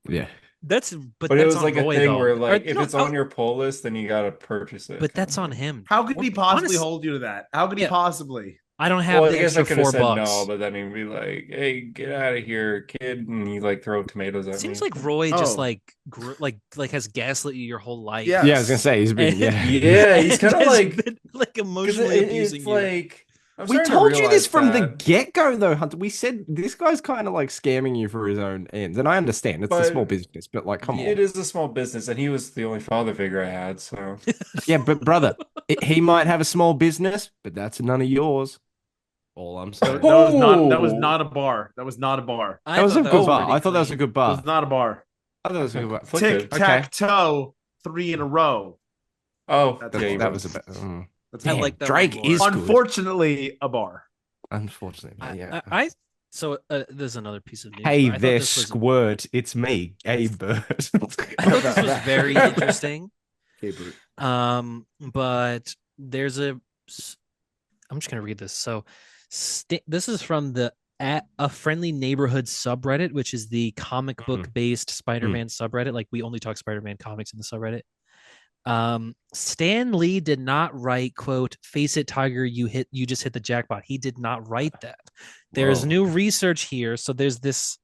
Yeah. But But that's it was on like a Roy, thing though. where, like, Or- if no, it's on your pull list, then you gotta purchase it. but kind that's of on thing. him. How could he possibly Honest- hold you to that? How could he Yeah. possibly? I don't have Well, the I guess I extra could have said $4. no, but then he'd be like, "Hey, get out of here, kid!" And he like throw tomatoes at Seems me. like Roy just Oh. like has gaslit you your whole life. Yeah. Yeah, I was gonna say he's been. And- Yeah. Yeah, he's And kind of has like been, like 'cause emotionally abusing it's you. like I'm We starting to told you this realize from the that, get-go, though, Hunter. We said this guy's kind of like scamming you for his own ends, and I understand it's a But small business, but like, come it on. is a small business, and he was the only father figure I had. So Yeah, but brother, he might have a small business, but that's none of yours. All I'm saying. That was not a bar. That was not a bar. I That was a thought good bar. pretty I thought that was a clean. good That bar. was not a bar. I thought that was a good bar. Conflicted. Tic tac toe, 3 in a row. Oh, That's yeah, all. That was a bit. That's I Damn, like that Drake one more. is good. unfortunately a bar. Unfortunately, yeah. So there's another piece of news. Hey I thought there, this was- squirt. It's me, a bird. I thought this was very interesting. Okay, Brute. But there's I'm just gonna read this. So this is from the at a friendly neighborhood subreddit, which is the comic book based Spider-Man subreddit. Like we only talk Spider-Man comics in the subreddit. Stan Lee did not write, quote, "Face it, Tiger, you just hit the jackpot." He did not write that. There's Whoa. new research here. So there's this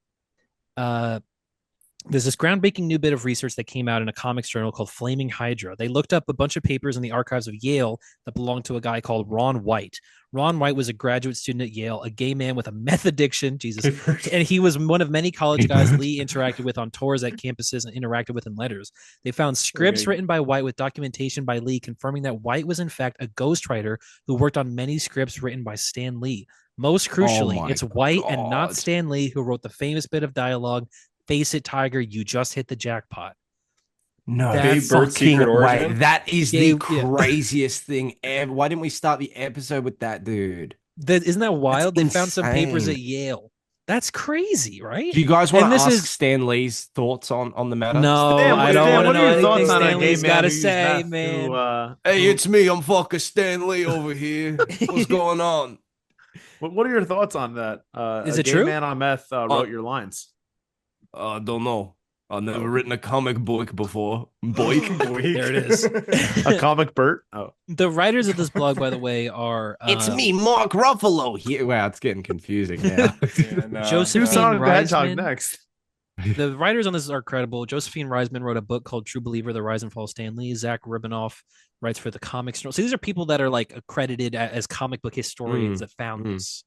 groundbreaking new bit of research that came out in a comics journal called Flaming Hydra. They looked up a bunch of papers in the archives of Yale that belonged to a guy called Ron White. Ron White was a graduate student at Yale, a gay man with a meth addiction, Jesus, and he was one of many college guys Lee interacted with on tours at campuses and interacted with in letters. They found scripts written by White with documentation by Lee confirming that White was in fact a ghostwriter who worked on many scripts written by Stan Lee. Most crucially, my it's White and not God. Stan Lee who wrote the famous bit of dialogue, "Face it, Tiger, you just hit the jackpot." No, That's Bird fucking Secret way. Origin? That is Yeah, the yeah. craziest thing ever. Why didn't we start the episode with that, dude? Isn't that wild? They found some papers insane. at Yale. That's crazy, right? Do you guys want And to this ask is- Stan Lee's thoughts on the matter? No, Stan, I don't Stan, want to what know are your thoughts anything on a gay Stanley's man got to who used say, meth man. to, Hey, it's me. I'm fucking Stan Lee over here. What's going on? what are your thoughts on that? Is a it gay true? man on meth wrote your lines. I don't know. I've never written a comic book before. Boy. There it is. A comic Bert? Oh. The writers of this blog, by the way, are It's me, Mark Ruffalo. Here, wow, it's getting confusing now. Yeah, no, Josephine Who's Sonic the Hedgehog Reisman. next? The writers on this are credible. Josephine Reisman wrote a book called True Believer: The Rise and Fall of Stan Lee. Zach Ribanoff writes for the Comics Journal. So these are people that are like accredited as comic book historians that found this.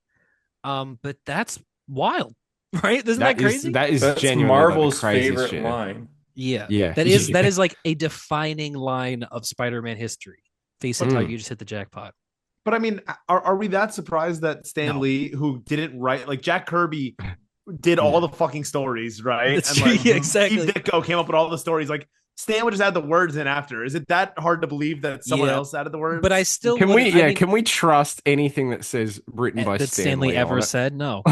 But that's wild, right? Isn't that crazy? That is That's genuinely Marvel's like the craziest favorite shit. line. Yeah. Yeah. That is like a defining line of Spider-Man history. Face it, Tiger, you just hit the jackpot. But I mean, are we that surprised that Stan No. Lee, who didn't write, like Jack Kirby, did all the fucking stories, right? That's and true, like, yeah, exactly. Steve Ditko came up with all the stories. Like Stan would just add the words in after. Is it that hard to believe that someone else added the words? But I still Can wouldn't- we? I Yeah, mean, can we trust anything that says written by that Stanley ever said? No.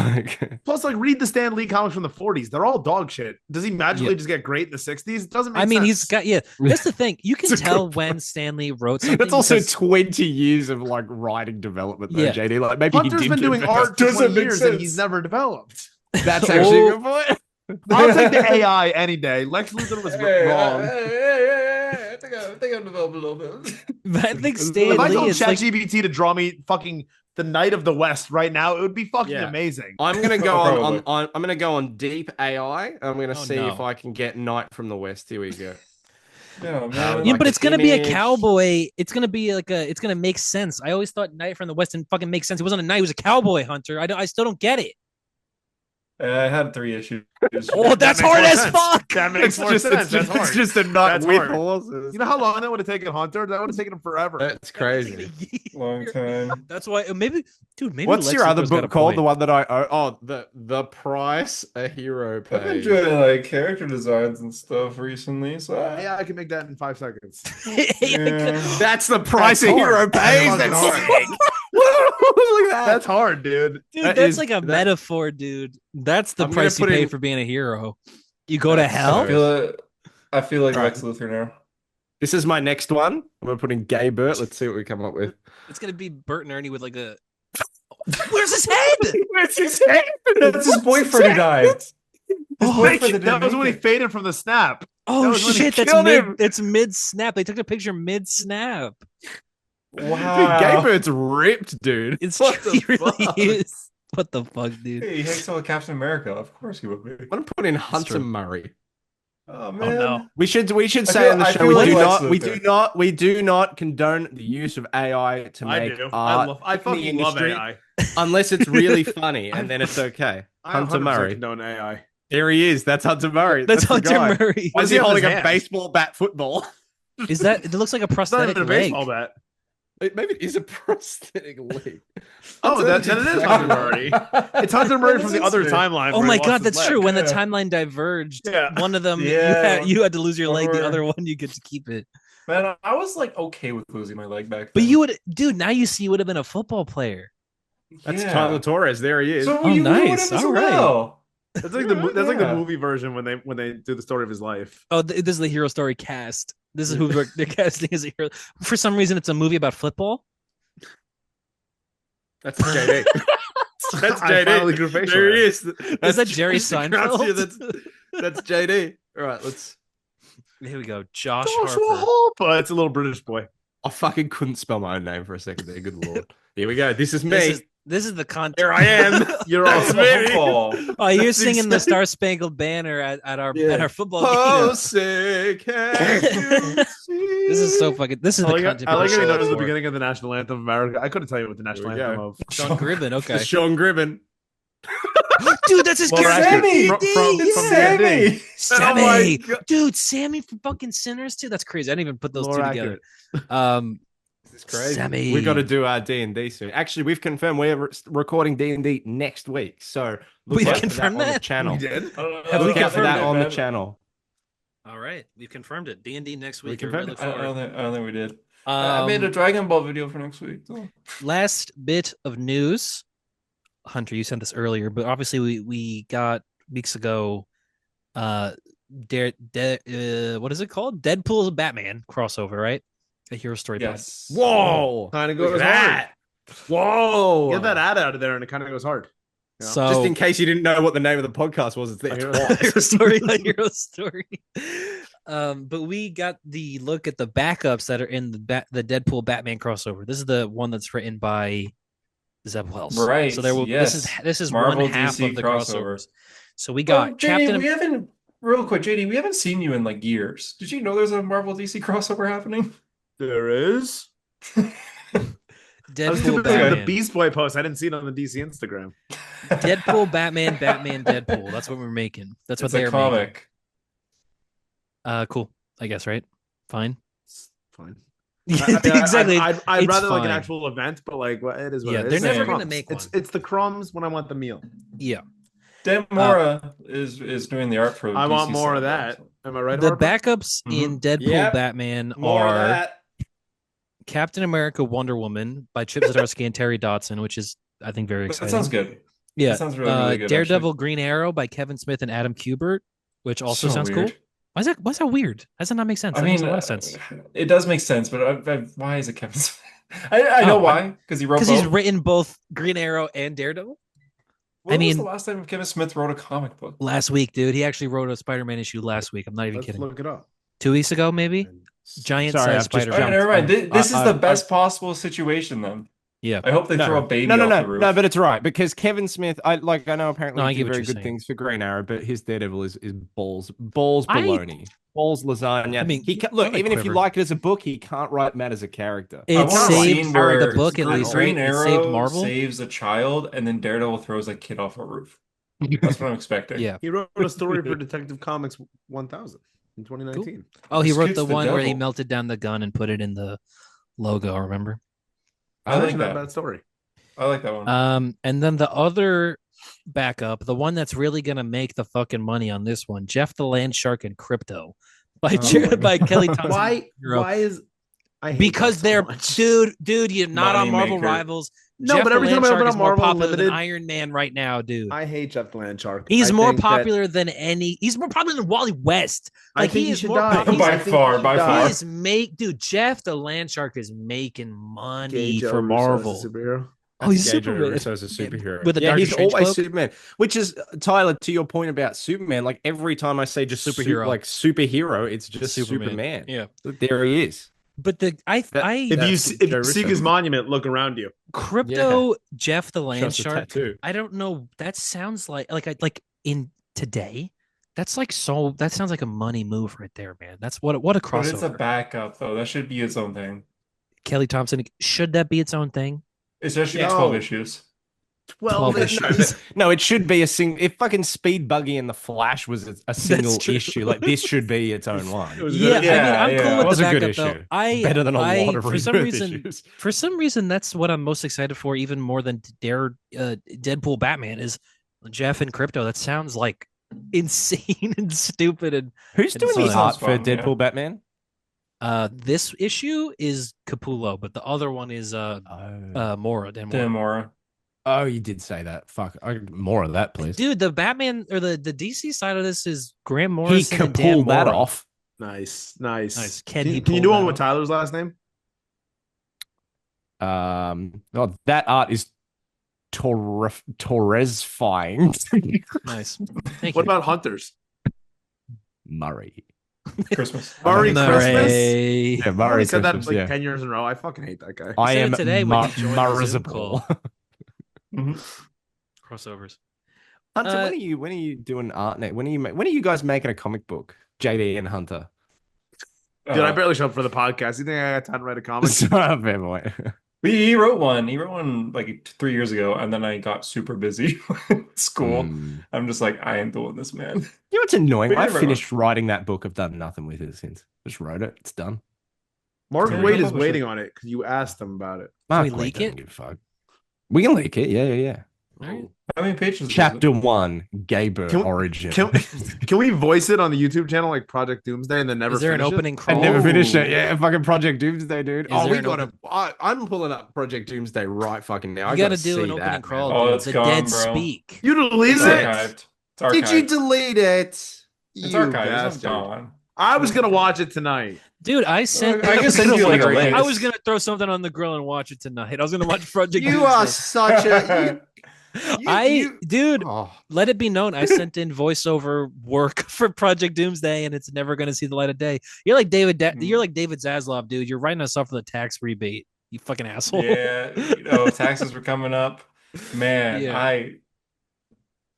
Plus, like, read the Stan Lee comics from the 40s. They're all dog shit. Does he magically just get great in the 60s? It doesn't make I mean, sense. he's got That's the thing. You can It's a tell good when Stanley wrote something. That's also because- 20 years of like writing development, though, Yeah. JD. Like maybe Hunter's he been did doing develop. art for Doesn't 20 make years sense. and he's never developed. That's actually a good point. I'll take the AI any day. Lex Luthor was wrong. I think I'm developing a little bit. But I think Stan If I Lee told is like, ChatGPT to draw me fucking the Knight of the West right now, it would be fucking Yeah. amazing. I'm gonna go Probably. on I'm gonna go on deep AI. I'm gonna Oh, see no. if I can get Knight from the West. Here we go. Yeah, man. yeah, like but a it's gonna be a image. cowboy. It's gonna be like it's gonna make sense. I always thought Knight from the West didn't fucking make sense. He wasn't a knight. He was a cowboy hunter. I still don't get it. I had 3 issues. Oh, that's makes hard more as sense. fuck. That makes more sense. That's hard. It's just a Knight That's with hard. horses. You know how long that would have taken Hunter? That would have taken him forever. That's crazy. Long time. That's why maybe, dude. Maybe What's Lex your other Luthor's got a book called? point. The one that I owe? Oh, the price a hero I've been pays. doing like character designs and stuff recently, so Yeah, I can make that in 5 seconds. yeah. That's the price a That's hero hard. pays. That's That's fucking sick. Look at that. That's hard, dude. Dude, That that's is- like a that- metaphor, dude. That's the I'm gonna price you put pay in- for being a hero. You go to That's hell. I feel like Right. Lex Luthor now. This is my next one. We're putting Gay Bert. Let's see what we come up with. It's gonna be Bert and Ernie with like a. Where's his head? Where's his head? That's his boyfriend who died. His boyfriend that didn't was when he make it. faded from the snap. That Oh was when he shit! That's killed mid. him. It's mid snap. They took a picture mid snap. Wow. Dude, Gay Bert's ripped, dude. It's What true. the He really fuck? is. What the fuck, dude? Hey, he hangs out with Captain America. Of course he would be. I'm gonna put in Hunter true. Murray. Oh Oh man. no. We should say feel- on the I show feel we like do Lex not we Luthor. do not condone the use of AI to I make do. art I in the fucking love industry AI. unless it's really funny and then it's okay. I Hunter 100% Murray. condone AI. There he is. That's Hunter Murray. That's the Hunter guy. Murray. Why is does he he have in holding his a hand? baseball bat football? Is that? It looks like a It's not prosthetic even a leg. baseball bat. Maybe it is a prosthetic leg. Oh, then it is Hunter Murray. It's Hunter Murray from the other timeline. Oh where he my lost god, his that's leg. true. When the Yeah. timeline diverged, Yeah. one of them Yeah. you had to lose your leg. The Or- other one you get to keep it. Man, I was like okay with losing my leg back But then. you would, dude. Now you see, you would have been a football player. That's Yeah. Tyler Torres. There he is. So Oh, you nice. would have as All right. well. That's like the Yeah. movie version when they do the story of his life. Oh, this is the hero story cast. This is who they're casting as a hero. For some reason, it's a movie about football. That's JD. That's I finally JD. grew facial There he hair. is. Is that Jerry Seinfeld? That's JD. All right, let's. Here we go. Josh Joshua Harper. Harper. It's a little British boy. I fucking couldn't spell my own name for a second there. Good lord. Here we go. This is me. This is the content. Here I am. You're That's awesome. me. Football. Oh, you're That's singing the exactly- Star Spangled Banner at our Yeah. football Oh, game. say, can you see? This is so fucking. This is I the like, content. I like how people he show knows the for. beginning of the national anthem of America. I couldn't tell you what the national Here we anthem go. of. Sean Gribben. Okay, It's Sean Gribben. dude, that's his Well, character. Sammy! from Sammy! Sammy, Oh my God. dude, Sammy from fucking Sinners too. That's crazy. I didn't even put those More two accurate. together. It's crazy. Sammy. We've got to do our D&D soon. Actually, we've confirmed we're recording D&D next week. So look We've out for confirmed on the that? channel. We did. Have we Look out for confirmed that it, on the man? channel. All right, we've confirmed it. D&D next We week. confirmed Everybody it. look I forward. don't think we did. I made a Dragon Ball video for next week. So. Last bit of news. Hunter, you sent this earlier, but obviously we got weeks ago. What is it called? Deadpool's Batman crossover, right? A hero story. Yes. Whoa. Kind of Look goes at that. hard. Whoa. Get that ad out of there, and it kind of goes hard. Yeah. So Just in case you didn't know what the name of the podcast was, it's there A twice. hero story, a hero story. But we got the look at the backups that are in the Deadpool Batman crossover. This is the one that's written by Zeb Wells. Right, So there will. yes. This is Marvel one half DC of the crossover. crossovers. So we got JD, Captain. we haven't real quick, JD. We haven't seen you in like years. Did you know there's a Marvel DC crossover happening? There is. I was Deadpool too busy on the Batman. Beast Boy post. I didn't see it on the DC Instagram. Deadpool Batman, Batman Deadpool. That's what we're making. That's what It's they're a comic. making. Cool. I guess, right? Fine. It's fine. Exactly. I'd It's rather like an fine. actual event, but like, well, it is what Yeah, it is. they're It's never the gonna crumbs. make It's one. it's the crumbs when I want the meal. Yeah. Dan Mora is doing the art for the I want DC more side, of though, that. so. Am I right, The Harper? backups in Deadpool Yep. Batman More of are that. Captain America Wonder Woman by Chip Zdarsky and Terry Dodson, which is, I think, very That exciting. sounds good. Yeah. That sounds really good. Daredevil Actually. Green Arrow by Kevin Smith and Adam Kubert, which also So sounds weird. cool. Why's that weird? How does that not make sense? I That makes mean, a lot of sense. it does make sense, but why is it Kevin Smith? I know why, because he wrote Because he's both. written both Green Arrow and Daredevil. When was the last time Kevin Smith wrote a comic book? Last week, dude. He actually wrote a Spider-Man issue last week. I'm not even Let's kidding. look it up. 2 weeks ago, maybe. Giant Sorry, size I've just All right, Spider-Man. never mind. This is the I've- best possible situation then. Yeah. I hope they throw a baby off the roof. No, but it's right because Kevin Smith, I know apparently No, I he get did what very you're good saying. things for Green Arrow, but his Daredevil is balls baloney, balls lasagna. I mean, look, I even if you quiver. like it as a book, he can't write Matt as a character. It I want a saved scene where the book at least, Green right? It saved Arrow Marvel. saves a child, and then Daredevil throws a kid off a roof. That's what I'm expecting. Yeah. He wrote a story for Detective Comics 1000 in 2019. Oh, he This wrote kid's the the one where he devil. melted down the gun and put it in the logo. Remember? I like Actually, not a that. bad story. I like that one. And then the other backup, the one that's really gonna make the fucking money on this one, Jeff the Land Shark and Crypto by Oh my God. Kelly Thompson. Why is I hate Because that so they're much. dude, you're not on Money Marvel maker. Rivals. No, Jeff but the every Land time I Shark open is up more Marvel popular Unlimited, than Iron Man right now, dude. I hate Jeff the Land Shark. He's I more think that- popular than he's more popular than Wally West. I Like think he is should more die. he's- By I think he far, should by die. far. He is dude, Jeff the Land Shark is making money Joe for Russo Marvel. as a superhero. Oh, he's Gay Joe Superman. Russo's a superhero. With a yeah, Doctor he's Strange always cloak? Superman. Which is Tyler, to your point about Superman. Like every time I say just Superhero. superhero, it's just Superman. Yeah. There he is. But If If you seek his monument, look around you. Crypto Jeff the Land Shows the Shark. tattoo. I don't know. That sounds like in today. That's like that sounds like a money move right there, man. That's what a But crossover. it's a backup, though. That should be its own thing. Kelly Thompson, should that be its own thing? It should be No. 12 issues. 12 issues. No, it should be a single. If fucking Speed Buggy and the Flash was a single true. issue, like this should be its own one. It was Yeah, good. I mean, I'm cool It with was the a good backup though. issue. Better than a lot of for rebirth some reason, that's what I'm most excited for, even more than Deadpool Batman is Jeff and Crypto. That sounds like insane and stupid. And Who's doing the Sounds art for fun, Deadpool yeah. Batman? this issue is Capullo, but the other one is Mora. Dan Dan Mora. Mora. Oh, you did say that. Fuck, more of that, please. Dude, the Batman or the DC side of this is Graham He Morrison can and Dan pull that Mora. off. Nice. Nice. Can Can he you pull do one that with off? Tyler's last name? That art is Torres-fying. Nice. Thank What you. about Hunters? Murray. Christmas. Murray Christmas? Murray. Yeah, I Murray already said that Christmas, like yeah. 10 years in a row. I fucking hate that guy. I said am it today when you joined the Zoom Murrizable. call. Mhm. Crossovers. Hunter, when are you doing art next? When are you guys making a comic book? JD and Hunter. Dude, I barely show up for the podcast. You think I got time to write a comic? Fair boy. He wrote one. He wrote one like 3 years ago, and then I got super busy with school. I'm just like, I ain't doing this, man. You know what's annoying? We I never finished writing that book. I've done nothing with it since. Just wrote it. It's done. Mark Yeah, Waid go is publish waiting it. on it because you asked him about it. we Mark leak Waid doesn't it? give a fuck. We can leak it. Yeah. All right. How many pages is it? Chapter 1, Gaber Can- Origin. Can we voice it on the YouTube channel like Project Doomsday and then never Is there an finish it? opening I crawl? never finished Oh. it. Yeah, fucking Project Doomsday, dude. Is Oh, there we an got to. I'm pulling up Project Doomsday right fucking now. You I got to gotta do an see opening that, crawl. man. Oh, dude. it's The gone, dead bro. speak. You deleted It's it. archived. It's archived. Did you delete it? It's You archived. It's bastard. gone. I was gonna watch it tonight. Dude, I sent. I can send you like a link. I was gonna throw something on the grill and watch it tonight. I was gonna watch Project. You are Doomsday. such a. Dude, Oh, let it be known, I sent in voiceover work for Project Doomsday, and it's never going to see the light of day. You're like David. You're like David Zaslav, dude. You're writing us off for the tax rebate. You fucking asshole. Yeah, taxes were coming up. Man, Yeah.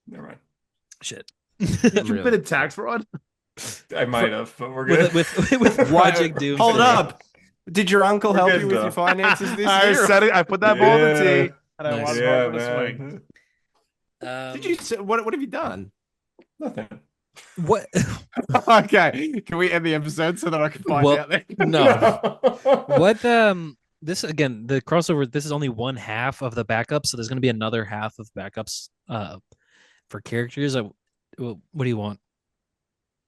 never mind. Shit. Did you committed tax fraud? I might have, but we're good. with Project Doomsday. hold up. Did your uncle We're help good, you with though. your finances this I year? said it. I put that ball in the Yeah. tee, and I Nice. wanted Yeah, Harper to swing. man. Did you? What have you done? Nothing. What? Okay, can we end the episode so that I can find Well, out there? No. What? This again, the crossover. This is only one half of the backup, so there's going to be another half of backups. For characters, what do you want?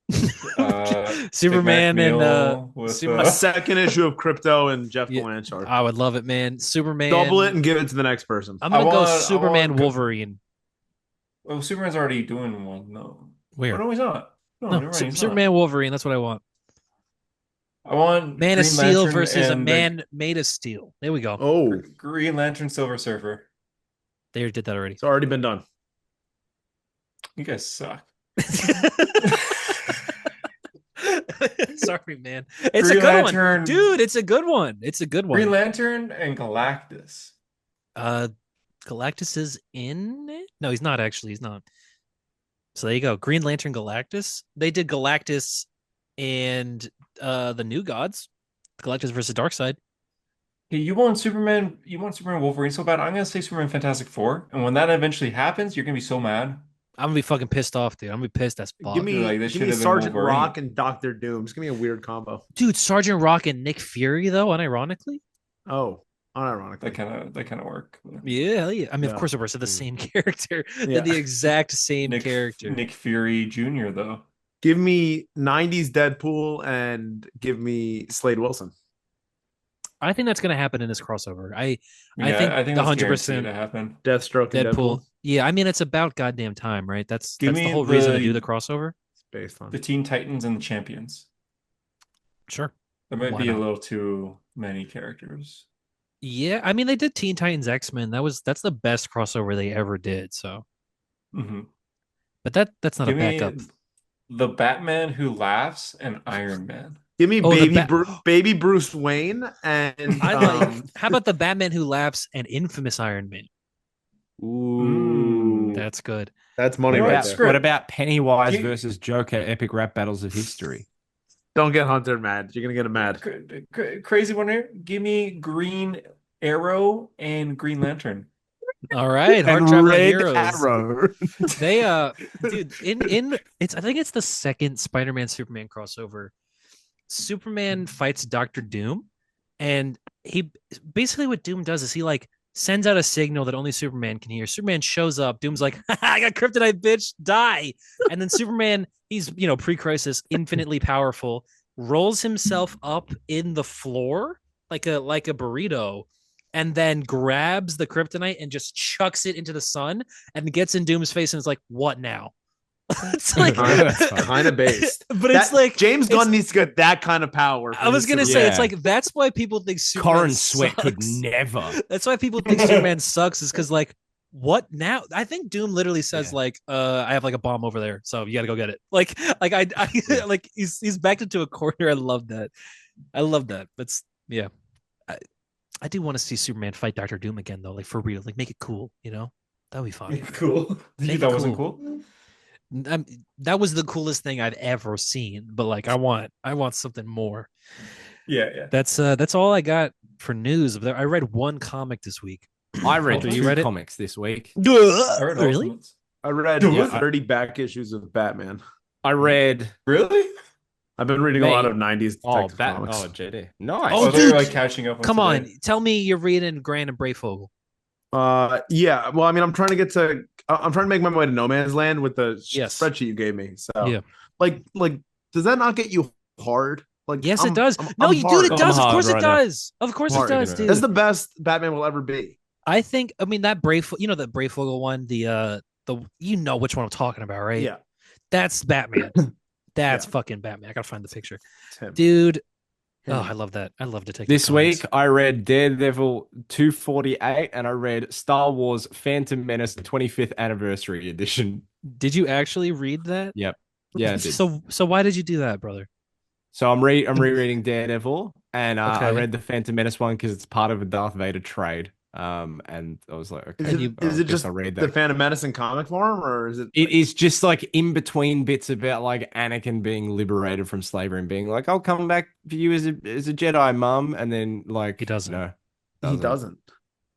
Big Mac Superman and meal with A Superman. second issue of Crypto and Jeff Yeah, Blanchard. I would love it, man. Superman. Double it and give it to the next person. I'm gonna go I Superman want. Wolverine. Oh, Superman's already doing one. No. Oh, Where? no, he's not. No, No, you're right. He's not. Superman Wolverine. That's what I want. I want Man of Green Steel Lantern versus a and man made of steel. There we go. Oh, Green Lantern Silver Surfer. They did that already. it's already been done. You guys suck. Sorry, man. It's Green a good Lantern. one, dude. It's a good one. It's a good one. Green Lantern and Galactus. Galactus is in it. No, he's not actually. He's not. So there you go. Green Lantern Galactus. They did Galactus and the New Gods. Galactus versus Darkseid. Hey, you want Superman Wolverine so bad. I'm gonna say Superman Fantastic Four. And when that eventually happens, you're gonna be so mad. I'm gonna be fucking pissed off, dude. I'm gonna be pissed as fuck. Give me, Like, this give should me have been Sergeant Wolverine. Rock and Doctor Doom. Just give me a weird combo. Dude, Sergeant Rock and Nick Fury, though, unironically. Oh, unironically. That kind of work. Yeah, hell yeah. I mean, Yeah. of course, it works. They're the same character. Yeah. They're the exact same Nick character. Nick Fury Jr. though. Give me 90s Deadpool and give me Slade Wilson. I think that's gonna happen in this crossover. I Yeah, think I think the that's 100% guaranteed to happen. Deathstroke and Deadpool. Deadpool. Yeah, I mean, it's about goddamn time, right? That's Give the me whole reason to the- do the crossover. It's based on The Teen Titans and the Champions. Sure. That might Why be a not? little too many characters. Yeah, I mean, they did Teen Titans X-Men. That's the best crossover they ever did. So, hmm but that's not Give a me backup. the Batman Who Laughs and Iron Man. Give me Oh, baby Bruce Wayne and I like. How about the Batman Who Laughs and Infamous Iron Man? ooh, That's good. that's money You know right what? there. Screw it. What about Pennywise You- versus Joker? Epic rap battles of history. Don't get Hunter mad. You're gonna get him mad. Crazy one here. Give me Green Arrow and Green Lantern. All right, hard And traveling Red heroes. Arrow. They dude, in it's I think it's the second Spider-Man Superman crossover. Superman fights Doctor Doom, and he basically what Doom does is he like sends out a signal that only Superman can hear. Superman shows up. Doom's like, I got kryptonite, bitch, die. And then Superman, he's pre-crisis, infinitely powerful, rolls himself up in the floor like a burrito, and then grabs the kryptonite and just chucks it into the sun and gets in Doom's face and is like, what now? It's like Kind of based. but it's like James it's- Gunn needs to get that kind of power. I was gonna say it's Yeah. like that's why people think Superman Corin Sweat sucks. could never. That's why people think Superman sucks is because like what now? I think Doom literally says Yeah. like I have like a bomb over there, so you got to go get it. Like I like he's backed into a corner. I love that. That's yeah. I do want to see Superman fight Doctor Doom again though, like for real. Like make it cool, that'd be fun. Cool. Make You it thought wasn't cool. cool? That was the coolest thing I've ever seen. But like I want something more. Yeah. That's all I got for news. I read one comic this week. I read Oh, you two read it? comics this week. I read Really? Ultimates. I read Dude, 30 back issues of Batman. I read Really? I've been reading a lot of 90s detective comics. JD. Nice. Oh, Oh, they're dude. like catching up. Come on, today. tell me you're reading Grant and Brayfogle. Yeah. Well, I mean, I'm trying to make my way to No Man's Land with the Yes. spreadsheet you gave me. So, Yeah. like, does that not get you hard? Like, Yes, I'm- it does. I'm- No, I'm you hard. dude, it I'm does. Of hard course it right now. does. Of course it Hard. does, dude. That's the best Batman will ever be. I think. I mean that Brayfogle. The Brayfogle one. The which one I'm talking about, right? Yeah. That's Batman. That's Yeah. fucking Batman. I gotta find the picture, It's him. dude. Him. Oh, I love that. I love detective. This comics. week, I read Daredevil 248 and I read Star Wars Phantom Menace 25th Anniversary Edition. Did you actually read that? Yep. Yeah, I did. So why did you do that, brother? So I'm rereading Daredevil and I Okay. read the Phantom Menace one because it's part of a Darth Vader trade. And I was like, okay, Is it, I is it guess just I'll read the that. Phantom Menace in comic form, or is it? It is just like in between bits about like Anakin being liberated from slavery and being like, I'll come back for you as a Jedi, mum, and then like He doesn't. No, He doesn't.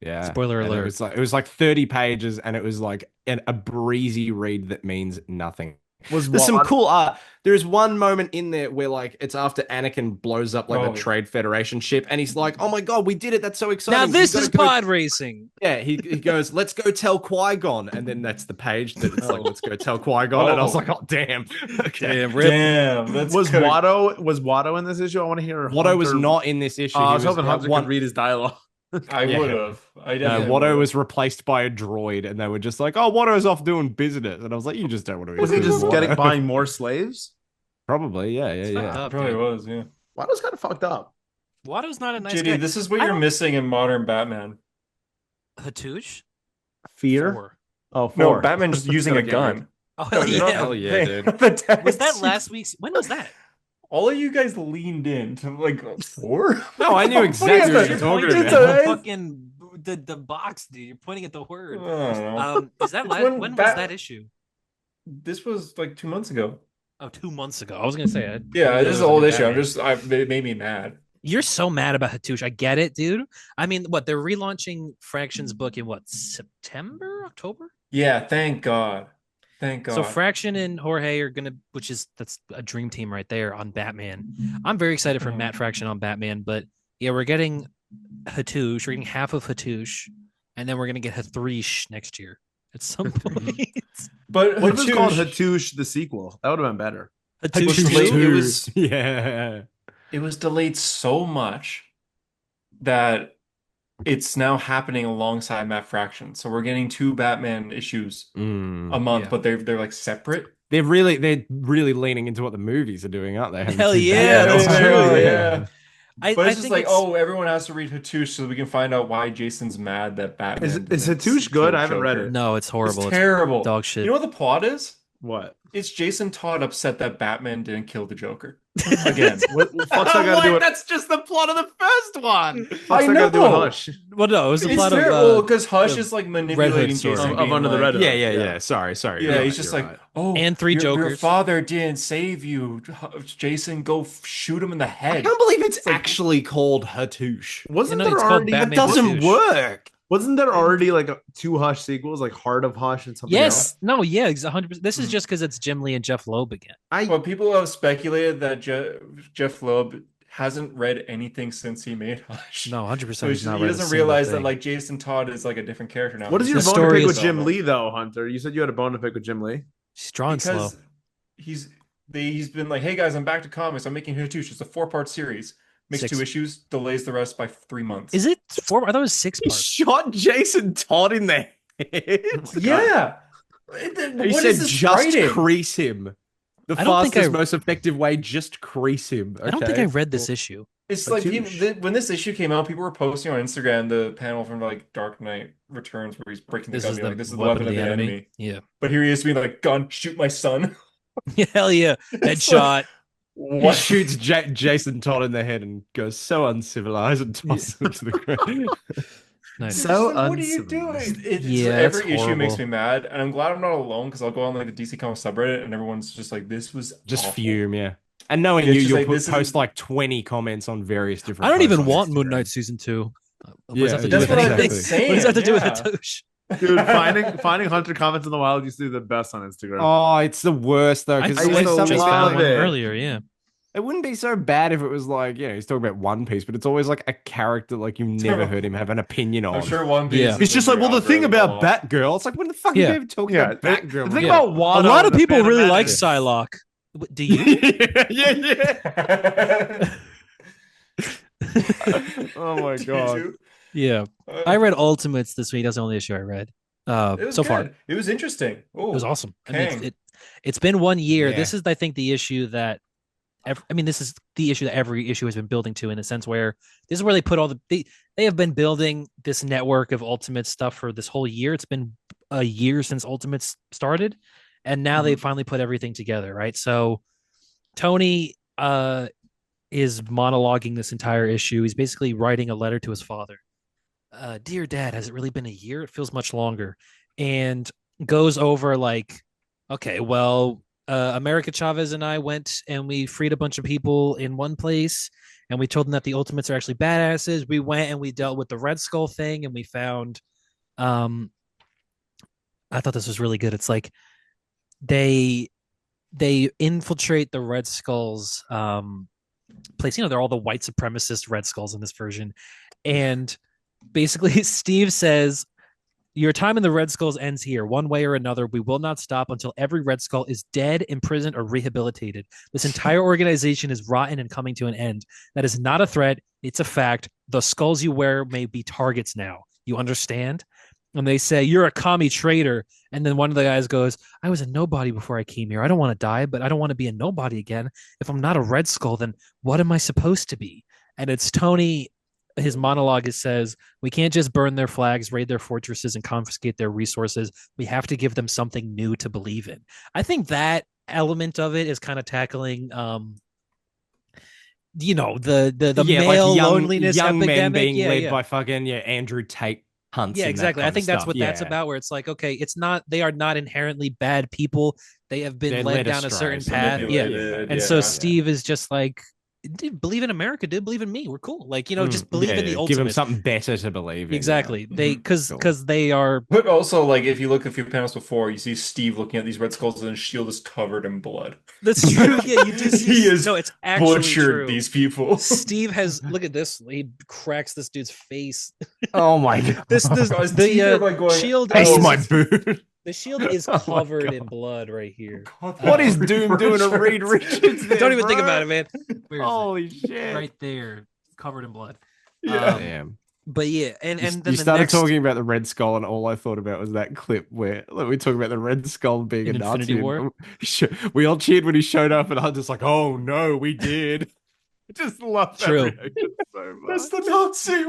Yeah. Spoiler And alert. It was like 30 pages, and it was like a breezy read that means nothing. There's some cool art. There's one moment in there where like it's after Anakin blows up like the Trade Federation ship, and he's like, "Oh my god, we did it! That's so exciting!" Now this is pod racing. Yeah, he goes, "Let's go tell Qui-Gon," and then that's the page that it's like, "Let's go tell Qui-Gon," and I was like, "Oh damn, okay. damn." Was Watto in this issue? I want to hear. Watto was not in this issue. I was hoping Hunter could read his dialogue. I would have. Watto was replaced by a droid, and they were just like, "Oh, Watto's off doing business," and I was like, "You just don't want to." Was he just buying more slaves? Probably, yeah. Probably was, yeah. Watto's kind of fucked up. Watto's not a nice JD, guy. this is what you're missing in modern Batman. Hatoosh? Fear? 4. Oh, 4. No, Batman's using a gun. Oh, hell yeah. Hell yeah, dude. Was that last week's? When was that? All of you guys leaned in to like 4? No, I knew exactly what you're talking about. Fucking the box, dude. You're pointing at the word. I don't know. Is that when was that issue? This was like 2 months ago. Oh, 2 months ago. I was gonna say. Yeah, this is an old issue. It made me mad. You're so mad about Hatoosh. I get it, dude. I mean, what, they're relaunching Fraction's book in what, September, October? Yeah, thank God. Thank God. So Fraction and Jorge are gonna, that's a dream team right there on Batman. I'm very excited for Matt Fraction on Batman, but yeah, we're getting Hatoosh. We're getting half of Hatoosh, and then we're gonna get Hathreesh next year at some point. But what if it's called Hatoosh the sequel? That would have been better. Hatoosh. It was delayed so much that it's now happening alongside Matt Fraction. So we're getting 2 Batman issues a month, but they're like separate. They're really leaning into what the movies are doing, aren't they? Hell yeah, that's true. Yeah. But it's I just think like, everyone has to read Hatoosh so we can find out why Jason's mad that Batman is Hatoosh good? I haven't read it. No, it's horrible. It's terrible. It's dog shit. You know what the plot is? What? It's Jason Todd upset that Batman didn't kill the Joker. Again. What fuck's that got to do with That's just the plot of the first one. I know. Got to do with Hush? Well, no, it was the plot of because Hush is like manipulating Jason of Under the Red Hood. Yeah. Sorry. Yeah, he's just like, and 3 Jokers. Your father didn't save you. Jason, go shoot him in the head. I can't believe it's actually called Hatoosh. Wasn't there already? That doesn't work. Wasn't there already like 2 Hush sequels, like Heart of Hush and something else? No, yeah, 100%. This is just because it's Jim Lee and Jeff Loeb again. Well, people have speculated that Jeff Loeb hasn't read anything since he made Hush. No, 100%. So he doesn't realize that like Jason Todd is like a different character now. What is your bone to pick with Jim Lee, though, Hunter? You said you had a bone to pick with Jim Lee. He's drawing slow. He's been like, hey guys, I'm back to comics. I'm making Hatoosh. It's a 4-part series. Makes 2 issues, delays the rest by 3 months. Is it 4? I thought it was 6 parts. He shot Jason Todd in the head. Yeah. He said just crease him. The fastest, most effective way, just crease him. Okay. I don't think I read this issue. It's like when this issue came out, people were posting on Instagram the panel from like Dark Knight Returns where he's breaking the gun. Like, this is the weapon of the enemy. Yeah. But here he is being like, gun, shoot my son. Hell yeah. Headshot. He shoots Jason Todd in the head and goes so uncivilized and tosses him to the ground. Nice. So what are you doing? Every issue makes me mad, and I'm glad I'm not alone because I'll go on like the DC Comics subreddit and everyone's just like, "This was just awful. Fume." Yeah, and knowing you'll post like 20 comments on various different. I don't even want Moon Knight season 2. What does that have to do with Hatoosh? Dude, finding Hunter comments in the wild used to be the best on Instagram. Oh, it's the worst though. I just found one earlier. Yeah. It wouldn't be so bad if it was like, he's talking about One Piece, but it's always like a character like you never heard him have an opinion on. I'm sure One Piece. Yeah. It's just like, well, the thing about Batgirl, it's like, when the fuck are you even talking about Batgirl? The thing about Watto, a lot of people really like Psylocke. Do you? yeah. Oh my god. Yeah. I read Ultimates this week. That's the only issue I read. So far. It was interesting. Ooh, it was awesome. I mean, it's been 1 year. Yeah. This is, I think, the issue that this is the issue that every issue has been building to, in a sense where this is where they put all they have been building this network of Ultimate stuff for this whole year. It's been a year since Ultimates started, and now they finally put everything together, right? So Tony is monologuing this entire issue. He's basically writing a letter to his father. Dear Dad, has it really been a year? It feels much longer. And goes over like, okay, well, America Chavez and I went and we freed a bunch of people in one place, and we told them that the Ultimates are actually badasses. We went and we dealt with the Red Skull thing, and we found, I thought this was really good. It's like they they infiltrate the Red Skulls place. You know, they're all the white supremacist Red Skulls in this version. And basically, Steve says, your time in the Red Skulls ends here. One way or another, we will not stop until every Red Skull is dead, imprisoned, or rehabilitated. This entire organization is rotten and coming to an end. That is not a threat. It's a fact. The skulls you wear may be targets now. You understand? And they say, you're a commie traitor. And then one of the guys goes, I was a nobody before I came here. I don't want to die, but I don't want to be a nobody again. If I'm not a Red Skull, then what am I supposed to be? And it's Tony. His monologue says, we can't just burn their flags, raid their fortresses, and confiscate their resources. We have to give them something new to believe in. I think that element of it is kind of tackling the male loneliness young epidemic. men being led by fucking Andrew Tate hunts. Yeah, exactly. I think that's what that's Yeah. about, where it's like, okay, it's not, they are not inherently bad people. They have been led down a certain path. Yeah. And so Steve is just like, dude, believe in America, dude. Believe in me. We're cool. Like, just believe in the ultimate. Give them something better to believe in. Exactly. Yeah. They because they are. But also, like, if you look a few panels before, you see Steve looking at these Red Skulls, and his shield is covered in blood. That's true. Yeah, you do see. He has it's actually butchered true. these people. Steve has. Look at this. He cracks this dude's face. Oh my god. The shield. That's my boot. The shield is covered in blood right here. What is Doom doing to Reed Richards? There, Don't even think about it, man. Holy shit! Right there, covered in blood. Yeah. Damn. But yeah, and then you started talking about the Red Skull, and all I thought about was that clip where we talk about the Red Skull being a Nazi. Infinity War. We all cheered when he showed up, and I was just like, "Oh no, we did!" I just love that reaction so much. That's the Nazi.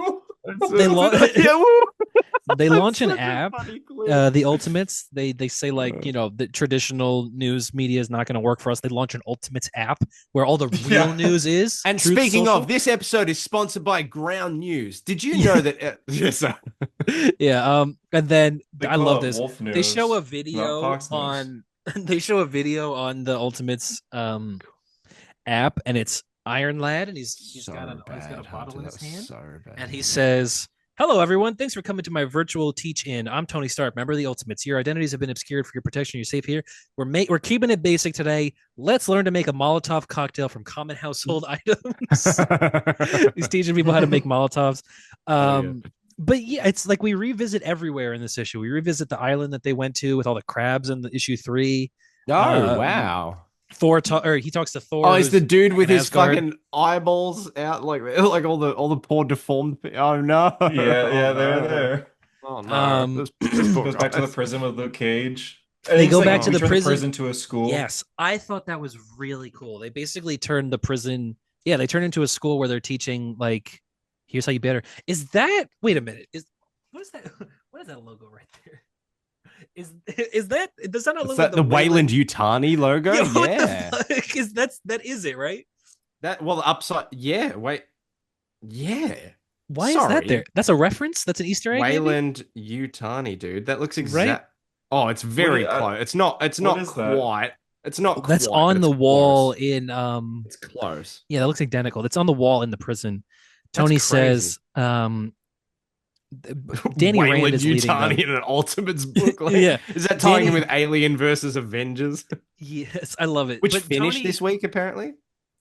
They launch an app, the Ultimates. They say, like, the traditional news media is not going to work for us. They launch an Ultimates app where all the real news is. And speaking of, this episode is sponsored by Ground News. Did you know that? Yes. Yeah. And then I love this. News, they show a video on. They show a video on the Ultimates app, and it's Iron Lad, and he's got a bottle in his hand, and he says, hello, everyone. Thanks for coming to my virtual teach-in. I'm Tony Stark, member of the Ultimates. Your identities have been obscured for your protection. You're safe here. We're keeping it basic today. Let's learn to make a Molotov cocktail from common household items. He's teaching people how to make Molotovs. But yeah, it's like we revisit everywhere in this issue. We revisit the island that they went to with all the crabs in the issue 3. Oh, wow. He talks to Thor. Oh, is the dude with his fucking eyeballs out, like all the poor deformed? Oh no! Yeah, they're there. Oh no! Goes back to the prison with Luke Cage. They go back to the prison to a school. Yes, I thought that was really cool. They basically turned the prison. Yeah, they turned into a school where they're teaching, like, here's how you better. Is that? Wait a minute. What is that? What is that logo right there? Is that? Does that not look like the Weyland-Yutani logo? Yeah. That is it, right? That the upside. Yeah. Wait. Yeah. Why is that there? That's a reference. That's an Easter egg. Weyland-Yutani, dude. That looks exact. Right? Oh, it's very close. It's not quite. It's not. That's on the wall in. It's close. Yeah, that looks identical. That's on the wall in the prison. Tony says, Danny Rand is leading them. In an Ultimates book. Like, yeah. Is that tying in with Alien versus Avengers? Yes, I love it. Which finished this week, apparently.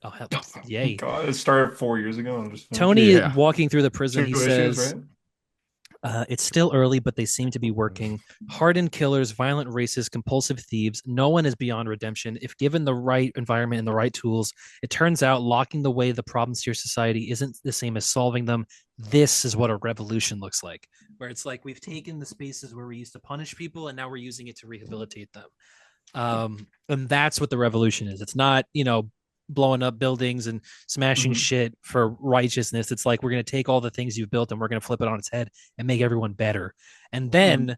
Oh, hell. Yay. God, it started 4 years ago. Tony walking through the prison, he says, issues, right? It's still early, but they seem to be working. Hardened killers, violent racists, compulsive thieves. No one is beyond redemption. If given the right environment and the right tools, it turns out locking away the problems to your society isn't the same as solving them. This is what a revolution looks like, where it's like we've taken the spaces where we used to punish people and now we're using it to rehabilitate them. And that's what the revolution is. It's not, blowing up buildings and smashing shit for righteousness. It's like, we're going to take all the things you've built and we're going to flip it on its head and make everyone better. And then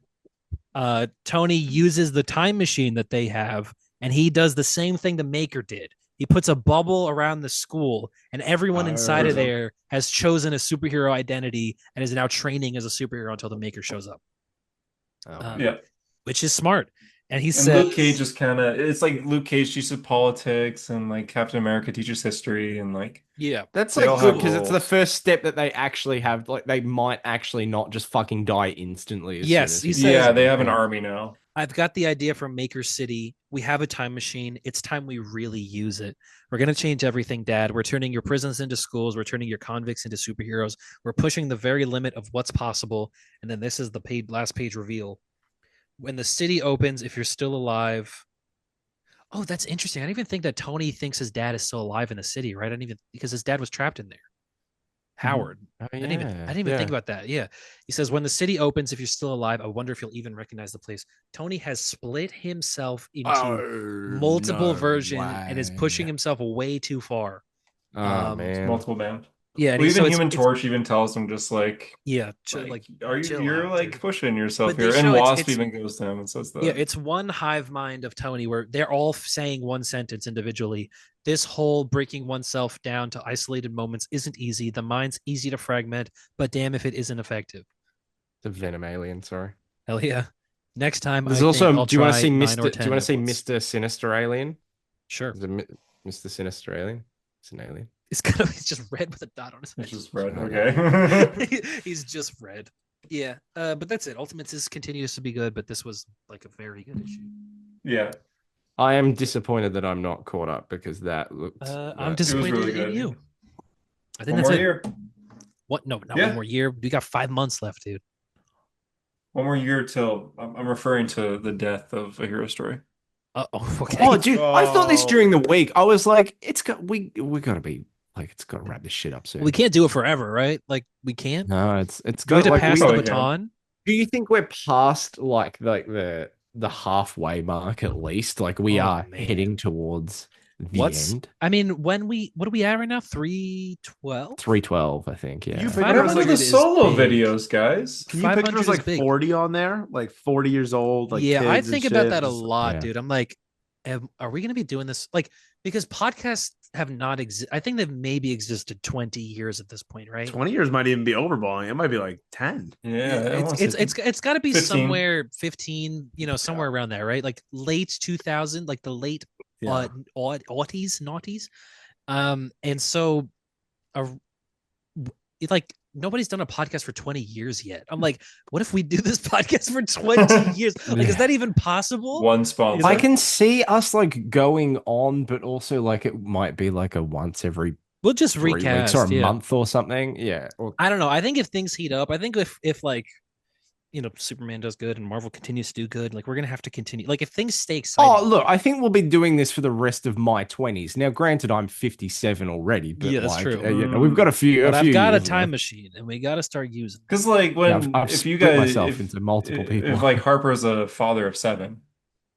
Tony uses the time machine that they have, and he does the same thing the Maker did. He puts a bubble around the school, and everyone inside of there has chosen a superhero identity and is now training as a superhero until the Maker shows up. Yeah, which is smart. And he And Luke says, Cage is kind of, it's like Luke Cage teaches politics and like Captain America teaches history and like yeah, That's they like all good have because it's the roles. first step that they actually have. Like they might actually not just fucking die instantly as soon yes, as he he says, Yeah, becomes they the have an thing. army now. I've got the idea from Maker City. We have a time machine. It's time we really use it. We're going to change everything, Dad. We're turning your prisons into schools. We're turning your convicts into superheroes. We're pushing the very limit of what's possible. And then this is the last page reveal. When the city opens, if you're still alive. Oh, that's interesting. I didn't even think that Tony thinks his dad is still alive in the city, right? I didn't even because his dad was trapped in there. Howard. Oh I yeah, didn't even think yeah. about that. Yeah. He says, when the city opens, if you're still alive, I wonder if you'll even recognize the place. Tony has split himself into Oh multiple no versions and is pushing way! himself way too far. Oh Um, It's man. multiple band. yeah, and Well, he even so Human it's Torch even tells him just yeah, like, like are you chill you're out, like dude. pushing yourself But they here. And show Wasp it's even goes to him and says yeah, that. it's one hive mind of Tony where they're all saying one sentence individually. This whole breaking oneself down to isolated moments isn't easy. The mind's easy to fragment, but damn if it isn't effective. The Venom alien. Sorry. Hell yeah. Next time, There's I think also. I'll Do you want to try see 9 or Mister? Do you 10 want to at see once. Mister Sinister Alien? Sure. Is it Mister Sinister Alien? It's an alien. He's just red with a dot on his It's head. just red. Oh, Okay. He's just red. Yeah. But that's it. Ultimates continues to be good, but this was like a very good issue. Yeah, I am disappointed that I'm not caught up because that looked. I'm That it was disappointed really in good. you. I think One that's more it. year. What? No, not one Yeah, more year. We got 5 months left, dude. one more year till I'm referring to the death of a hero story. Oh, okay. Oh, dude, I thought this Oh, during the week. I was like, we gotta be like, it's gotta wrap this shit up We soon. can't do it forever, right? Like we can't. No, it's Do we have got to like pass we. the Oh, again. baton? Do you think we're past like the halfway mark at least? Like we Oh are man. heading towards the end. I mean, what are we at right now? 312? 312, I think. you Yeah. What figure it was happened to like, the 500 is solo big. videos, guys? can you picture 500 us is like big. 40 on there, like 40 years old, like Yeah, I kids and think about shit? that a Just lot, Yeah. dude. I'm like, are we going to be doing this? Like, because podcasts have not exist. I think they've maybe existed 20 years at this point, right? 20 years might even be overballing. It might be like 10. Yeah, I It's want to it's say it's got to be 15. somewhere 15, somewhere around there, right? Like late 2000, like the late Yeah. aughties, naughties. And so uh, it's like nobody's done a podcast for 20 years yet. I'm like, what if we do this podcast for 20 years? Like, is that even possible? One sponsor. I can see us like going on, but also like it might be like a once every We'll just 3 weeks recast, or a yeah. month or something. Yeah. Or, I don't know. I think if things heat up, I think if like Superman does good and Marvel continues to do good, like we're gonna have to continue. Like if things stay exciting. oh, look, I think we'll be doing this for the rest of my 20s. Now, granted, I'm 57 already, but Yeah, that's like, true. we've got a few. But A I've few got a years time left. machine, and we got to start using it. Because like Yeah, when I've if you split guys myself into multiple people. if like Harper's a father of 7,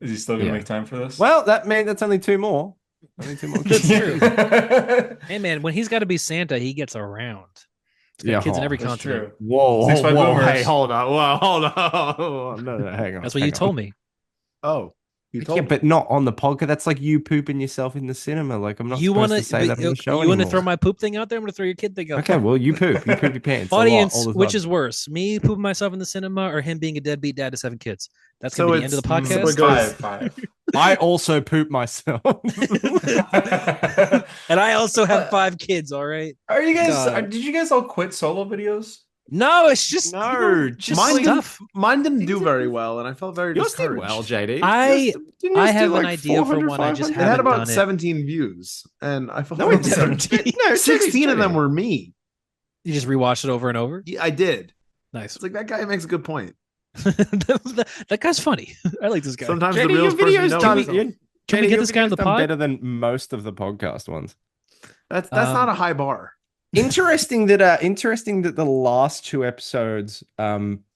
is he still gonna Yeah. make time for this? Well, that's only 2 more. Only 2 more That's kids. true. Yeah, Hey man, when he's got to be Santa, he gets around. He's got Yeah, kids in every that's continent. true. Whoa, 6 by whoa, boomers. hey, hold on. Whoa, hold on. No, hang on. That's what you told me. Oh, you told Yeah, me. but not on the podcast. That's like you pooping yourself in the cinema. Like, I'm not You supposed want to say that on the show you want to anymore. throw my poop thing out there? I'm gonna throw your kid thing out Okay, there. well, you poop. You poop your pants. A lot, Audience, all the which time. is worse, me pooping myself in the cinema or him being a deadbeat dad to 7 kids? That's gonna So be the end of the it's- so podcast. it goes- Five. I also poop myself. And I also have 5 kids. All right. Are you guys? God. Did you guys all quit solo videos? No, it's just No, just Mine didn't, stuff. mine didn't do very well, and I felt very Yours did discouraged. well, JD. I- Didn't I yours have do an like idea for 400, one, I just 500? It had haven't about done it. 17 views, and I felt No, very it didn't. discouraged. No, 16 of them JD. were me. You just rewatched it over and over. Yeah, I did. Nice. It's like that guy makes a good point. that guy's funny. I like this guy. Sometimes JD, the your realest person you video's know done. is yourself. Can we JD, get your this guy on video's the done pod? better than most of the podcast ones. That's Um, not a high bar. Interesting that the last 2 episodes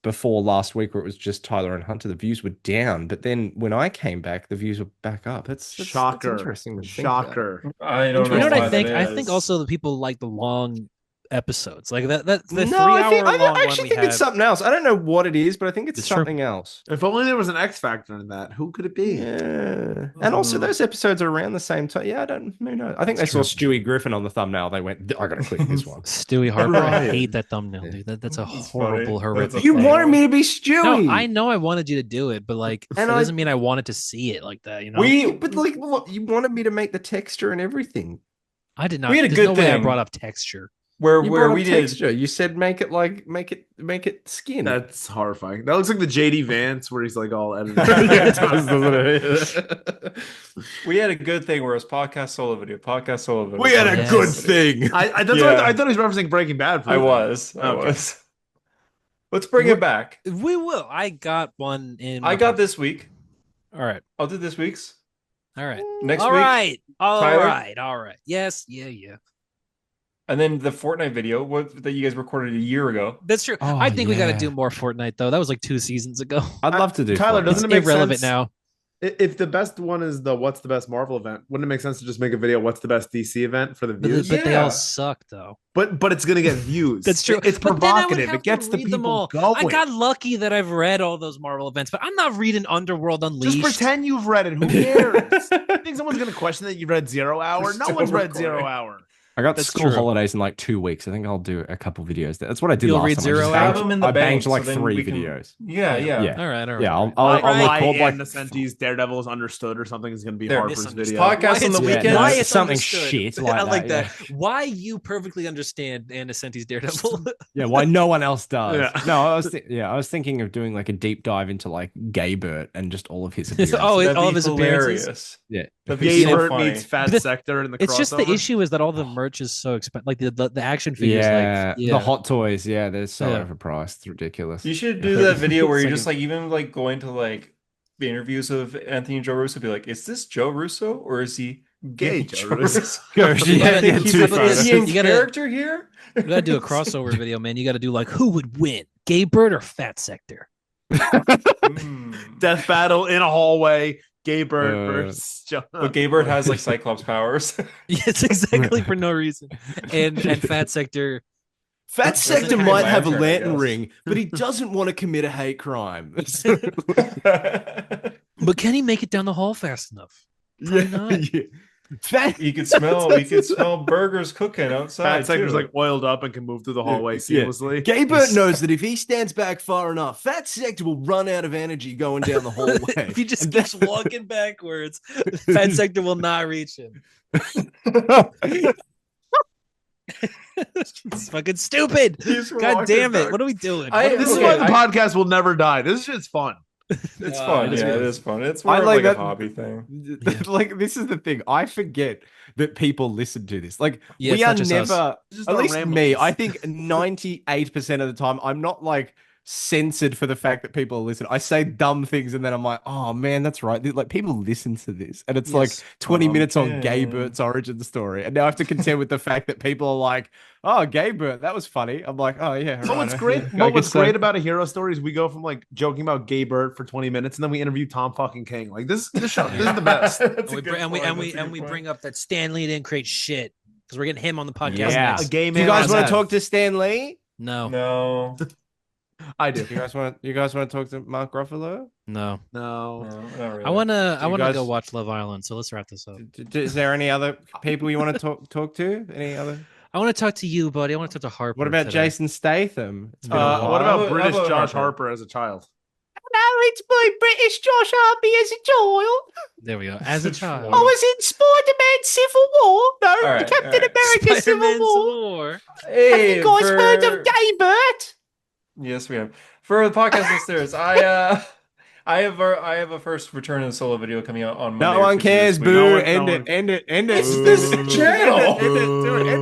before last week, where it was just Tyler and Hunter, the views were down. But then when I came back, the views were back up. That's Shocker. interesting. To think about. Shocker. I don't You know know what why I think? that I think is. also the people like the long episodes. Like that the No, 3 hour I long actually one we think it's had. something else. I don't know what it is, but I think it's It's true. something else. If only there was an X factor in that. Who could it be? Yeah. And also those episodes are around the same time. Yeah, I don't who knows. I think they saw Stewie Griffin on the thumbnail. They went, I gotta click this one. Stewie Harper. I Right. hate that thumbnail, dude. That's a It's horrible, funny. horrific That's a You thing. wanted me to be Stewie. No, I know I wanted you to do it, but like And that I- doesn't mean I wanted to see it like that, you know? But like look, you wanted me to make the texture and everything. I did not. We had a There's good no way I thing. brought up texture. Where You brought we up did texture. You said make it skin. That's horrifying. That looks like the JD Vance where he's like all edited. Yeah, it does, doesn't it? we had a good thing where it was podcast solo video, podcast solo video. We had a Yes. good thing. I Yeah. thought he was referencing Breaking Bad. For I that. was. Okay. Let's bring it back. We will. I got one in. I got this week. All right. I'll do this week's. All right. Next All week. right. All Tyler? right. All right. Yes. Yeah. And then the Fortnite video that you guys recorded a year ago. That's true. Oh, I think we got to yeah. do more Fortnite though. That was like 2 seasons ago. I'd love to do Tyler, Fortnite. doesn't It's it make irrelevant sense now. If the best one is the what's the best Marvel event, wouldn't it make sense to just make a video what's the best DC event for the But, views? but they Yeah. all suck though. But it's gonna get views. That's true. It's But then I would provocative. have It gets to the read them people all. going. I got lucky that I've read all those Marvel events, but I'm not reading Underworld Unleashed. Just pretend you've read it. Who cares? You think someone's gonna question that you read Zero Hour? No Still one's read recording. Zero Hour. I got That's school true. holidays in like 2 weeks. I think I'll do a couple videos. That's what I did You'll last read time. Zero I just Have banged- them in the I bank, banged like so then 3 we can- videos. Yeah. Yeah. All right. Yeah, All I'll right. record like Innocenti's Daredevil's Understood or something is gonna be There. Harper's Misunderstood. video. Podcast on the it's- weekend. Why Yeah, it's something understood. shit like I like that, that. Why you perfectly understand Anna Senti's Daredevil? Yeah, why no one else does? Yeah. No, I was thinking of doing like a deep dive into like Gaybert and just all of his appearances. Oh, That'd all be of his appearances? hilarious. Yeah. That'd be so Gaybert funny. meets Fat But the- Sector in the It's just the crossover. issue is that all the merch is so expensive. Like the action figures. Yeah, Like, the hot toys. Yeah, they're so Yeah. overpriced. It's ridiculous. You should do that video where It's you're like just like even like going to like the interviews of Anthony and Joe Russo, be like, is this Joe Russo or is he Gay Joe Russo? Gosh, You yeah, gotta- yeah, he's too like- far. Is he in You gotta- character here? You gotta do a crossover video, man. You gotta do like who would win, Gaybird or Fat Sector? Mm. Death battle in a hallway. Gaybird Uh, versus Joe. But Gaybird has like Cyclops powers. Yes, exactly for no reason. And Fat Sector. Fat Doesn't Sector have might a have a lantern, I lantern guess. ring, but he doesn't want to commit a hate crime. But can he make it down the hall fast enough? Probably not. Yeah. Fat, You could smell burgers cooking outside. Fat Sector's too. like oiled up and can move through the hallway Yeah. seamlessly. Gaybert knows that if he stands back far enough, Fat Sector will run out of energy going down the hallway. If he just And keeps walking backwards, Fat Sector will not reach him. It's fucking stupid. He's God walking damn it. back. What are we doing? This is Okay, why the podcast will never die. This shit's fun. It's fun. it is Yeah, good. it is fun. It's more I of like like that- a hobby thing. Like, this is the thing. I forget that people listen to this. Like, Yeah, we it's are not just us. never, It's just at our least ramblings. me, I think 98% of the time, I'm not like censored for the fact that people listen. I say dumb things and then I'm like, oh man, that's right. Like, people listen to this. And it's like Yes. 20 Oh, minutes on man. Gaybert's origin story. And now I have to contend with the fact that people are like, oh, Gaybert, that was funny. I'm like, oh yeah. But what's right. great, I what was guess so. great about a hero story is we go from like joking about Gaybert for 20 minutes and then we interview Tom fucking King. Like this show, this is the best. That's And a we, good and we, point. and we, That's a and good we point. bring up that Stan Lee didn't create shit because we're getting him on the podcast Yeah. next. A gay Do man. you guys on want that. to talk to Stan Lee? No, No. I do. You guys want to talk to Mark Ruffalo? no. No. No, not really. I wanna you go guys- watch Love Island. So let's wrap this up. Is there any other people you want to talk to? Any other? I want to talk to you, buddy. I want to talk to Harper. What about today. Jason Statham? It's been a What while. about How British about Josh Harper? Harper as a child? No, it's my British Josh Harper as a child. There we go. As a child. I was in Spider-Man Civil War. No, All right, Captain all right. America Civil Spider-Man War. Civil War. Hey, Have you guys heard for- of Gaybert? Yes, we have. For the podcast listeners, I have a first return of the solo video coming out on Monday. No or one Tuesday cares, this week. boo. No one- End no it. one- End it. End it. It's this channel. End it. Do it. End it.